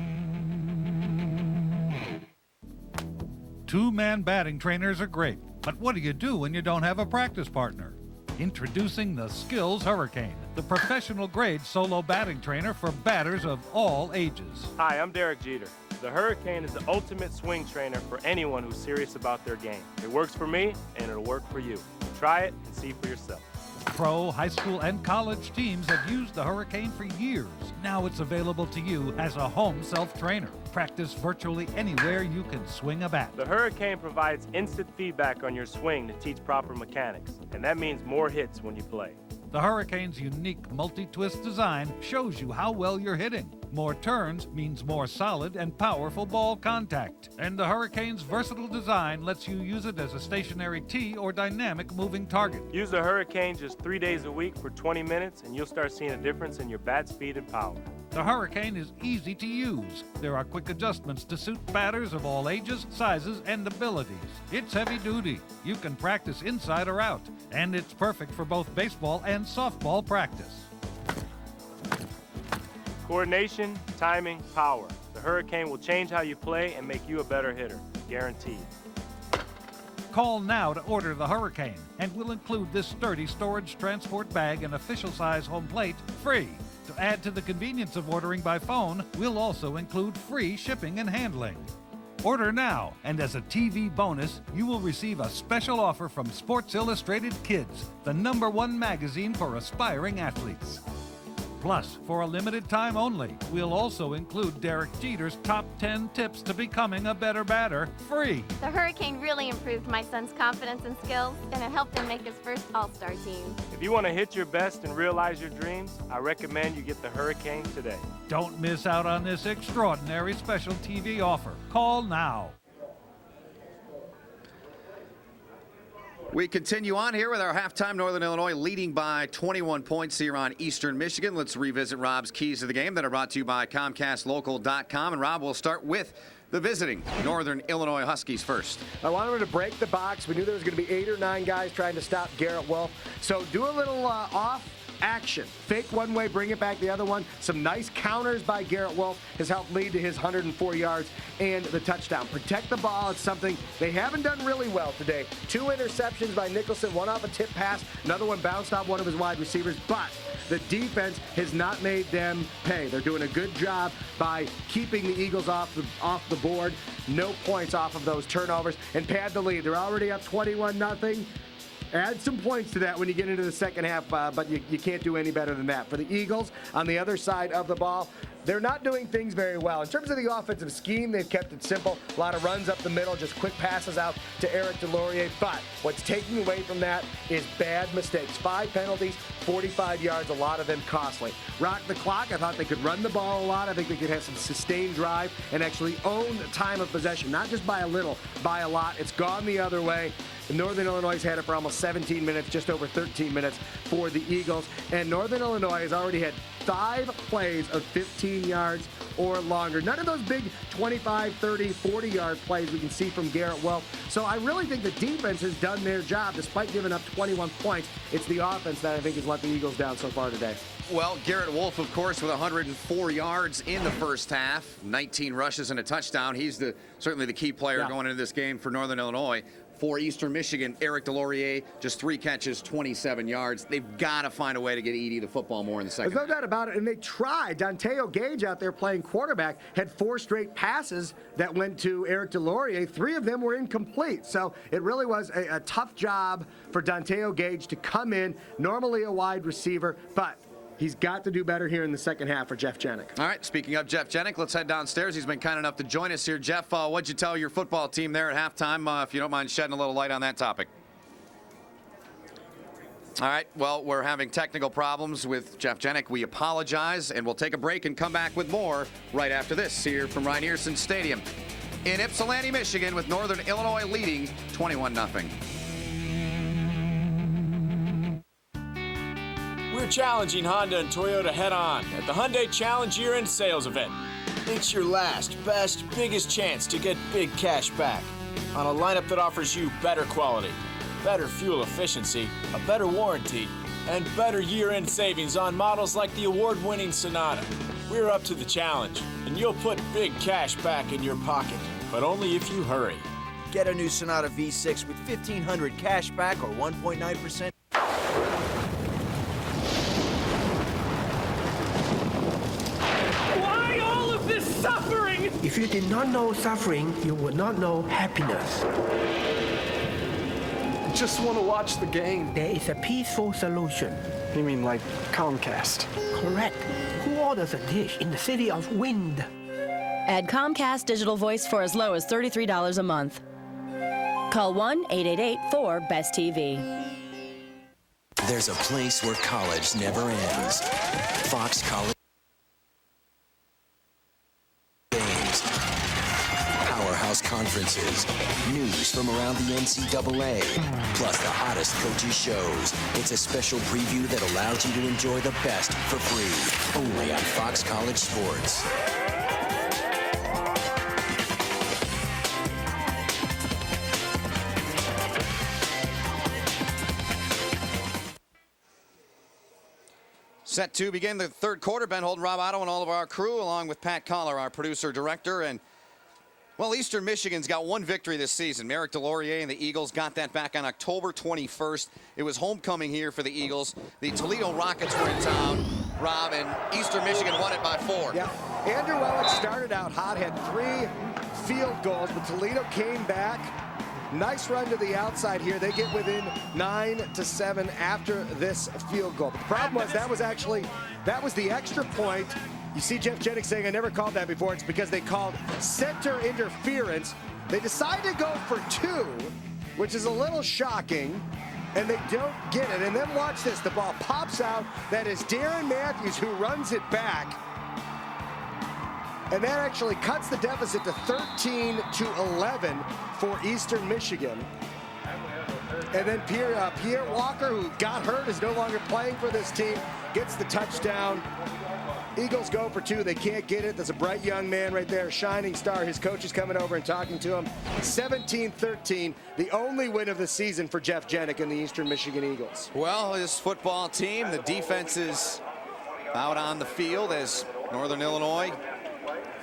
2-man batting trainers are great, but what do you do when you don't have a practice partner? Introducing the Skills Hurricane, the professional-grade solo batting trainer for batters of all ages. Hi, I'm Derek Jeter. The Hurricane is the ultimate swing trainer for anyone who's serious about their game. It works for me, and it'll work for you. Try it and see for yourself. Pro, high school, and college teams have used the Hurricane for years. Now it's available to you as a home self-trainer. Practice virtually anywhere you can swing a bat. The Hurricane provides instant feedback on your swing to teach proper mechanics, and that means more hits when you play. The Hurricane's unique multi-twist design shows you how well you're hitting. More turns means more solid and powerful ball contact. And the Hurricane's versatile design lets you use it as a stationary tee or dynamic moving target. Use the Hurricane just 3 days a week for 20 minutes, and you'll start seeing a difference in your bat speed and power. The Hurricane is easy to use. There are quick adjustments to suit batters of all ages, sizes, and abilities. It's heavy duty. You can practice inside or out. And it's perfect for both baseball and softball practice. Coordination, timing, power. The Hurricane will change how you play and make you a better hitter. Guaranteed. Call now to order the Hurricane, and we'll include this sturdy storage transport bag and official size home plate free. To add to the convenience of ordering by phone, we'll also include free shipping and handling. Order now, and as a TV bonus, you will receive a special offer from Sports Illustrated Kids, the #1 magazine for aspiring athletes. Plus, for a limited time only, we'll also include Derek Jeter's top 10 tips to becoming a better batter, free. The Hurricane really improved my son's confidence and skills, and it helped him make his first All-Star team. If you want to hit your best and realize your dreams, I recommend you get the Hurricane today. Don't miss out on this extraordinary special TV offer. Call now. We continue on here with our halftime. Northern Illinois leading by 21 points here on Eastern Michigan. Let's revisit Rob's keys to the game that are brought to you by ComcastLocal.com. And Rob, we'll start with the visiting Northern Illinois Huskies first. I wanted him to break the box. We knew there was going to be 8 or 9 guys trying to stop Garrett Wolf. So do a little off action. Fake one way, bring it back the other one. Some nice counters by Garrett Wolf has helped lead to his 104 yards and the touchdown. Protect the ball. It's something they haven't done really well today. 2 interceptions by Nicholson, one off a tip pass, another one bounced off one of his wide receivers, but the defense has not made them pay. They're doing a good job by keeping the Eagles off the board. No points off of those turnovers and pad the lead. They're already up 21-0. Add some points to that when you get into the second half, but you can't do any better than that. For the Eagles, on the other side of the ball, they're not doing things very well. In terms of the offensive scheme, they've kept it simple. A lot of runs up the middle, just quick passes out to Eric DeLaurier. But what's taking away from that is bad mistakes. 5 penalties, 45 yards, a lot of them costly. Rock the clock. I thought they could run the ball a lot. I think they could have some sustained drive and actually own time of possession, not just by a little, by a lot. It's gone the other way. Northern Illinois has had it for almost 17 minutes, just over 13 minutes for the Eagles. And Northern Illinois has already had 5 plays of 15 yards or longer. None of those big 25, 30, 40-yard plays we can see from Garrett Wolf. So I really think the defense has done their job despite giving up 21 points. It's the offense that I think has let the Eagles down so far today. Well, Garrett Wolf, of course, with 104 yards in the first half, 19 rushes and a touchdown. He's certainly the key player going into this game for Northern Illinois. For Eastern Michigan, Eric DeLaurier, just 3 catches, 27 yards. They've got to find a way to get Edie the football more in the second. There's no doubt about it, and they tried. Danteo Gage out there playing quarterback had 4 straight passes that went to Eric DeLaurier. 3 of them were incomplete. So it really was a tough job for Danteo Gage to come in, normally a wide receiver, but he's got to do better here in the second half for Jeff Janik. All right, speaking of Jeff Janik, let's head downstairs. He's been kind enough to join us here. Jeff, what'd you tell your football team there at halftime, if you don't mind shedding a little light on that topic? All right, well, we're having technical problems with Jeff Janik. We apologize, and we'll take a break and come back with more right after this here from Rynearson Stadium in Ypsilanti, Michigan, with Northern Illinois leading 21-0. We're challenging Honda and Toyota head-on at the Hyundai Challenge Year-End Sales Event. It's your last, best, biggest chance to get big cash back on a lineup that offers you better quality, better fuel efficiency, a better warranty, and better year-end savings on models like the award-winning Sonata. We're up to the challenge, and you'll put big cash back in your pocket, but only if you hurry. Get a new Sonata V6 with $1,500 cash back or 1.9%. Suffering! If you did not know suffering, you would not know happiness. I just want to watch the game. There is a peaceful solution. You mean like Comcast? Correct. Who orders a dish in the city of wind? Add Comcast Digital Voice for as low as $33 a month. Call 1-888-4-BEST-TV. There's a place where college never ends. Fox College. Powerhouse conferences, news from around the NCAA, plus the hottest coaches' shows. It's a special preview that allows you to enjoy the best for free, only on Fox College Sports. Set to begin the third quarter. Ben Holden, Rob Otto, and all of our crew, along with Pat Collar, our producer-director, and well, Eastern Michigan's got one victory this season. Eric DeLaurier and the Eagles got that back on October 21st. It was homecoming here for the Eagles. The Toledo Rockets were in town, Rob, and Eastern Michigan won it by 4. Yeah, Andrew Wellick started out hot, had 3 field goals, but Toledo came back. Nice run to the outside here. They get within 9-7 after this field goal. But the problem was that was the extra point. You see Jeff Janik saying, I never called that before. It's because they called center interference. They decided to go for 2, which is a little shocking, and they don't get it. And then watch this. The ball pops out. That is Darren Matthews who runs it back. And that actually cuts the deficit to 13-11 for Eastern Michigan. And then Pierre Walker, who got hurt, is no longer playing for this team, gets the touchdown. Eagles go for two. They can't get it. There's a bright young man right there, shining star. His coach is coming over and talking to him. 17-13, the only win of the season for Jeff Jenick and the Eastern Michigan Eagles. Well, this football team, the defense is out on the field as Northern Illinois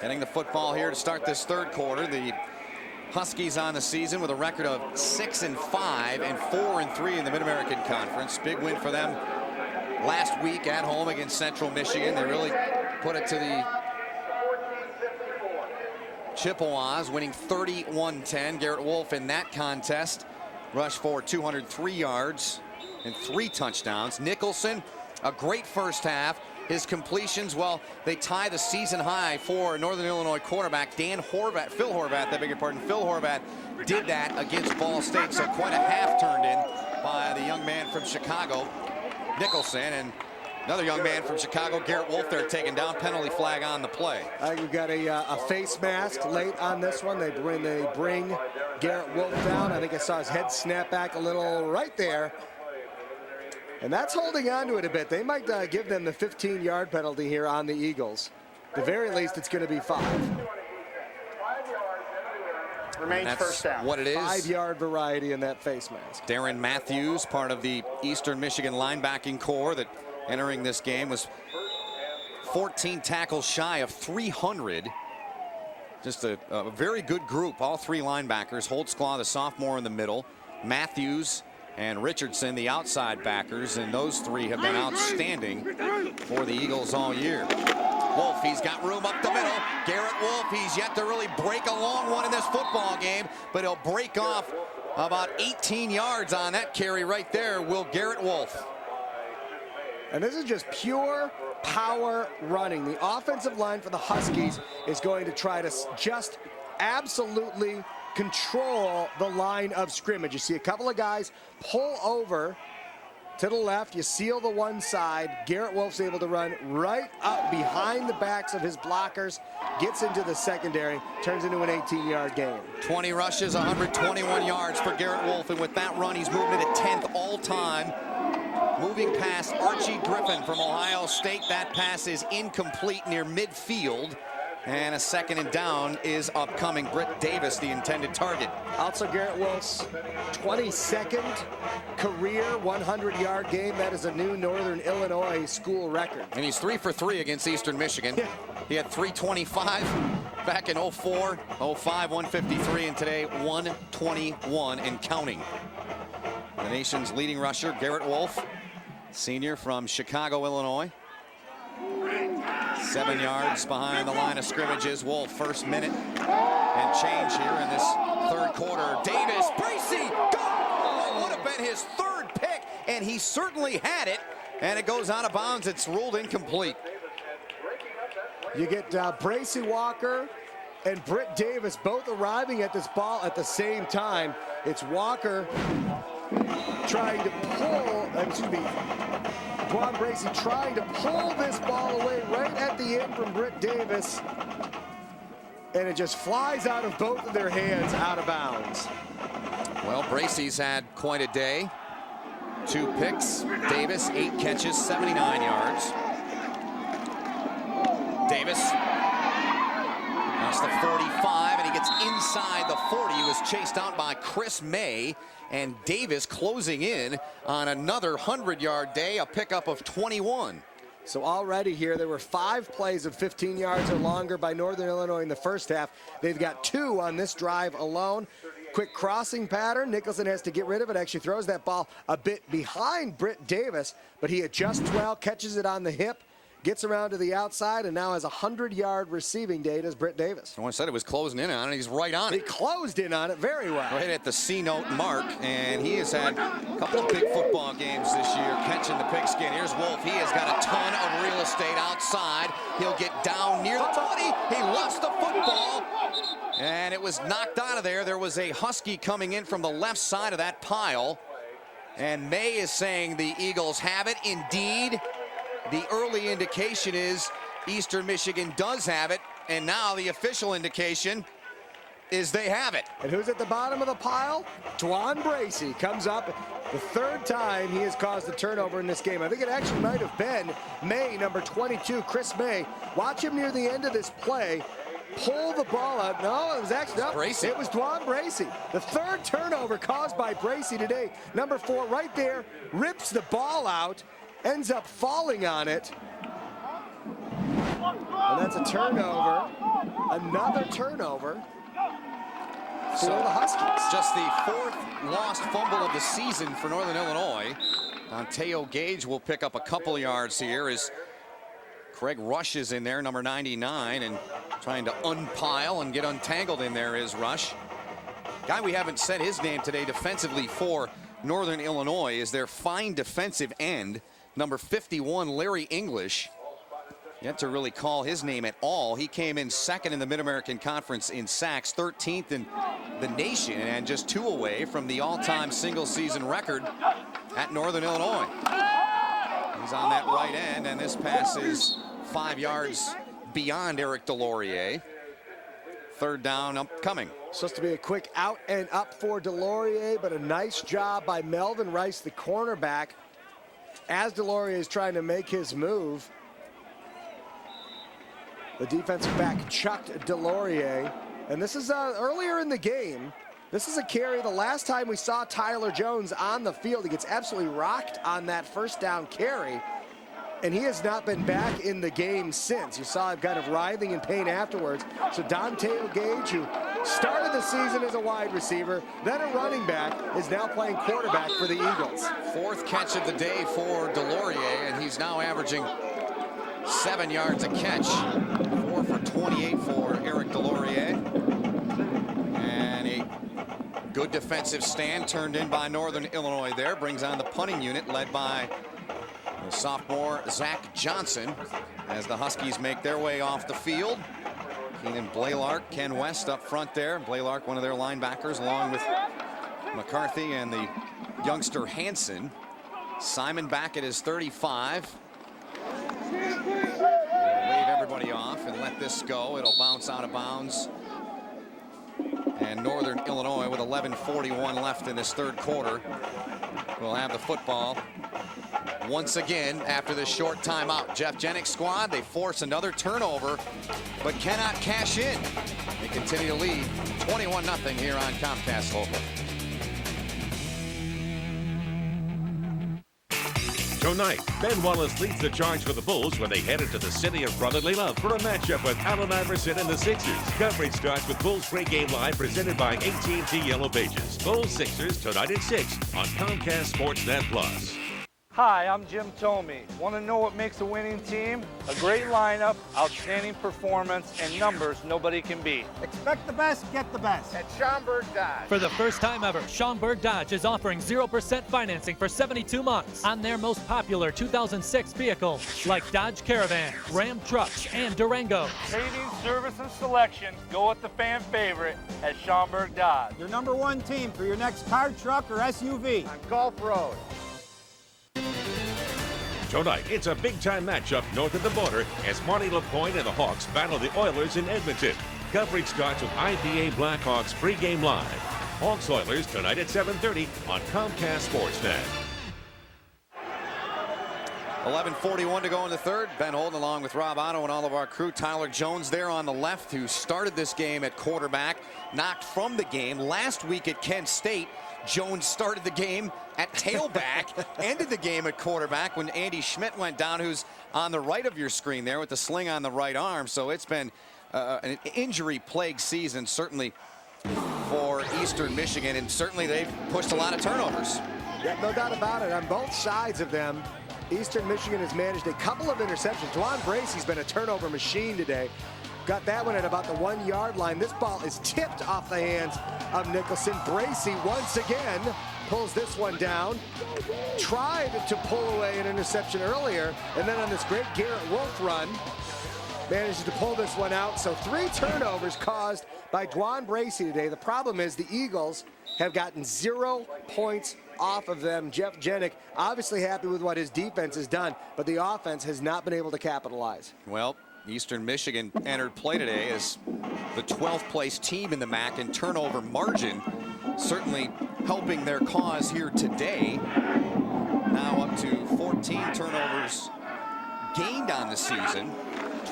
getting the football here to start this third quarter. The Huskies on the season with a record of 6-5 and 4-3 in the Mid-American Conference. Big win for them last week at home against Central Michigan. They really put it to the Chippewas, winning 31-10. Garrett Wolf in that contest rushed for 203 yards and 3 touchdowns. Nicholson, a great first half. His completions, well, they tie the season high for Northern Illinois quarterback Phil Horvath did that against Ball State, so quite a half turned in by the young man from Chicago, Nicholson, and another young man from Chicago, Garrett Wolf, there taken down. Penalty flag on the play. We've got a face mask late on this one. They bring Garrett Wolf down. I think I saw his head snap back a little right there. And that's holding on to it a bit. They might give them the 15-yard penalty here on the Eagles. At the very least, it's going to be 5. Remains first down. What it is. 5-yard variety in that face mask. Darren Matthews, part of the Eastern Michigan linebacking core that entering this game was 14 tackles shy of 300. Just a very good group, all 3 linebackers. Holtzclaw, the sophomore, in the middle. Matthews and Richardson, the outside backers, and those 3 have been outstanding for the Eagles all year. Wolf, he's got room up the middle. Garrett Wolf, he's yet to really break a long one in this football game, but he'll break off about 18 yards on that carry right there, will Garrett Wolf. And this is just pure power running. The offensive line for the Huskies is going to try to just absolutely control the line of scrimmage. You see a couple of guys pull over to the left. You seal the one side. Garrett Wolf's able to run right up behind the backs of his blockers, gets into the secondary, turns into an 18-yard gain. 20 rushes, 121 yards for Garrett Wolf, and with that run, he's moving to 10th all-time. Moving past Archie Griffin from Ohio State. That pass is incomplete near midfield. And a 2nd and down is upcoming. Britt Davis, the intended target. Also Garrett Wolf's 22nd career 100-yard game. That is a new Northern Illinois school record. And he's 3 for 3 against Eastern Michigan. He had 325 back in 04, 05, 153, and today 121 and counting. The nation's leading rusher, Garrett Wolf, senior from Chicago, Illinois. 7 yards behind the line of scrimmages. Wolf, first minute and change here in this third quarter. Davis, Bracey, go! Would have been his 3rd pick, and he certainly had it, and it goes out of bounds. It's ruled incomplete. You get Bracey Walker and Britt Davis both arriving at this ball at the same time. It's Walker trying to pull, Dwan Bracey trying to pull this ball away right at the end from Britt Davis. And it just flies out of both of their hands out of bounds. Well, Bracey's had quite a day. 2 picks. Davis, 8 catches, 79 yards. Davis that's the 45, and he gets inside the 40. He was chased out by Chris May, and Davis closing in on another 100-yard day, a pickup of 21. So already here, there were 5 plays of 15 yards or longer by Northern Illinois in the first half. They've got 2 on this drive alone. Quick crossing pattern. Nicholson has to get rid of it. Actually throws that ball a bit behind Britt Davis, but he adjusts well, catches it on the hip, gets around to the outside, and now has a 100-yard receiving day as Britt Davis. Someone said it was closing in on it. He's right on it. He closed in on it very well. Right at the C-note mark, and he has had a couple of big football games this year, catching the pigskin. Here's Wolf. He has got a ton of real estate outside. He'll get down near the 20. He lost the football, and it was knocked out of there. There was a Husky coming in from the left side of that pile, and May is saying the Eagles have it. Indeed, the early indication is Eastern Michigan does have it, and now the official indication is they have it. And who's at the bottom of the pile? Dwan Bracey comes up. The third time he has caused a turnover in this game. I think it actually might have been May, number 22, Chris May. Watch him near the end of this play. Pull the ball out. No, it was actually Bracey. It was Dwan Bracey. The third turnover caused by Bracey today. Number 4 right there, rips the ball out, ends up falling on it. And that's a turnover. Another turnover for the Huskies. Just the 4th lost fumble of the season for Northern Illinois. Danteo Gage will pick up a couple yards here as Craig Rush is in there, number 99, and trying to unpile and get untangled in there is Rush. Guy we haven't said his name today defensively for Northern Illinois is their fine defensive end, number 51, Larry English. Yet to really call his name at all. He came in 2nd in the Mid-American Conference in sacks, 13th in the nation, and just 2 away from the all-time single-season record at Northern Illinois. He's on that right end, and this pass is 5 yards beyond Eric Delorier. 3rd down upcoming. Supposed to be a quick out and up for Delorier, but a nice job by Melvin Rice, the cornerback, as Delorier is trying to make his move. The defensive back chucked Delorier, and this is earlier in the game. This is a carry. The last time we saw Tyler Jones on the field, he gets absolutely rocked on that 1st down carry, and he has not been back in the game since. You saw him kind of writhing in pain afterwards. So Danteo Gage, who started the season as a wide receiver, then a running back, is now playing quarterback for the Eagles. 4th catch of the day for Delorier, and he's now averaging 7 yards a catch. 4 for 28 for Eric Delorier. And a good defensive stand turned in by Northern Illinois there. Brings on the punting unit led by the sophomore Zach Johnson as the Huskies make their way off the field. Keenan Blaylark, Ken West up front there. Blaylark, one of their linebackers, along with McCarthy and the youngster Hansen. Simon back at his 35. Wave everybody off and let this go. It'll bounce out of bounds. And Northern Illinois, with 11:41 left in this 3rd quarter, will have the football once again after this short timeout. Jeff Jenick's squad, they force another turnover, but cannot cash in. They continue to lead 21-0 here on Comcast Local. Tonight, Ben Wallace leads the charge for the Bulls when they head into the city of brotherly love for a matchup with Allen Iverson and the Sixers. Coverage starts with Bulls Pregame Live presented by AT&T Yellow Pages. Bulls Sixers tonight at 6 on Comcast Sportsnet Plus. Hi, I'm Jim Thome. Want to know what makes a winning team? A great lineup, outstanding performance, and numbers nobody can beat. Expect the best, get the best. At Schaumburg Dodge. For the first time ever, Schaumburg Dodge is offering 0% financing for 72 months on their most popular 2006 vehicles, like Dodge Caravan, Ram trucks, and Durango. Savings, service, and selection go with the fan favorite at Schaumburg Dodge. Your #1 team for your next car, truck, or SUV. On Gulf Road. Tonight, it's a big-time matchup north of the border as Marty LaPointe and the Hawks battle the Oilers in Edmonton. Coverage starts with IPA Blackhawks Pregame Live. Hawks Oilers tonight at 7:30 on Comcast Sportsnet. 11:41 to go in the 3rd. Ben Holden along with Rob Otto and all of our crew. Tyler Jones there on the left, who started this game at quarterback, knocked from the game. Last week at Kent State, Jones started the game at tailback, ended the game at quarterback when Andy Schmidt went down, who's on the right of your screen there with the sling on the right arm. So it's been an injury-plagued season, certainly for Eastern Michigan, and certainly they've pushed a lot of turnovers. Yeah, no doubt about it. On both sides of them, Eastern Michigan has managed a couple of interceptions. Dwan Bracey's been a turnover machine today. Got that one at about the 1-yard line. This ball is tipped off the hands of Nicholson. Bracey once again pulls this one down. Tried to pull away an interception earlier, and then on this great Garrett Wolf run, manages to pull this one out. So 3 turnovers caused by Dwan Bracey today. The problem is the Eagles have gotten 0 points off of them. Jeff Jenick obviously happy with what his defense has done, but the offense has not been able to capitalize. Well, Eastern Michigan entered play today as the 12th place team in the MAC in turnover margin. certainly helping their cause here today. Now up to 14 turnovers gained on the season,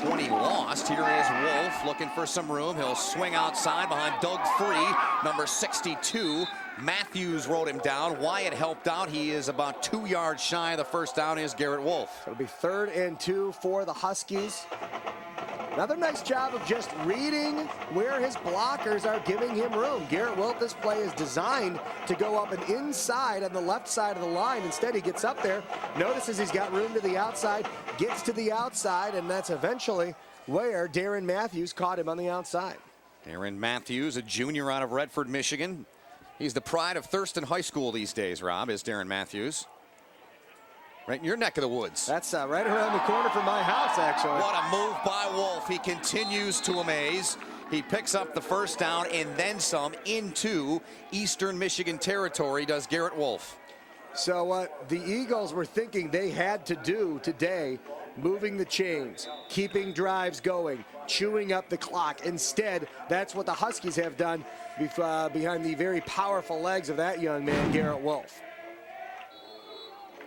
20 lost. Here is Wolf looking for some room. He'll swing outside behind Doug Free, number 62. Matthews wrote him down. Wyatt helped out. He is about 2 yards shy of the first down. Is Garrett Wolf. It'll be 3rd and 2 for the Huskies. Another nice job of just reading where his blockers are giving him room. Garrett Wolf, this play is designed to go up and inside on the left side of the line. Instead, he gets up there, notices he's got room to the outside, gets to the outside, and that's eventually where Darren Matthews caught him on the outside. Darren Matthews, a junior out of Redford, Michigan. He's the pride of Thurston High School these days, Rob, is Darren Matthews. Right in your neck of the woods. That's right around the corner from my house, actually. What a move by Wolf. He continues to amaze. He picks up the first down and then some into Eastern Michigan territory, does Garrett Wolf. So what the Eagles were thinking they had to do today, moving the chains, keeping drives going, chewing up the clock. Instead, that's what the Huskies have done behind the very powerful legs of that young man, Garrett Wolf.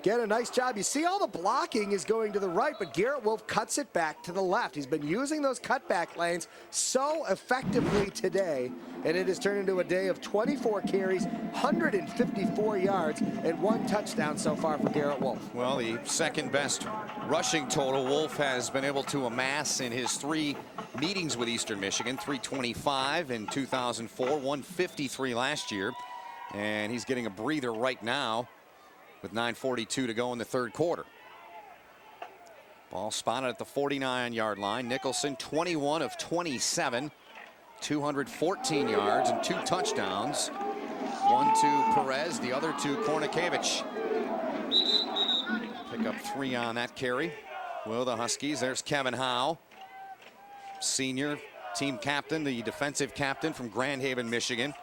Again, a nice job. You see all the blocking is going to the right, but Garrett Wolf cuts it back to the left. He's been using those cutback lanes so effectively today, and it has turned into a day of 24 carries, 154 yards, and 1 touchdown so far for Garrett Wolf. Well, the second best rushing total Wolf has been able to amass in his 3 meetings with Eastern Michigan. 325 in 2004, 153 last year, and he's getting a breather right now with 9:42 to go in the 3rd quarter. Ball spotted at the 49-yard line. Nicholson 21 of 27, 214 yards and 2 touchdowns. One to Perez, the other to Kornikevich. Pick up 3 on that carry. Will the Huskies. There's Kevin Howe, senior team captain, the defensive captain from Grand Haven, Michigan.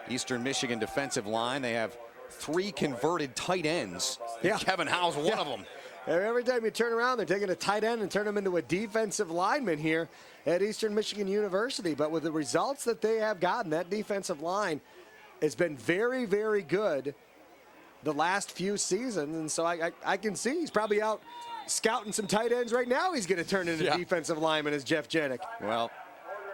Eastern Michigan defensive line. They have 3 converted tight ends. Yeah. Kevin Howe's one of them. Every time you turn around, they're taking a tight end and turn him into a defensive lineman here at Eastern Michigan University. But with the results that they have gotten, that defensive line has been very, very good the last few seasons. And so I can see he's probably out scouting some tight ends right now. He's going to turn into defensive lineman as Jeff Jenick. Well,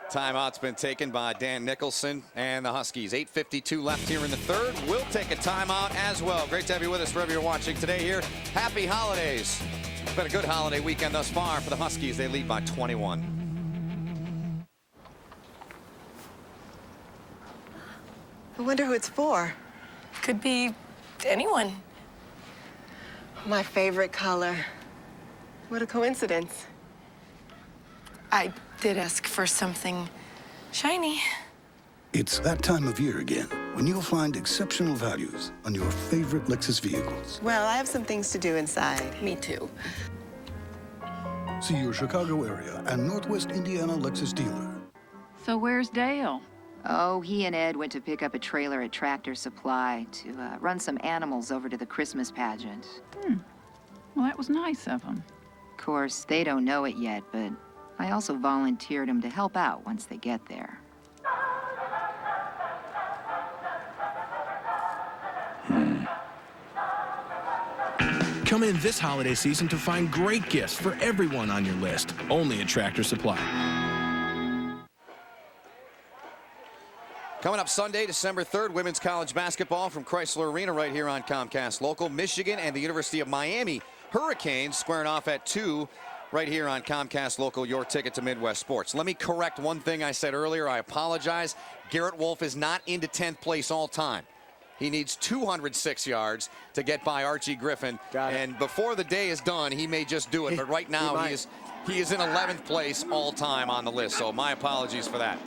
timeout's been taken by Dan Nicholson and the Huskies. 8:52 left here in the 3rd. We'll take a timeout as well. Great to have you with us wherever you're watching today here. Happy holidays. It's been a good holiday weekend thus far for the Huskies. They lead by 21. I wonder who it's for. Could be anyone. My favorite color. What a coincidence. I did ask for something shiny. It's that time of year again when you'll find exceptional values on your favorite Lexus vehicles. Well, I have some things to do inside. Me too. See your Chicago area and Northwest Indiana Lexus dealer. So where's Dale? Oh, he and Ed went to pick up a trailer at Tractor Supply to run some animals over to the Christmas pageant. Well, that was nice of him. Of course, they don't know it yet, but I also volunteered him to help out once they get there. Come in this holiday season to find great gifts for everyone on your list. Only at Tractor Supply. Coming up Sunday, December 3rd, women's college basketball from Chrysler Arena right here on Comcast Local. Michigan and the University of Miami Hurricanes squaring off at 2 right here on Comcast Local, your ticket to Midwest Sports. Let me correct one thing I said earlier. I apologize. Garrett Wolf is not into 10th place all time. He needs 206 yards to get by Archie Griffin. And before the day is done, he may just do it. But right now, he is in 11th place all time on the list. So my apologies for that.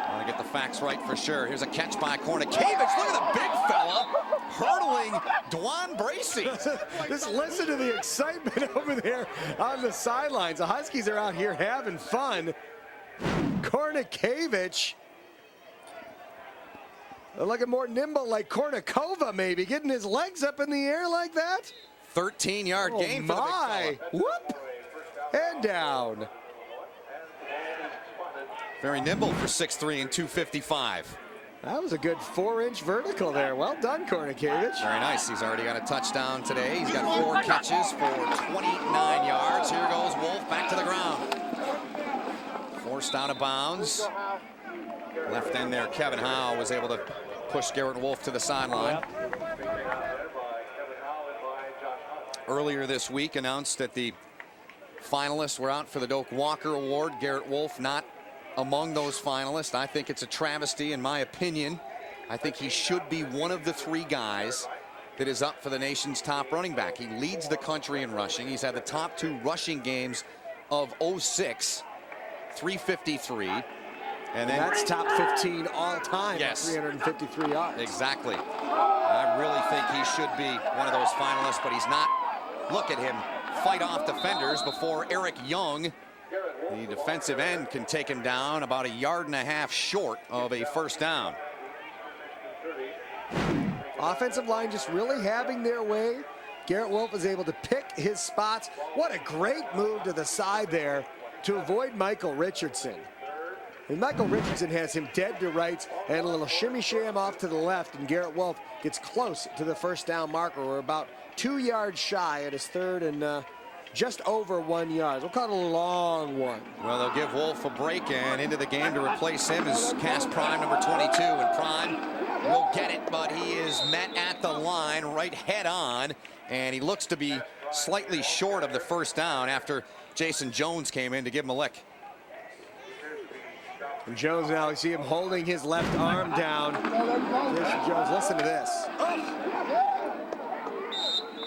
Want to get the facts right for sure. Here's a catch by Kornikevich. Look at the big fella hurdling Dwan Bracey. Just listen to the excitement over there on the sidelines. The Huskies are out here having fun. Kornikevich looking more nimble like Kornikova maybe, getting his legs up in the air like that. 13-yard gain for the big fella. Whoop! And down. Very nimble for 6'3" and 255. That was a good 4-inch vertical there. Well done, Kornikevich. Very nice. He's already got a touchdown today. He's got 4 catches for 29 yards. Here goes Wolf back to the ground. Forced out of bounds. Left end there, Kevin Howe was able to push Garrett Wolf to the sideline. Earlier this week announced that the finalists were out for the Doak Walker Award. Garrett Wolf not among those finalists. I think it's a travesty in my opinion. I think he should be one of the 3 guys that is up for the nation's top running back. He leads the country in rushing. He's had the top 2 rushing games of 06, 353. And then that's top 15 all time. Yes. 353 yards. Exactly. I really think he should be one of those finalists, but he's not. Look at him fight off defenders before Eric Young, the defensive end, can take him down about 1.5 yards short of a first down. Offensive line just really having their way. Garrett Wolf was able to pick his spots. What a great move to the side there to avoid Michael Richardson. And Michael Richardson has him dead to rights and a little shimmy sham off to the left, and Garrett Wolf gets close to the first down marker. We're about 2 yards shy at his third and just over 1 yard. We'll call it a long one. Well, they'll give Wolf a break, and into the game to replace him is Cass Prime, number 22, and Prime will get it, but he is met at the line right head on, and he looks to be slightly short of the first down after Jason Jones came in to give him a lick. And Jones now, you see him holding his left arm down. Jason Jones, listen to this.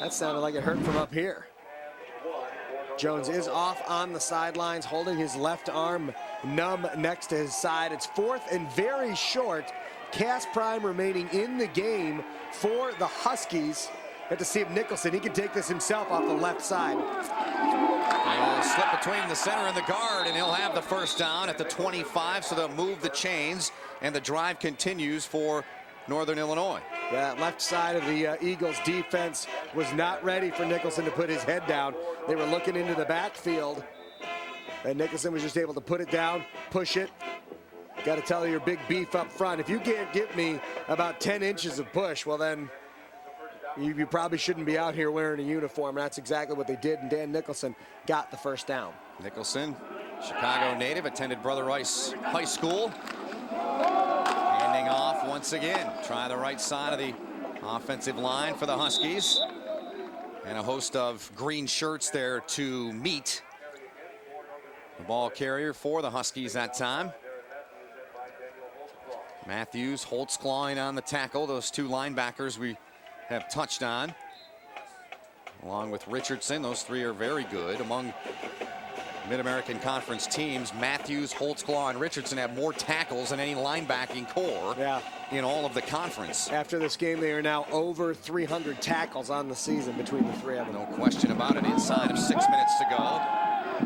That sounded like it hurt from up here. Jones is off on the sidelines, holding his left arm numb next to his side. It's 4th and very short. Cass Prime remaining in the game for the Huskies. Have to see if Nicholson, he can take this himself off the left side. He'll slip between the center and the guard, and he'll have the first down at the 25, so they'll move the chains, and the drive continues for Northern Illinois. That left side of the Eagles defense was not ready for Nicholson to put his head down. They were looking into the backfield, and Nicholson was just able to put it down, push it. Got to tell you, your big beef up front. If you can't get me about 10 inches of push, well then, you probably shouldn't be out here wearing a uniform. And that's exactly what they did, and Dan Nicholson got the first down. Nicholson, Chicago native, attended Brother Rice High School. Handing off once again. Try the right side of the offensive line for the Huskies. And a host of green shirts there to meet the ball carrier for the Huskies that time. Matthews, Holtzclaw on the tackle. Those 2 linebackers we have touched on, along with Richardson. Those 3 are very good. Among Mid-American Conference teams, Matthews, Holtzclaw, and Richardson have more tackles than any linebacking core in all of the conference. After this game, they are now over 300 tackles on the season between the 3 of them. No question about it. Inside of 6 minutes to go.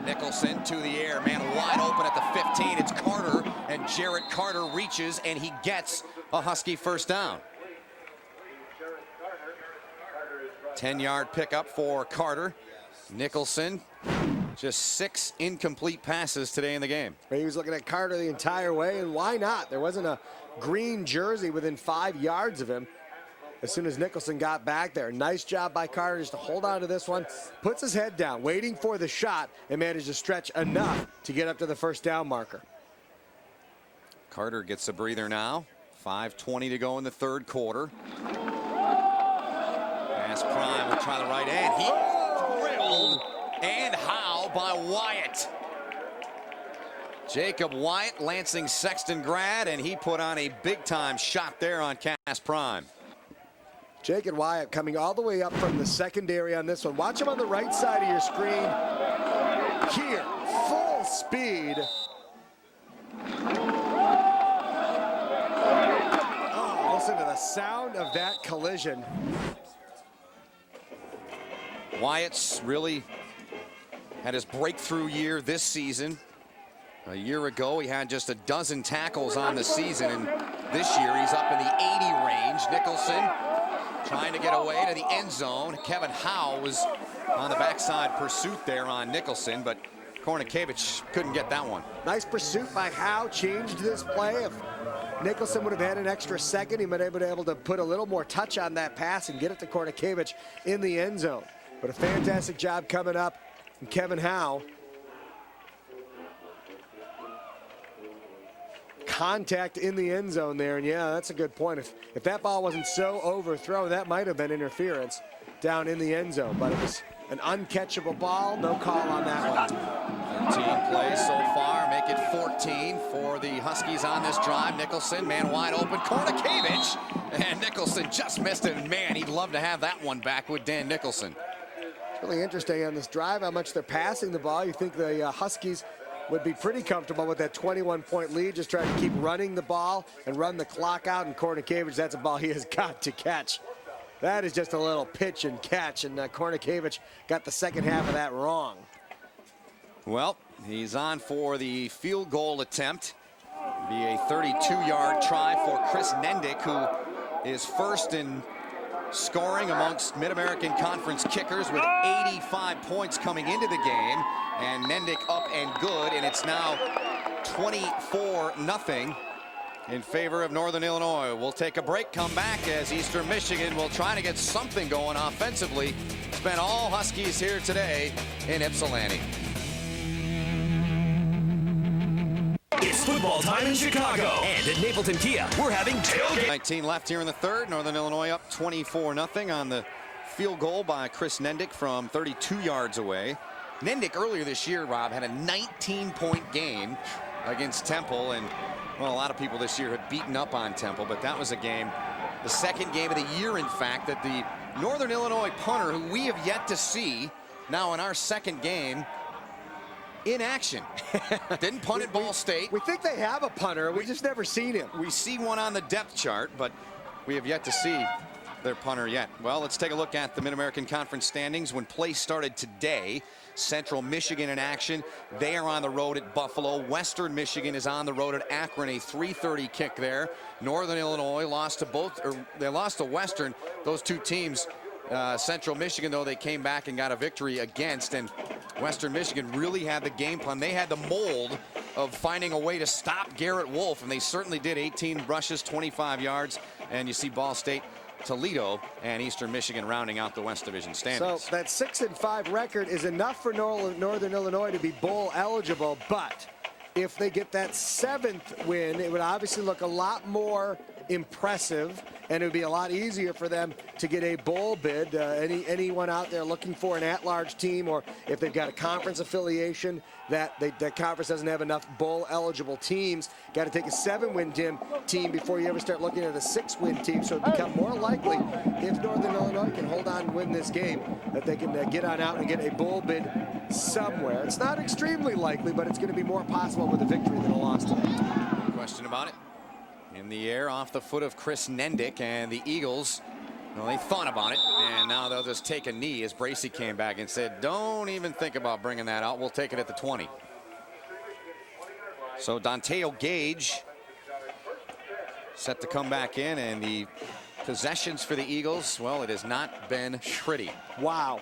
Nicholson to the air, man wide open at the 15. It's Carter, and Jarrett Carter reaches, and he gets a Husky first down. 10-yard pickup for Carter. Nicholson, just 6 incomplete passes today in the game. He was looking at Carter the entire way, and why not? There wasn't a green jersey within 5 yards of him as soon as Nicholson got back there. Nice job by Carter just to hold on to this one. Puts his head down, waiting for the shot, and managed to stretch enough to get up to the first down marker. Carter gets a breather now. 5:20 to go in the 3rd quarter. Cass Prime will try the right end. He drilled, and how by Wyatt. Jacob Wyatt, Lansing Sexton grad, and he put on a big-time shot there on Cass Prime. Jacob Wyatt coming all the way up from the secondary on this one. Watch him on the right side of your screen. Here, full speed. Oh, listen to the sound of that collision. Wyatt's really had his breakthrough year this season. A year ago, he had just 12 tackles on the season, and this year he's up in the 80 range. Nicholson trying to get away to the end zone. Kevin Howe was on the backside pursuit there on Nicholson, but Kornikevich couldn't get that one. Nice pursuit by Howe, changed this play. If Nicholson would have had an extra second. He might have been able to put a little more touch on that pass and get it to Kornikevich in the end zone. But a fantastic job coming up from Kevin Howe. Contact in the end zone there, and yeah, that's a good point. If that ball wasn't so overthrown, that might have been interference down in the end zone, but it was an uncatchable ball. No call on that one. 13 plays so far, make it 14 for the Huskies on this drive. Nicholson, man wide open, Kornikevich, and Nicholson just missed it. And man, he'd love to have that one back with Dan Nicholson. It's really interesting on this drive how much they're passing the ball. You think the Huskies would be pretty comfortable with that 21-point lead, just trying to keep running the ball and run the clock out. And Kornikevich, that's a ball he has got to catch. That is just a little pitch and catch, and Kornikevich got the second half of that wrong. Well, he's on for the field goal attempt. It'll be a 32-yard try for Chris Nendick, who is first in scoring amongst Mid-American Conference kickers with 85 points coming into the game. And Nendick up and good, and it's now 24-0 in favor of Northern Illinois. We'll take a break, come back as Eastern Michigan will try to get something going offensively. It's been all Huskies here today in Ypsilanti. It's football time in Chicago. And at Napleton Kia, we're having tailgate. 19 left here in the third. Northern Illinois up 24-0 on the field goal by Chris Nendick from 32 yards away. Nendick earlier this year, Rob, had a 19-point game against Temple, and well, a lot of people this year had beaten up on Temple, but that was a game, the second game of the year, in fact, that the Northern Illinois punter, who we have yet to see now in our second game, in action. Didn't punt at Ball State. We think they have a punter. We just never seen him. We see one on the depth chart, but we have yet to see their punter yet. Well, let's take a look at the Mid-American Conference standings when play started today. Central Michigan in action. They are on the road at Buffalo. Western Michigan is on the road at Akron. A 3:30 kick there. Northern Illinois lost to both, or they lost to Western. Those two teams, Central Michigan, though, they came back and got a victory against. And Western Michigan really had the game plan. They had the mold of finding a way to stop Garrett Wolf, and they certainly did. 18 rushes, 25 yards. And you see Ball State, Toledo, and Eastern Michigan rounding out the West Division standings. So that 6-5 record is enough for Northern Illinois to be bowl eligible, but if they get that 7th win, it would obviously look a lot more impressive, and it would be a lot easier for them to get a bowl bid. Anyone out there looking for an at-large team, or if they've got a conference affiliation that conference doesn't have enough bowl eligible teams, got to take a 7-win team before you ever start looking at a 6-win team. So it become more likely, if Northern Illinois can hold on and win this game, that they can get on out and get a bowl bid somewhere. It's not extremely likely, but it's going to be more possible with a victory than a loss today. No question about it. In the air off the foot of Chris Nendick, and the Eagles, well, they thought about it, and now they'll just take a knee as Bracey came back and said, don't even think about bringing that out. We'll take it at the 20. So Danteo Gage set to come back in, and the possessions for the Eagles, well, it has not been pretty. Wow.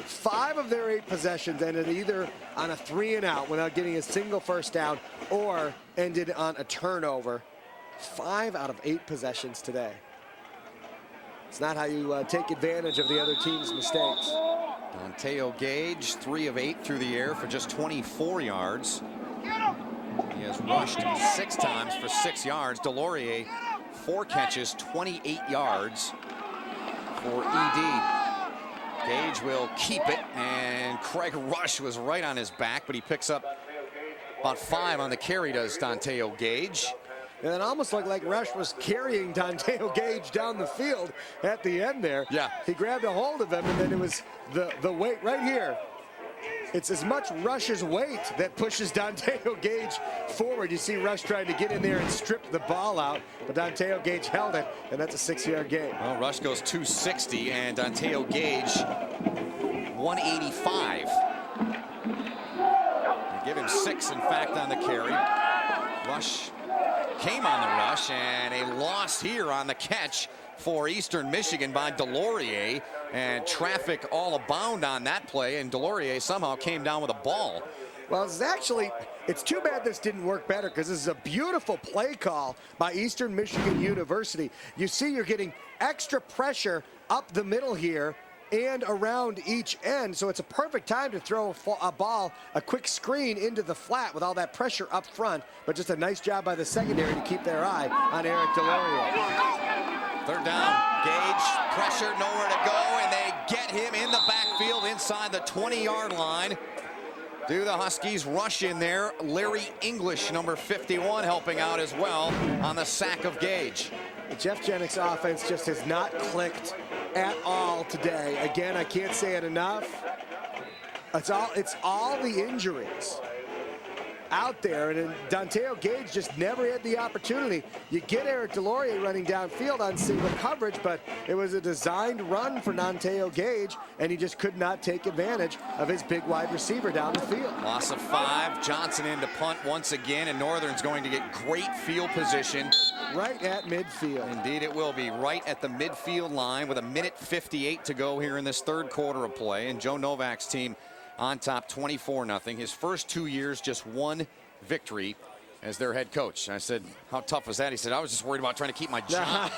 5 of their 8 possessions ended either on a 3-and-out without getting a single first down, or ended on a turnover. 5 out of 8 possessions today. It's not how you take advantage of the other team's mistakes. Danteo Gage, 3 of 8 through the air for just 24 yards. He has rushed 6 times for 6 yards. Delorier, 4 catches, 28 yards for ED. Gage will keep it, and Craig Rush was right on his back, but he picks up about 5 on the carry, does Danteo Gage. And it almost looked like Rush was carrying Danteo Gage down the field at the end there. Yeah. He grabbed a hold of him, and then it was the weight right here. It's as much Rush's weight that pushes Danteo Gage forward. You see Rush trying to get in there and strip the ball out, but Danteo Gage held it, and that's a 6-yard gain. Well, Rush goes 260, and Danteo Gage 185. They give him 6, in fact, on the carry. Rush came on the rush, and a loss here on the catch for Eastern Michigan by Delorier, and traffic all abound on that play, and Delorier somehow came down with a ball. Well, it's too bad this didn't work better, because this is a beautiful play call by Eastern Michigan University. You see you're getting extra pressure up the middle here and around each end, so it's a perfect time to throw a ball, a quick screen into the flat with all that pressure up front, but just a nice job by the secondary to keep their eye on Eric DeLaurier. Third down, Gage, pressure, nowhere to go, and they get him in the backfield inside the 20-yard line. Do the Huskies rush in there? Larry English, number 51, helping out as well on the sack of Gage. The Jeff Jennings offense just has not clicked at all today. Again, I can't say it enough. It's all the injuries out there, and Danteo Gage just never had the opportunity. You get Eric DeLaurier running downfield on single coverage, but it was a designed run for Danteo Gage, and he just could not take advantage of his big wide receiver down the field. Loss of 5. Johnson into punt once again, and Northern's going to get great field position. Right at midfield. Indeed, it will be right at the midfield line with 1:58 to go here in this third quarter of play, and Joe Novak's team on top 24-0. His first 2 years, just 1 victory as their head coach. I said, how tough was that? He said, I was just worried about trying to keep my job.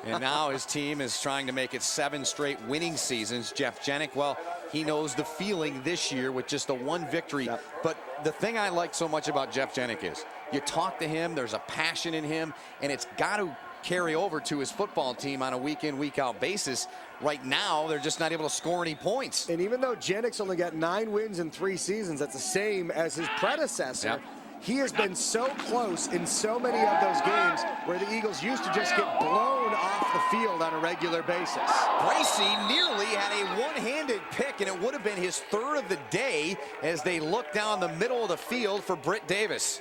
And now his team is trying to make it 7 straight winning seasons. Jeff Jennings, well, he knows the feeling this year with just a 1 victory. Yep. But the thing I like so much about Jeff Jennings is you talk to him, there's a passion in him, and it's got to carry over to his football team on a week-in, week-out basis. Right now, they're just not able to score any points. And even though Jennings only got 9 wins in 3 seasons, that's the same as his predecessor. Yep. He has been so close in so many of those games where the Eagles used to just get blown off the field on a regular basis. Bracy nearly had a one-handed pick, and it would have been his 3rd of the day as they look down the middle of the field for Britt Davis.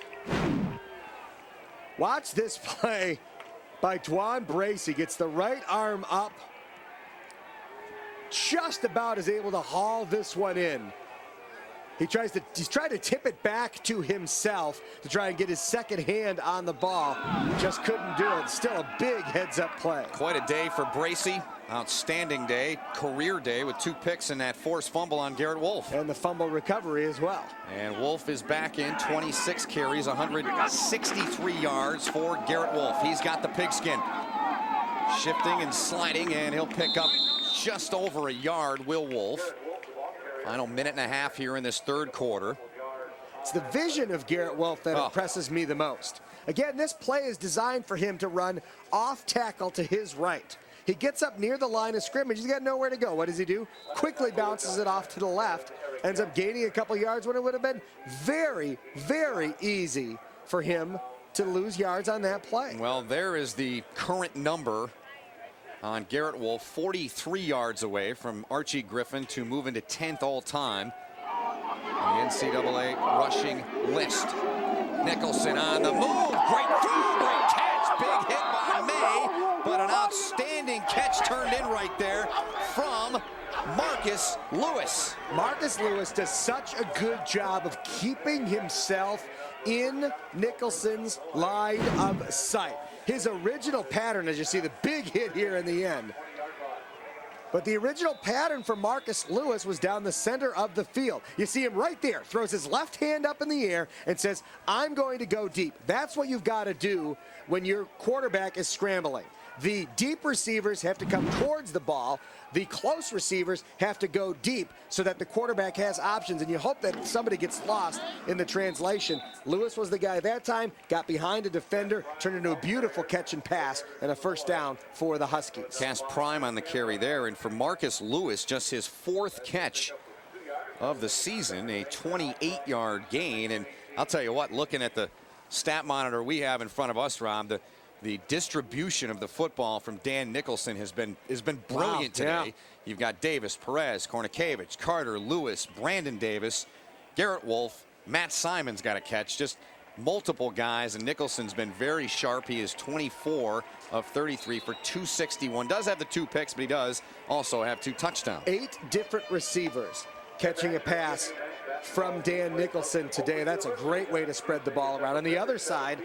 Watch this play by Dwan Bracy. Gets the right arm up. Just about is able to haul this one in. He's trying to tip it back to himself to try and get his second hand on the ball. Just couldn't do it. Still a big heads-up play. Quite a day for Bracy. Outstanding day, career day with 2 picks and that forced fumble on Garrett Wolf. And the fumble recovery as well. And Wolf is back in, 26 carries, 163 yards for Garrett Wolf. He's got the pigskin. Shifting and sliding, and he'll pick up just over a yard, Will Wolf. Final 1.5 minutes here in this third quarter. It's the vision of Garrett Wolf that impresses me the most. Again, this play is designed for him to run off tackle to his right. He gets up near the line of scrimmage. He's got nowhere to go. What does he do? Quickly bounces it off to the left. Ends up gaining a couple yards when it would have been very, very easy for him to lose yards on that play. Well, there is the current number on Garrett Wolf, 43 yards away from Archie Griffin to move into 10th all-time on the NCAA rushing list. Nicholson on the move. Great throw, great catch. Big hit by May, but an outstanding catch turned in right there from Marcus Lewis. Marcus Lewis does such a good job of keeping himself in Nicholson's line of sight. His original pattern, as you see the big hit here in the end. But the original pattern for Marcus Lewis was down the center of the field. You see him right there, throws his left hand up in the air and says, I'm going to go deep. That's what you've got to do when your quarterback is scrambling. The deep receivers have to come towards the ball. The close receivers have to go deep so that the quarterback has options, and you hope that somebody gets lost in the translation. Lewis was the guy that time, got behind a defender, turned into a beautiful catch and pass, and a first down for the Huskies. Cass Prime on the carry there, and for Marcus Lewis, just his 4th catch of the season, a 28-yard gain. And I'll tell you what, looking at the stat monitor we have in front of us, Rob, the distribution of the football from Dan Nicholson has been brilliant today. Yeah. You've got Davis, Perez, Kornikevich, Carter, Lewis, Brandon Davis, Garrett Wolf, Matt Simon's got a catch. Just multiple guys, and Nicholson's been very sharp. He is 24 of 33 for 261. Does have the 2 picks, but he does also have 2 touchdowns. 8 different receivers catching a pass from Dan Nicholson today. That's a great way to spread the ball around. On the other side,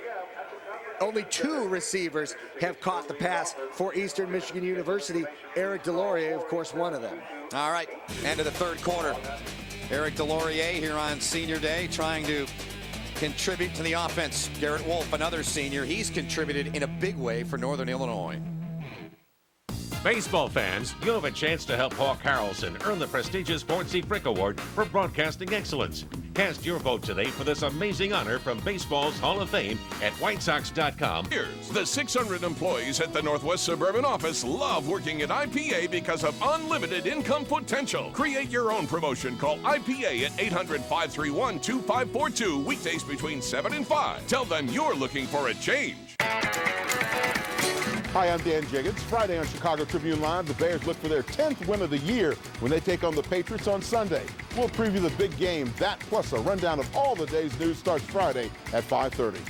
only 2 receivers have caught the pass for Eastern Michigan University. Eric DeLaurier, of course, one of them. All right, end of the third quarter. Eric Delorier here on Senior Day trying to contribute to the offense. Garrett Wolf, another senior, he's contributed in a big way for Northern Illinois. Baseball fans, you have a chance to help Hawk Harrelson earn the prestigious Ford C. Frick Award for Broadcasting Excellence. Cast your vote today for this amazing honor from baseball's Hall of Fame at whitesox.com. The 600 employees at the Northwest Suburban office love working at IPA because of unlimited income potential. Create your own promotion. Call IPA at 800-531-2542, weekdays between 7 and 5. Tell them you're looking for a change. Hi, I'm Dan Jiggins. Friday on Chicago Tribune Live, the Bears look for their 10th win of the year when they take on the Patriots on Sunday. We'll preview the big game. That plus a rundown of all the day's news starts Friday at 5:30.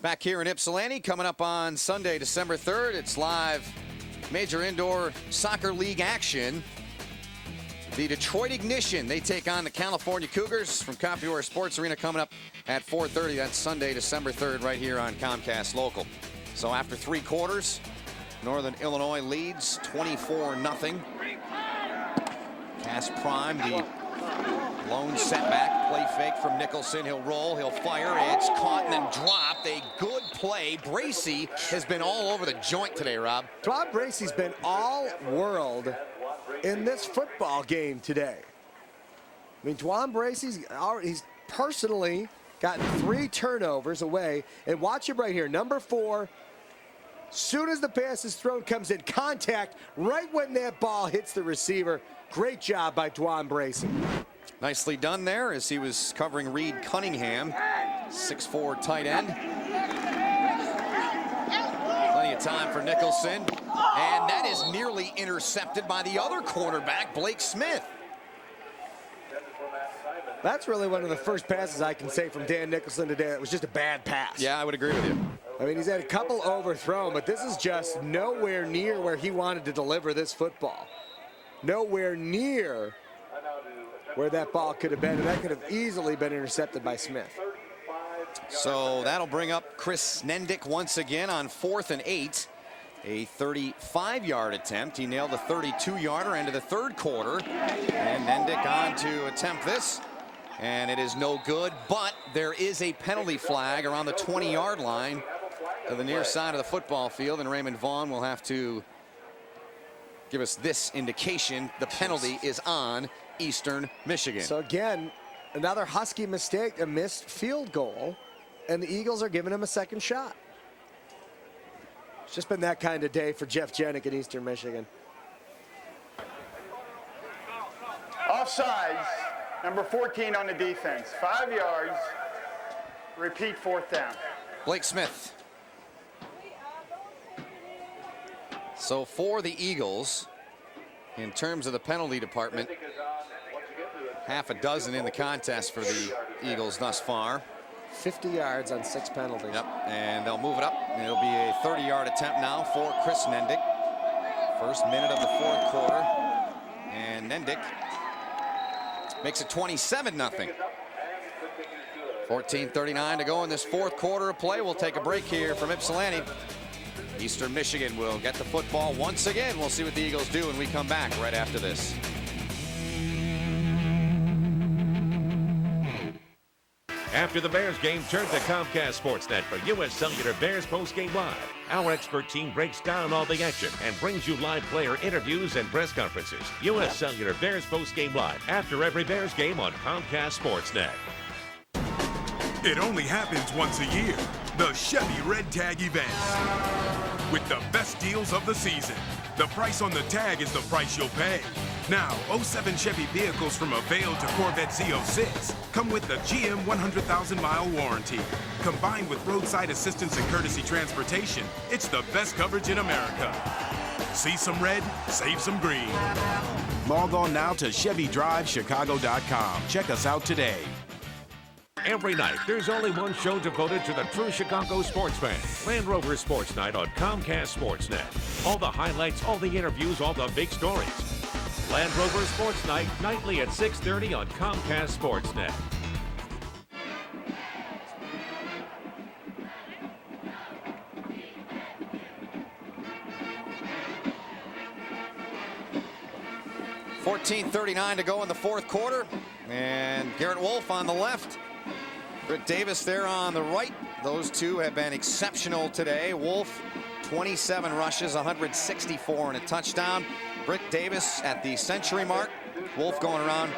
Back here in Ypsilanti, coming up on Sunday, December 3rd, it's live Major Indoor Soccer League action. The Detroit Ignition, they take on the California Cougars from Capiora Sports Arena coming up at 4:30. That's Sunday, December 3rd, right here on Comcast Local. So after 3 quarters, Northern Illinois leads 24-0. Cass Prime, the lone setback, play fake from Nicholson. He'll roll, he'll fire, it's caught and then dropped. A good play. Bracey has been all over the joint today, Rob. Todd Bracey's been all world in this football game today. I mean, Dwan Bracey's he's personally gotten 3 turnovers away. And watch him right here, number 4. Soon as the pass is thrown, comes in contact right when that ball hits the receiver. Great job by Dwan Bracey. Nicely done there as he was covering Reed Cunningham, 6'4" tight end. Plenty of time for Nicholson. And that is nearly intercepted by the other cornerback, Blake Smith. That's really one of the first passes I can say from Dan Nicholson today. It was just a bad pass. Yeah, I would agree with you. I mean, he's had a couple overthrown, but this is just nowhere near where he wanted to deliver this football. Nowhere near where that ball could have been, and that could have easily been intercepted by Smith. So that'll bring up Chris Nendick once again on 4th and 8. A 35-yard attempt. He nailed a 32-yarder into the third quarter. And Nendick on to attempt this. And it is no good, but there is a penalty flag around the 20-yard line to the near side of the football field, and Raymond Vaughn will have to give us this indication. The penalty is on Eastern Michigan. So again, another Husky mistake, a missed field goal, and the Eagles are giving him a second shot. It's just been that kind of day for Jeff Janik in Eastern Michigan. Offsides, number 14 on the defense. 5 yards, repeat 4th down. Blake Smith. So for the Eagles, in terms of the penalty department, half a dozen in the contest for the Eagles thus far. 50 yards on 6 penalties. Yep, and they'll move it up. And it'll be a 30-yard attempt now for Chris Nendick. First minute of the 4th quarter. And Nendick makes it 27-0. 14:39 to go in this 4th quarter of play. We'll take a break here from Ypsilanti. Eastern Michigan will get the football once again. We'll see what the Eagles do when we come back right after this. After the Bears game, turn to Comcast Sportsnet for U.S. Cellular Bears postgame live. Our expert team breaks down all the action and brings you live player interviews and press conferences. U.S. Cellular Bears postgame live after every Bears game on Comcast Sportsnet. It only happens once a year. The Chevy Red Tag event. With the best deals of the season. The price on the tag is the price you'll pay. Now, 07 Chevy vehicles from Avail to Corvette Z06 come with the GM 100,000-mile warranty. Combined with roadside assistance and courtesy transportation, it's the best coverage in America. See some red, save some green. Log on now to ChevyDriveChicago.com. Check us out today. Every night, there's only one show devoted to the true Chicago sports fan. Land Rover Sports Night on Comcast Sportsnet. All the highlights, all the interviews, all the big stories. Land Rover Sports Night, nightly at 6:30 on Comcast Sportsnet. 14:39 to go in the fourth quarter. And Garrett Wolf on the left. Britt Davis there on the right. Those two have been exceptional today. Wolf, 27 rushes, 164 and a touchdown. Britt Davis at the century mark. Wolf going around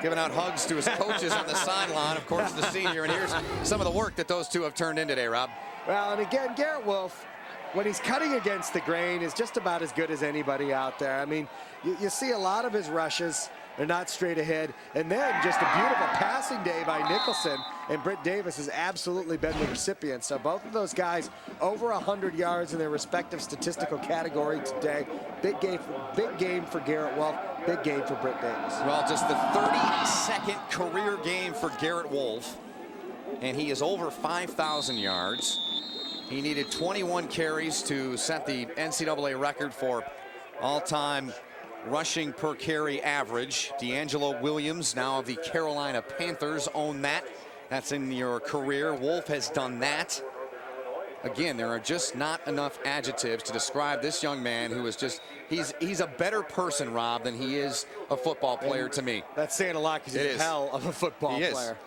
giving out hugs to his coaches on the sideline. Of course, the senior. And here's some of the work that those two have turned in today, Rob. Well, and again, Garrett Wolf, when he's cutting against the grain, is just about as good as anybody out there. I mean, you see a lot of his rushes. They're not straight ahead. And then just a beautiful passing day by Nicholson. And Britt Davis has absolutely been the recipient. So both of those guys over 100 yards in their respective statistical category today. Big game for Garrett Wolf. Big game for Britt Davis. Well, just the 32nd career game for Garrett Wolf. And he is over 5,000 yards. He needed 21 carries to set the NCAA record for all-time rushing per carry average. D'Angelo Williams, now of the Carolina Panthers, own that. That's in your career. Wolf has done that. Again, there are just not enough adjectives to describe this young man who is just, he's a better person, Rob, than he is a football player to me. That's saying a lot because he's a hell of a football player.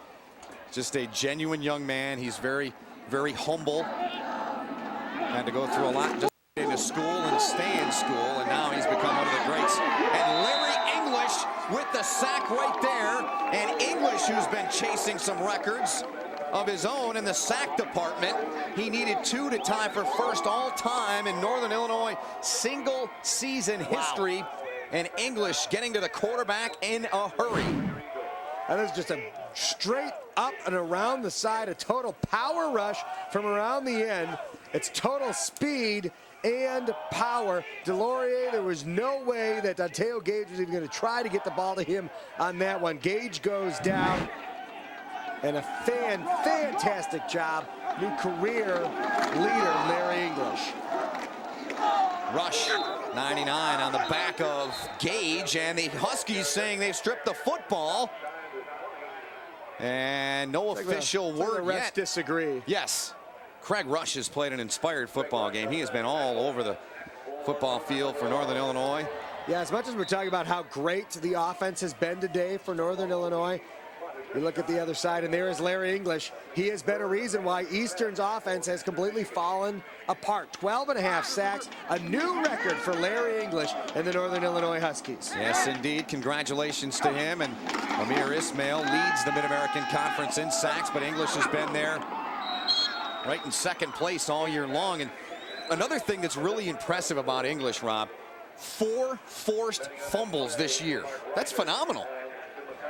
Just a genuine young man. He's very, very humble. Had to go through a lot just into school and stay in school, and now he's become one of the greats. And Larry English with the sack right there. And English, who's been chasing some records of his own in the sack department. He needed 2 to tie for first all-time in Northern Illinois single season history. And English getting to the quarterback in a hurry. That is just a straight up and around the side, a total power rush from around the end. It's total speed and power. Delorier, there was no way that Danteo Gage was even going to try to get the ball to him on that one. Gage goes down, and a fantastic job. New career leader, Larry English. Rush, 99 on the back of Gage, and the Huskies saying they've stripped the football. And no official word the refs yet. Disagree. Yes. Craig Rush has played an inspired football game. He has been all over the football field for Northern Illinois. Yeah, as much as we're talking about how great the offense has been today for Northern Illinois, you look at the other side, and there is Larry English. He has been a reason why Eastern's offense has completely fallen apart. 12.5 sacks, a new record for Larry English and the Northern Illinois Huskies. Yes, indeed. Congratulations to him. And Amir Ismail leads the Mid-American Conference in sacks, but English has been there right in second place all year long. And another thing that's really impressive about English, Rob, 4 forced fumbles this year. That's phenomenal.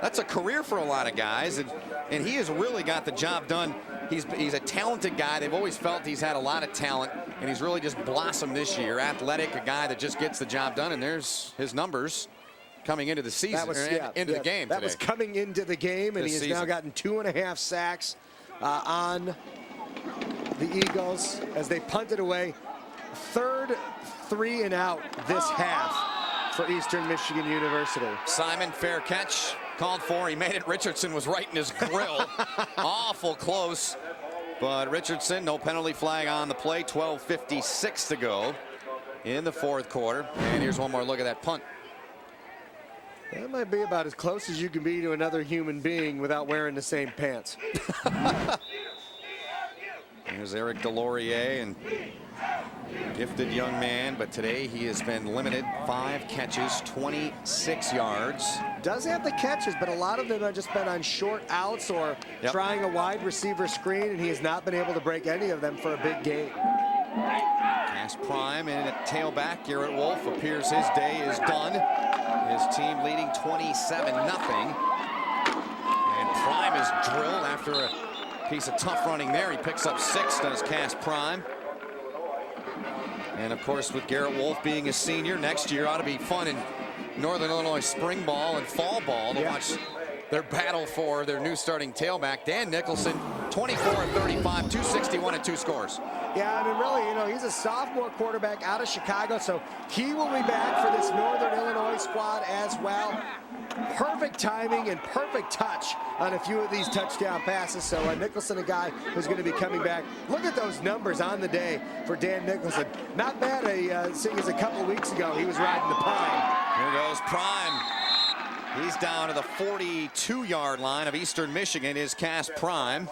That's a career for a lot of guys, and he has really got the job done. He's a talented guy. They've always felt he's had a lot of talent, and he's really just blossomed this year. Athletic, a guy that just gets the job done, and there's his numbers coming into the season, into the game That today. was coming into the game, and he has now gotten 2.5 sacks on the Eagles as they punted away. Third 3 and out this half for Eastern Michigan University. Simon, fair catch, called for. He made it. Richardson was right in his grill. Awful close. But Richardson, no penalty flag on the play. 12:56 to go in the fourth quarter. And here's one more look at that punt. That might be about as close as you can be to another human being without wearing the same pants. Here's Eric Delorier, and gifted young man, but today he has been limited. 5 catches, 26 yards. Does have the catches, but a lot of them have just been on short outs or trying a wide receiver screen, and he has not been able to break any of them for a big gain. Pass prime and at tailback, Garrett Wolf appears his day is done. His team leading 27-0. And Prime is drilled after a piece of tough running there. He picks up 6, does Cass Prime. And of course, with Garrett Wolf being a senior, next year ought to be fun in Northern Illinois spring ball and fall ball to watch their battle for their new starting tailback. Dan Nicholson, 24 of 35, 261 and 2 scores. Yeah, I mean, really, you know, he's a sophomore quarterback out of Chicago, so he will be back for this Northern Illinois squad as well. Perfect timing and perfect touch on a few of these touchdown passes. So Nicholson, a guy who's going to be coming back. Look at those numbers on the day for Dan Nicholson. Not bad, seeing as a couple of weeks ago he was riding the pine. Here goes Prime. He's down to the 42-yard line of Eastern Michigan, is Cass Prime.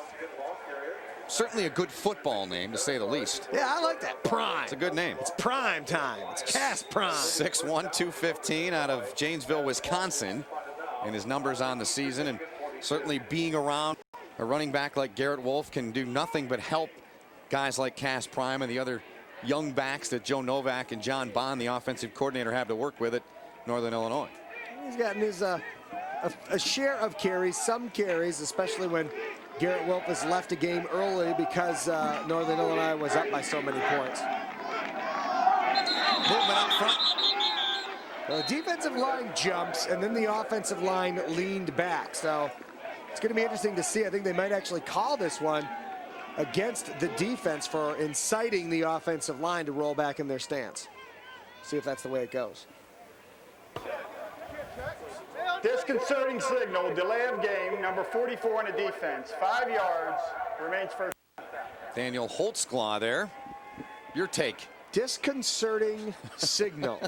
Certainly a good football name, to say the least. Yeah, I like that. Prime. It's a good name. It's prime time. It's Cass Prime. 6'1", 215 out of Janesville, Wisconsin. And his numbers on the season. And certainly being around a running back like Garrett Wolf can do nothing but help guys like Cass Prime and the other young backs that Joe Novak and John Bond, the offensive coordinator, have to work with at Northern Illinois. He's gotten his a share of carries, some carries, especially when Garrett Wolf was left a game early because Northern Illinois was up by so many points. Movement up front. The defensive line jumps, and then the offensive line leaned back. So it's going to be interesting to see. I think they might actually call this one against the defense for inciting the offensive line to roll back in their stance. See if that's the way it goes. Disconcerting signal, delay of game, number 44 on the defense. 5 yards, remains first. Daniel Holtzclaw there. Your take. Disconcerting signal.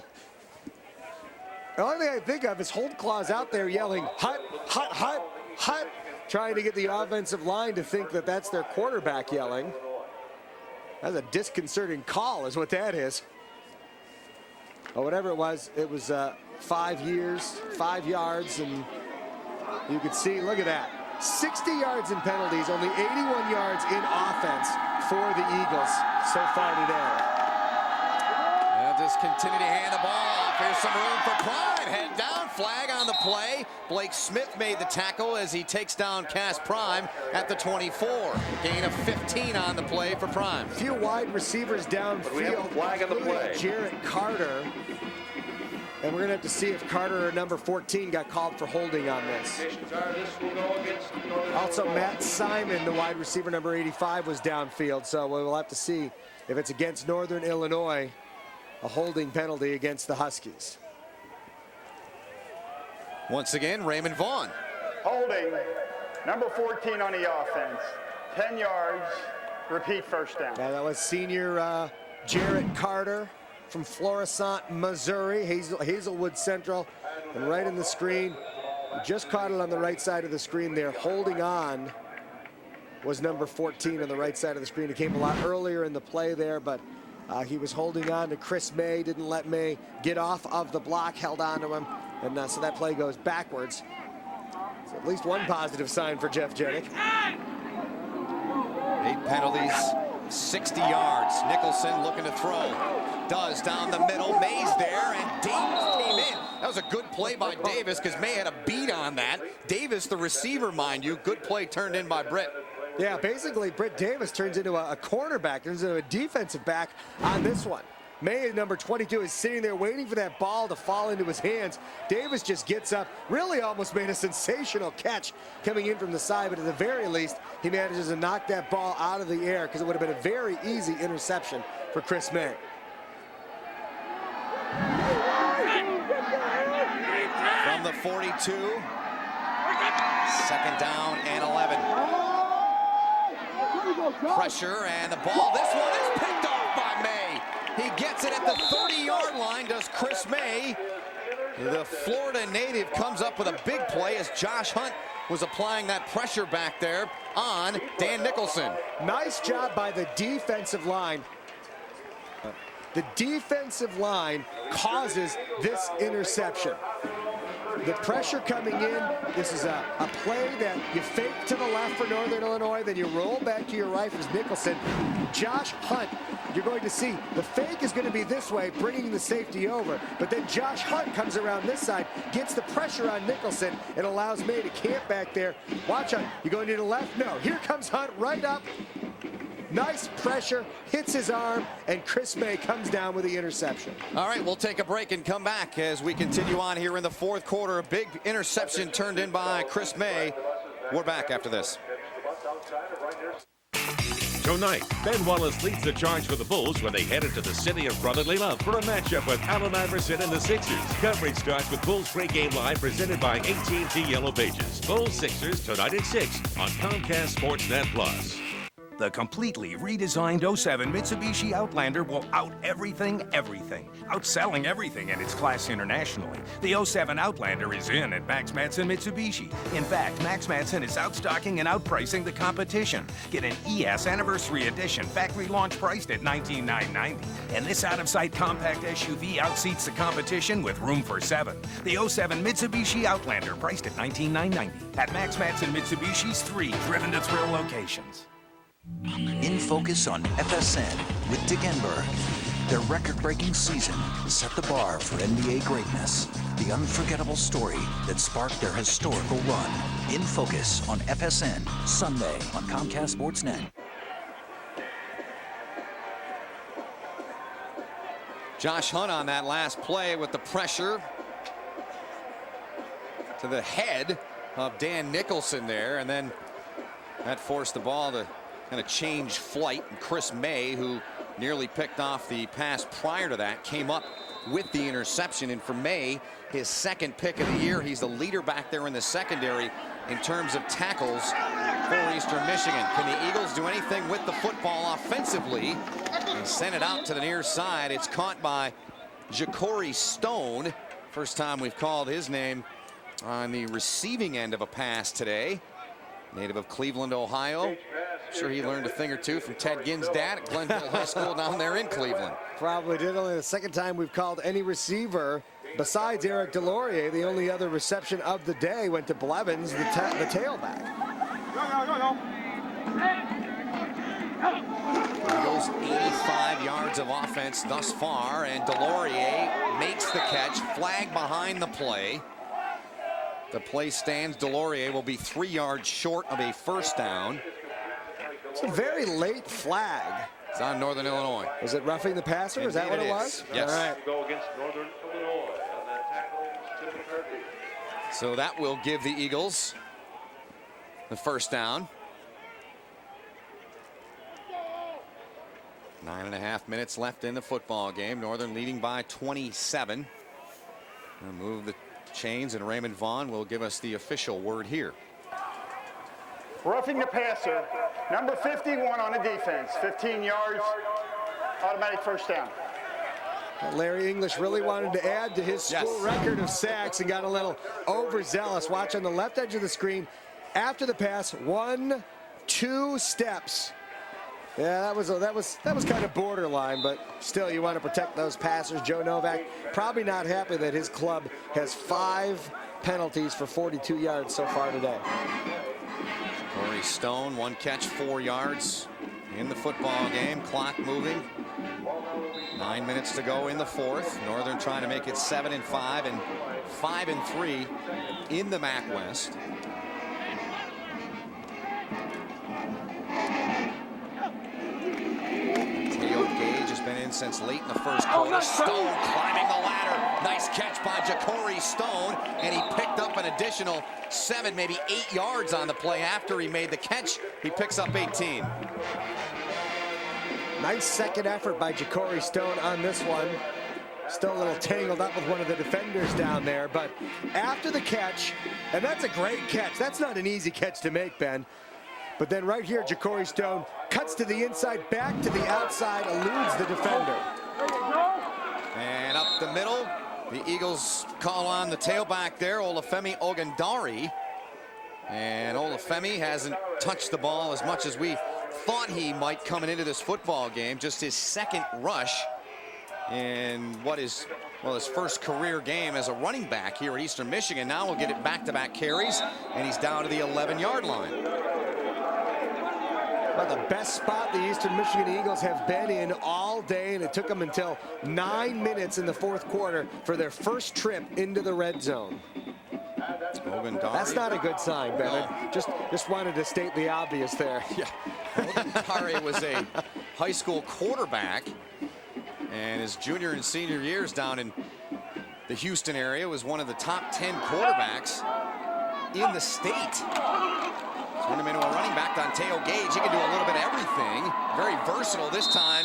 The only thing I think of is Holtzclaw's out there yelling, hut, hut, hut, hut, trying to get the offensive line to think that that's their quarterback yelling. That's a disconcerting call is what that is. Or whatever it was 5 years, 5 yards, and you could see, look at that. 60 yards in penalties, only 81 yards in offense for the Eagles so far today. They'll just continue to hand the ball off. Here's some room for Prime. Head down, flag on the play. Blake Smith made the tackle as he takes down Cass Prime at the 24. Gain of 15 on the play for Prime. A few wide receivers downfield. We have a flag on the play. Jarrett Carter. And we're going to have to see if Carter or number 14 got called for holding on this. Also, Matt Simon, the wide receiver, number 85, was downfield. So we'll have to see if it's against Northern Illinois, a holding penalty against the Huskies. Once again, Raymond Vaughn. Holding, number 14 on the offense. 10 yards, repeat first down. Now that was senior Jarrett Carter from Florissant, Missouri, Hazelwood Central. And right in the screen, just caught it on the right side of the screen there. Holding on was number 14 on the right side of the screen. It came a lot earlier in the play there, but he was holding on to Chris May, didn't let May get off of the block, held on to him. And so that play goes backwards. So at least one positive sign for Jeff Jedick. 8 penalties, 60 yards. Nicholson looking to throw. Does down the middle. May's there, and Davis came in. That was a good play by Davis because May had a beat on that. Davis, the receiver, mind you. Good play turned in by Britt. Yeah, basically, Britt Davis turns into a cornerback, turns into a defensive back on this one. May, number 22, is sitting there waiting for that ball to fall into his hands. Davis just gets up, really almost made a sensational catch coming in from the side, but at the very least, he manages to knock that ball out of the air because it would have been a very easy interception for Chris May. From the 42, 2nd down and 11. Pressure and the ball. This one is picked off by May. He gets it at the 30-yard line, does Chris May. The Florida native comes up with a big play as Josh Hunt was applying that pressure back there on Dan Nicholson. Nice job by the defensive line. The defensive line causes this interception. The pressure coming in, this is a play that you fake to the left for Northern Illinois, then you roll back to your right for Nicholson. Josh Hunt, you're going to see the fake is going to be this way, bringing the safety over, but then Josh Hunt comes around this side, gets the pressure on Nicholson, and allows May to camp back there. Watch Hunt, you going to the left? No, here comes Hunt right up. Nice pressure, hits his arm, and Chris May comes down with the interception. All right, we'll take a break and come back as we continue on here in the 4th quarter. A big interception turned in by Chris May. We're back after this. Tonight, Ben Wallace leads the charge for the Bulls when they head into the city of brotherly love for a matchup with Allen Iverson and the Sixers. Coverage starts with Bulls Pre-Game Live presented by AT&T Yellow Pages. Bulls Sixers tonight at 6 on Comcast Sportsnet Plus. The completely redesigned 07 Mitsubishi Outlander will out everything, outselling everything in its class internationally. The 07 Outlander is in at Max Matson Mitsubishi. In fact, Max Matson is outstocking and outpricing the competition. Get an ES Anniversary Edition, factory launch priced at $19,990. And this out-of-sight compact SUV outseats the competition with room for 7. The 07 Mitsubishi Outlander, priced at $19,990. At Max Matson Mitsubishi's 3 Driven to Thrill locations. In Focus on FSN with Dick Enberg. Their record-breaking season set the bar for NBA greatness. The unforgettable story that sparked their historical run. In Focus on FSN, Sunday on Comcast Sportsnet. Josh Hunt on that last play with the pressure to the head of Dan Nicholson there, and then that forced the ball to kind of change flight. And Chris May, who nearly picked off the pass prior to that, came up with the interception. And for May, his second pick of the year, he's the leader back there in the secondary in terms of tackles for Eastern Michigan. Can the Eagles do anything with the football offensively and send it out to the near side? It's caught by Ja'Cory Stone. First time we've called his name on the receiving end of a pass today. Native of Cleveland, Ohio. I'm sure he learned a thing or two from Ted Ginn's dad at Glenville High School down there in Cleveland. Probably did. Only the second time we've called any receiver besides Eric Delorier. The only other reception of the day went to Blevins, the tailback. Eagles 85 yards of offense thus far, and Delorier makes the catch. Flag behind the play. The play stands. Delorier will be 3 yards short of a first down. It's a very late flag. It's on Northern Illinois. Was it roughing the passer? Is that what it was? Yes. All right. Go against Northern Illinois on that tackle, Tim McCarthy. So that will give the Eagles the first down. 9.5 minutes left in the football game. Northern leading by 27. We'll move the chains, and Raymond Vaughn will give us the official word here. Roughing the passer, number 51 on the defense, 15 yards, automatic first down. Larry English really wanted to add to his school record of sacks and got a little overzealous. Watch on the left edge of the screen. After the pass, 1, 2 steps. Yeah, that was kind of borderline, but still, you want to protect those passers. Joe Novak probably not happy that his club has 5 penalties for 42 yards so far today. Corey Stone, 1 catch, 4 yards in the football game. Clock moving. 9 minutes to go in the fourth. Northern trying to make it 7-5 and 5-3 in the MAC West. Been in since late in the first quarter. Stone climbing the ladder. Nice catch by Ja'Cory Stone, and he picked up an additional 7, maybe 8 yards on the play after he made the catch. He picks up 18. Nice second effort by Ja'Cory Stone on this one. Still a little tangled up with one of the defenders down there, but after the catch, and that's a great catch. That's not an easy catch to make, Ben. But then right here, Ja'Cory Stone cuts to the inside, back to the outside, eludes the defender. And up the middle, the Eagles call on the tailback there, Olufemi Ogundari. And Olufemi hasn't touched the ball as much as we thought he might coming into this football game. Just his second rush in what is, well, his first career game as a running back here at Eastern Michigan. Now we'll get it back-to-back carries, and he's down to the 11-yard line. Well, the best spot the Eastern Michigan Eagles have been in all day, and it took them until 9 minutes in the fourth quarter for their first trip into the red zone. That's not a good sign, Ben. No. Just wanted to state the obvious there. Yeah. Ogundari was a high school quarterback, and his junior and senior years down in the Houston area was one of the top 10 quarterbacks in the state. Turn him into a running back. Danteo Gage, he can do a little bit of everything. Very versatile this time.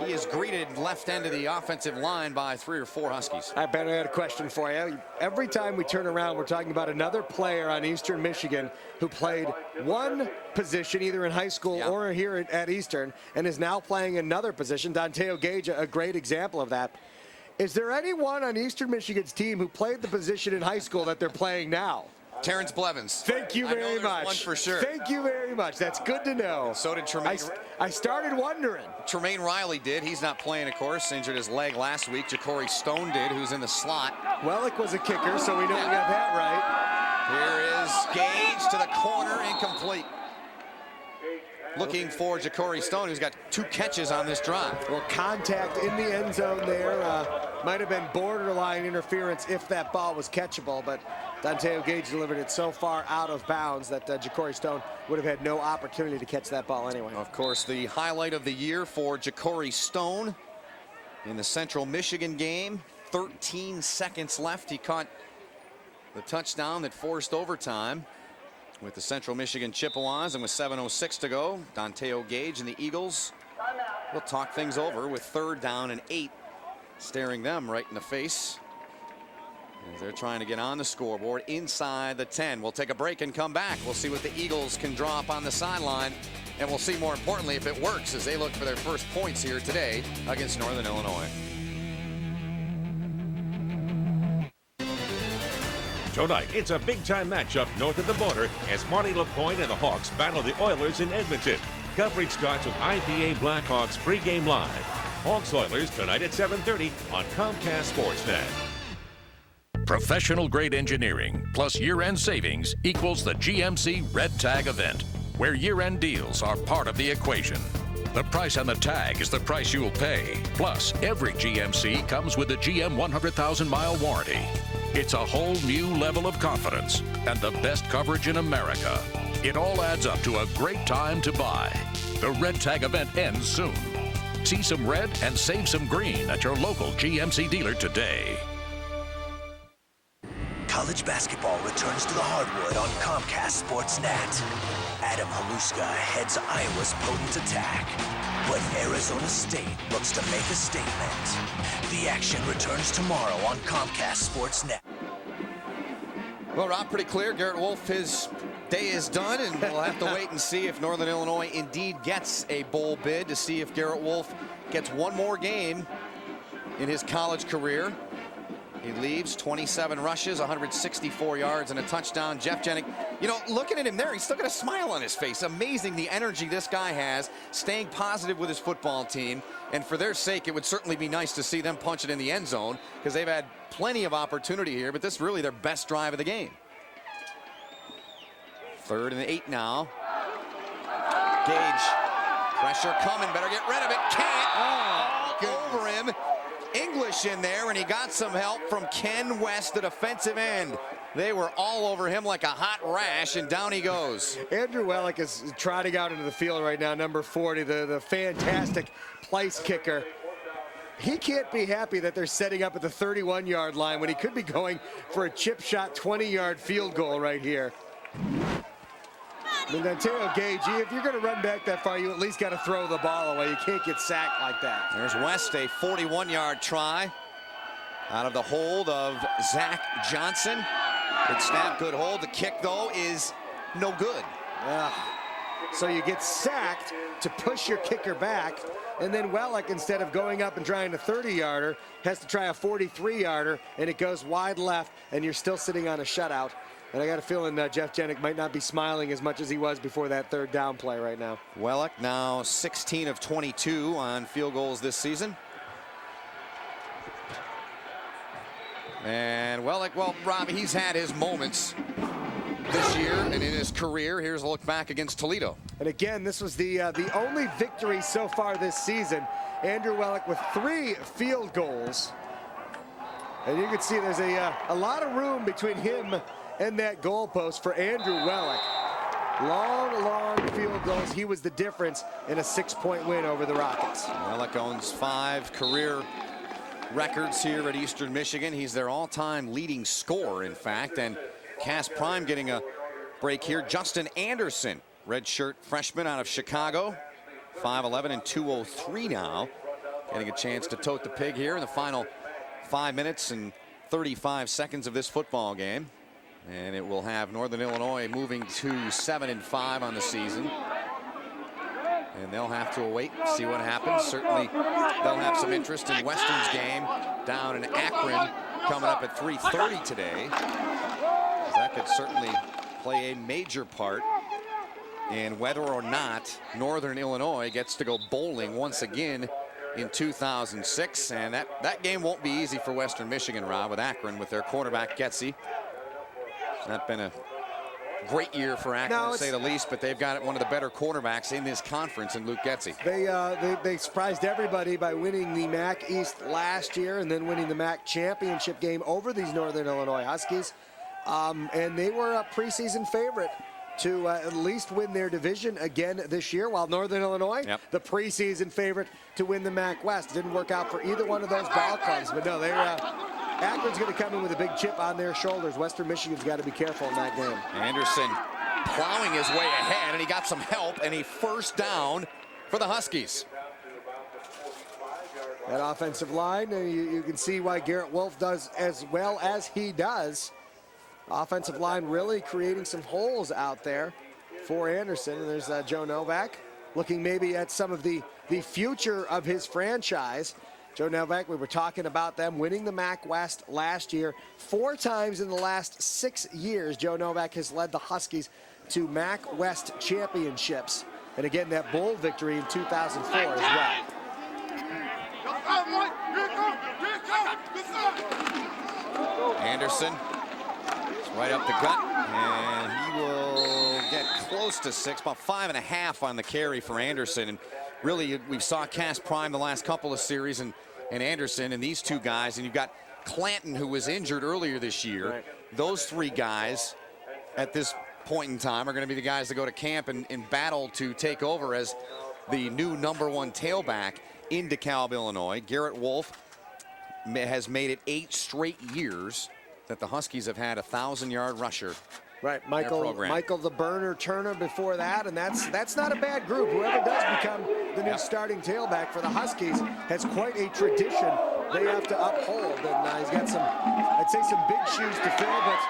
He is greeted left end of the offensive line by 3 or 4 Huskies. I bet I had a question for you. Every time we turn around, we're talking about another player on Eastern Michigan who played one position either in high school or here at Eastern and is now playing another position. Danteo Gage, a great example of that. Is there anyone on Eastern Michigan's team who played the position in high school that they're playing now? Terrence Blevins. Thank you very much. One for sure. Thank you very much. That's good to know. So did Tremaine. I started wondering. Tremaine Riley did. He's not playing, of course. Injured his leg last week. Ja'Cory Stone did, who's in the slot. Wellick was a kicker, so we know we got that right. Here is Gage to the corner, incomplete. Looking for Ja'Cory Stone, who's got 2 catches on this drive. Well, contact in the end zone there. Might have been borderline interference if that ball was catchable, but Danteo Gage delivered it so far out of bounds that Ja'Cory Stone would have had no opportunity to catch that ball anyway. Of course, the highlight of the year for Ja'Cory Stone in the Central Michigan game. 13 seconds left. He caught the touchdown that forced overtime with the Central Michigan Chippewas, and with 7:06 to go, Danteo Gage and the Eagles will talk things over with 3rd down and 8 staring them right in the face as they're trying to get on the scoreboard inside the 10. We'll take a break and come back. We'll see what the Eagles can draw up on the sideline, and we'll see more importantly if it works as they look for their first points here today against Northern Illinois. Tonight, it's a big-time matchup north of the border as Marty LaPointe and the Hawks battle the Oilers in Edmonton. Coverage starts with IPA Blackhawks pregame live. Hawks-Oilers tonight at 7:30 on Comcast Sportsnet. Professional-grade engineering plus year-end savings equals the GMC Red Tag event, where year-end deals are part of the equation. The price on the tag is the price you'll pay. Plus, every GMC comes with a GM 100,000-mile warranty. It's a whole new level of confidence and the best coverage in America. It all adds up to a great time to buy. The Red Tag event ends soon. See some red and save some green at your local GMC dealer today. College basketball returns to the hardwood on Comcast Sportsnet. Adam Haluska heads Iowa's potent attack, but Arizona State looks to make a statement. The action returns tomorrow on Comcast Sportsnet. Well, Rob, pretty clear. Garrett Wolf, his day is done, and we'll have to wait and see if Northern Illinois indeed gets a bowl bid, to see if Garrett Wolf gets one more game in his college career. He leaves 27 rushes, 164 yards, and a touchdown. Jeff Jenick, you know, looking at him there, he's still got a smile on his face. Amazing the energy this guy has, staying positive with his football team. And for their sake, it would certainly be nice to see them punch it in the end zone, because they've had plenty of opportunity here, but this is really their best drive of the game. 3rd and 8 now. Gage, pressure coming, better get rid of it. Can't. All over him. English in there, and he got some help from Ken West, the defensive end. They were all over him like a hot rash, and down he goes. Andrew Wellick is trotting out into the field right now, number 40, the fantastic place kicker. He can't be happy that they're setting up at the 31-yard line when he could be going for a chip shot 20-yard field goal right here. I mean, Danteo Gage, if you're going to run back that far, you at least got to throw the ball away. You can't get sacked like that. There's West, a 41-yard try out of the hold of Zach Johnson. Good snap, good hold. The kick, though, is no good. So you get sacked to push your kicker back, and then Wellick, instead of going up and trying a 30-yarder, has to try a 43-yarder, and it goes wide left, and you're still sitting on a shutout. And I got a feeling Jeff Jenick might not be smiling as much as he was before that 3rd down play right now. Wellick now 16 of 22 on field goals this season. And Wellick, well, Rob, he's had his moments this year and in his career. Here's a look back against Toledo. And again, this was the only victory so far this season. Andrew Wellick with 3 field goals. And you can see there's a lot of room between him and that goalpost for Andrew Wellick. Long field goals. He was the difference in a 6-point win over the Rockets. Wellick owns 5 career records here at Eastern Michigan. He's their all-time leading scorer, in fact. And Cass Prime getting a break here. Justin Anderson, redshirt freshman out of Chicago. 5'11" and 203 now. getting a chance to tote the pig here in the final 5 minutes and 35 seconds of this football game. And it will have Northern Illinois moving to 7-5 on the season. And they'll have to wait, see what happens. Certainly, they'll have some interest in Western's game down in Akron coming up at 3:30 today. That could certainly play a major part in whether or not Northern Illinois gets to go bowling once again in 2006. And that game won't be easy for Western Michigan, Rob, with Akron, with their quarterback Getzy. It's not been a great year for Akron, to say the least, but they've got one of the better quarterbacks in this conference in Luke Getzy. They surprised everybody by winning the MAC East last year and then winning the MAC championship game over these Northern Illinois Huskies. And they were a preseason favorite to at least win their division again this year, while Northern Illinois, the preseason favorite to win the MAC West. Didn't work out for either one of those ball clubs, but no, Akron's going to come in with a big chip on their shoulders. Western Michigan's got to be careful in that game. Anderson plowing his way ahead, and he got some help, and a first down for the Huskies. That offensive line, you can see why Garrett Wolf does as well as he does. Offensive line really creating some holes out there for Anderson. And there's Joe Novak looking maybe at some of the future of his franchise. Joe Novak, we were talking about them winning the MAC West last year. 4 times in the last 6 years, Joe Novak has led the Huskies to MAC West championships. And again, that bowl victory in 2004 as well. Anderson is right up the gut, and he will get close to 6, about 5.5 on the carry for Anderson. And really, we saw Cass Prime the last couple of series, and Anderson and these two guys, and you've got Clanton, who was injured earlier this year. Right. Those 3 guys at this point in time are going to be the guys that go to camp and battle to take over as the new #1 tailback in DeKalb, Illinois. Garrett Wolf has made it 8 straight years that the Huskies have had a 1,000-yard rusher. Right, Michael the Burner Turner before that, and that's not a bad group. Whoever does become the new starting tailback for the Huskies has quite a tradition they have to uphold, and he's got some, I'd say, some big shoes to fill, but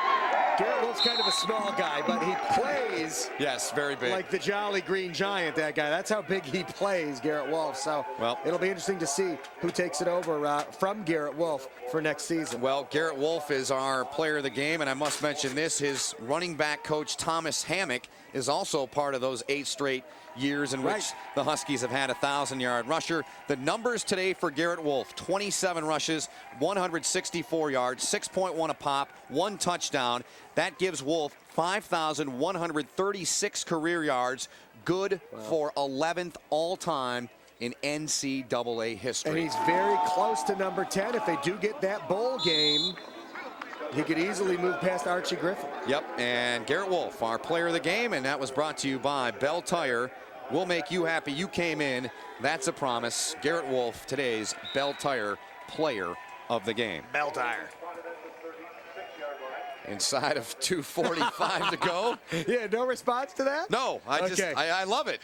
Garrett Wolf's kind of a small guy, but he plays very big, like the Jolly Green Giant, that guy. That's how big he plays, Garrett Wolf. So it'll be interesting to see who takes it over from Garrett Wolf for next season. Well, Garrett Wolf is our player of the game, and I must mention this, his running back coach Thomas Hammock is also part of those 8 straight years in which the Huskies have had a 1,000-yard rusher. The numbers today for Garrett Wolf: 27 rushes, 164 yards, 6.1 a pop, 1 touchdown. That gives Wolf 5,136 career yards, good for 11th all-time in NCAA history. And he's very close to number 10. If they do get that bowl game, he could easily move past Archie Griffin. Yep, and Garrett Wolf, our player of the game, and that was brought to you by Bell Tire. We'll make you happy. You came in. That's a promise. Garrett Wolf, today's Bell Tire player of the game. Bell Tire. Inside of 2:45 to go. Yeah, no response to that? No, I love it.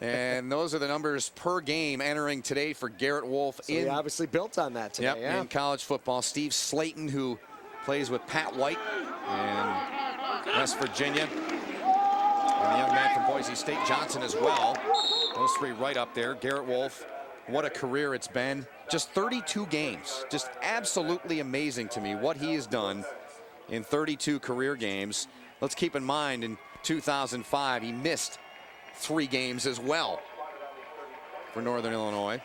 And those are the numbers per game entering today for Garrett Wolf. So he obviously built on that today. Yep, in college football. Steve Slayton, who plays with Pat White in West Virginia. And the young man from Boise State, Johnson, as well. Those 3 right up there. Garrett Wolf, what a career it's been. Just 32 games. Just absolutely amazing to me what he has done in 32 career games. Let's keep in mind, in 2005, he missed 3 games as well for Northern Illinois.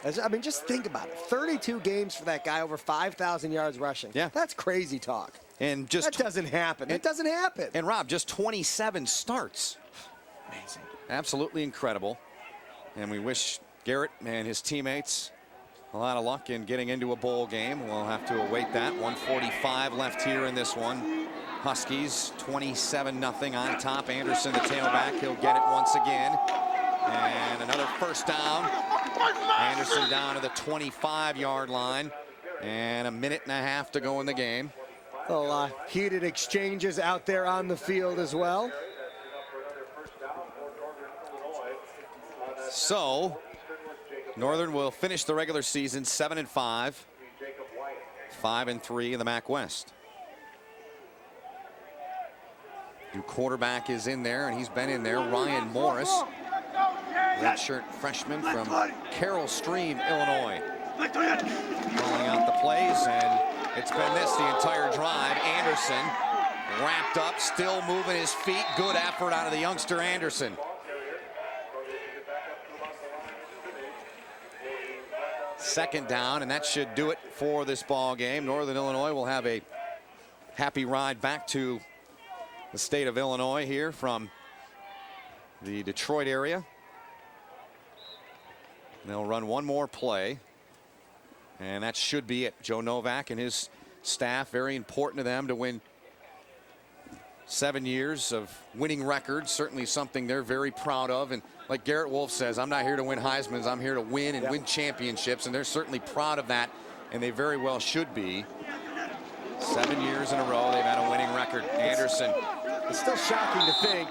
I mean, just think about it. 32 games for that guy, over 5,000 yards rushing. Yeah. That's crazy talk. And just that doesn't happen. It doesn't happen. And Rob, just 27 starts. Amazing. Absolutely incredible. And we wish Garrett and his teammates a lot of luck in getting into a bowl game. We'll have to await that. 1:45 left here in this one. Huskies 27-0 on top. Anderson, the tailback, he'll get it once again. And another first down. Anderson down to the 25-yard line. And 1.5 minutes to go in the game. Well, heated exchanges out there on the field as well. So Northern will finish the regular season 7-5, 5-3 in the MAC West. New quarterback is in there, and he's been in there. Ryan Morris, redshirt freshman from Carroll Stream, Illinois. Calling out the plays, and it's been this the entire drive. Anderson wrapped up, still moving his feet. Good effort out of the youngster Anderson. Second down, and that should do it for this ball game. Northern Illinois will have a happy ride back to the state of Illinois here from the Detroit area. They'll run one more play, and that should be it. Joe Novak and his staff, very important to them to win 7 years of winning records, certainly something they're very proud of. And like Garrett Wolf says, I'm not here to win Heismans, I'm here to win and win championships, and they're certainly proud of that, and they very well should be. 7 years in a row they've had a winning record. Anderson. It's still shocking to think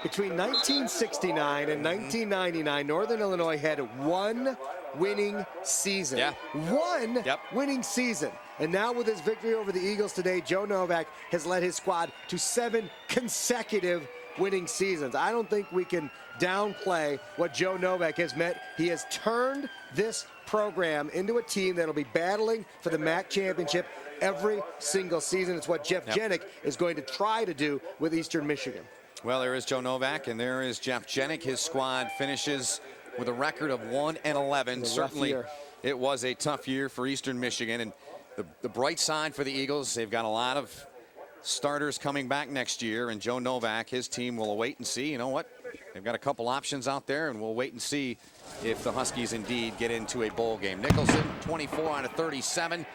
between 1969 and 1999, Northern Illinois had one winning season. One winning season. And now with his victory over the Eagles today, Joe Novak has led his squad to 7 consecutive winning seasons. I don't think we can downplay what Joe Novak has meant. He has turned this program into a team that'll be battling for the MAC championship every single season. It's what Jeff Jenick is going to try to do with Eastern Michigan. Well, there is Joe Novak, and there is Jeff Jenick. His squad finishes with a record of 1-11. Certainly, it was a tough year for Eastern Michigan. And the bright side for the Eagles, they've got a lot of starters coming back next year. And Joe Novak, his team will wait and see. You know what? They've got a couple options out there, and we'll wait and see if the Huskies indeed get into a bowl game. Nicholson, 24 out of 37.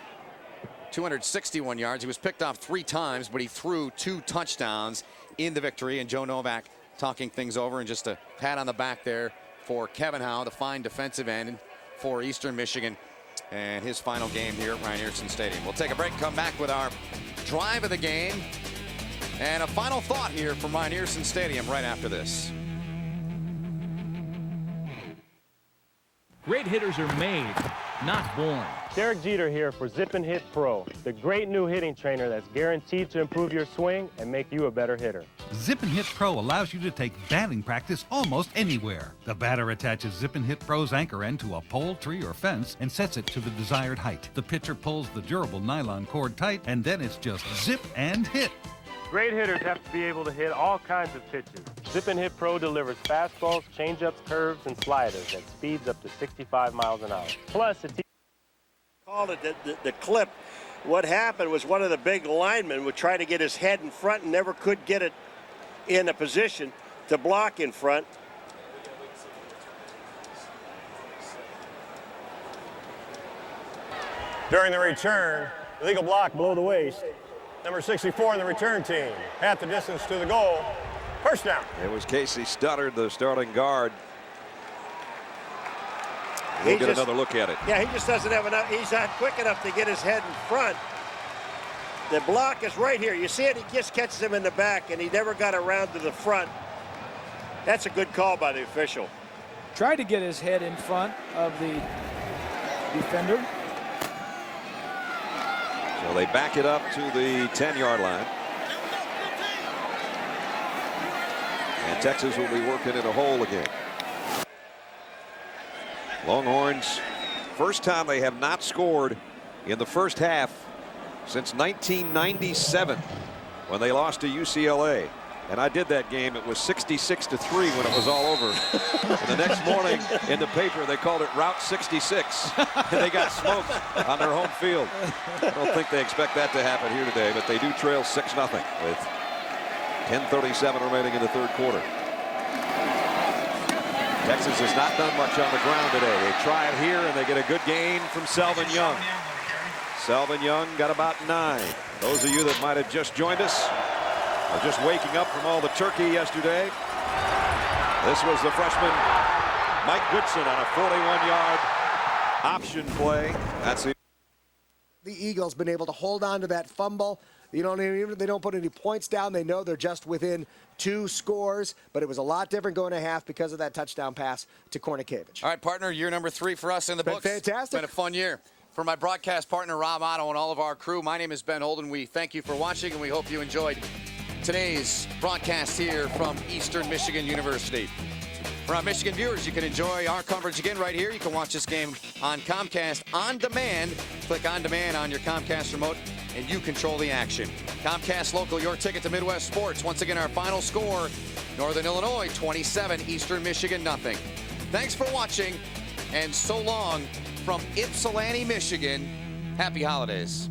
261 yards. He was picked off 3 times, but he threw 2 touchdowns in the victory. And Joe Novak talking things over, and just a pat on the back there for Kevin Howe, the fine defensive end for Eastern Michigan, and his final game here at Rynearson Stadium. We'll take a break, come back with our drive of the game and a final thought here from Rynearson Stadium right after this. Great hitters are made, not born. Derek Jeter here for Zip and Hit Pro, the great new hitting trainer that's guaranteed to improve your swing and make you a better hitter. Zip and Hit Pro allows you to take batting practice almost anywhere. The batter attaches Zip and Hit Pro's anchor end to a pole, tree, or fence and sets it to the desired height. The pitcher pulls the durable nylon cord tight, and then it's just zip and hit. Great hitters have to be able to hit all kinds of pitches. Zip and Hit Pro delivers fastballs, changeups, curves, and sliders at speeds up to 65 miles an hour. Plus, it called it the clip. What happened was one of the big linemen would try to get his head in front and never could get it in a position to block in front. During the return, illegal block below the waist. Number 64 in the return team. Half the distance to the goal. First down. It was Casey Studdard, the starting guard. We'll get another look at it. Yeah, he just doesn't have enough. He's not quick enough to get his head in front. The block is right here. You see it? He just catches him in the back, and he never got around to the front. That's a good call by the official. Tried to get his head in front of the defender. So they back it up to the 10-yard line. And Texas will be working in a hole again. Longhorns, first time they have not scored in the first half since 1997 when they lost to UCLA. And I did that game. It was 66-3 when it was all over. And the next morning in the paper, they called it Route 66. And they got smoked on their home field. I don't think they expect that to happen here today, but they do trail 6-0 with 10:37 remaining in the third quarter. Texas has not done much on the ground today. They try it here, and they get a good gain from Selvin Young. Selvin Young got about 9. Those of you that might have just joined us are just waking up from all the turkey yesterday. This was the freshman Mike Goodson on a 41-yard option play. That's the Eagles been able to hold on to that fumble They don't put any points down. They know they're just within 2 scores, but it was a lot different going to half because of that touchdown pass to Kornikevich. All right, partner, year number 3 for us in the books. Fantastic. It's been a fun year. For my broadcast partner, Rob Otto, and all of our crew, my name is Ben Holden. We thank you for watching, and we hope you enjoyed today's broadcast here from Eastern Michigan University. For our Michigan viewers, you can enjoy our coverage again right here. You can watch this game on Comcast On Demand. Click On Demand on your Comcast remote, and you control the action. Comcast Local, your ticket to Midwest sports. Once again, our final score, Northern Illinois 27, Eastern Michigan nothing. Thanks for watching, and so long from Ypsilanti, Michigan. Happy holidays.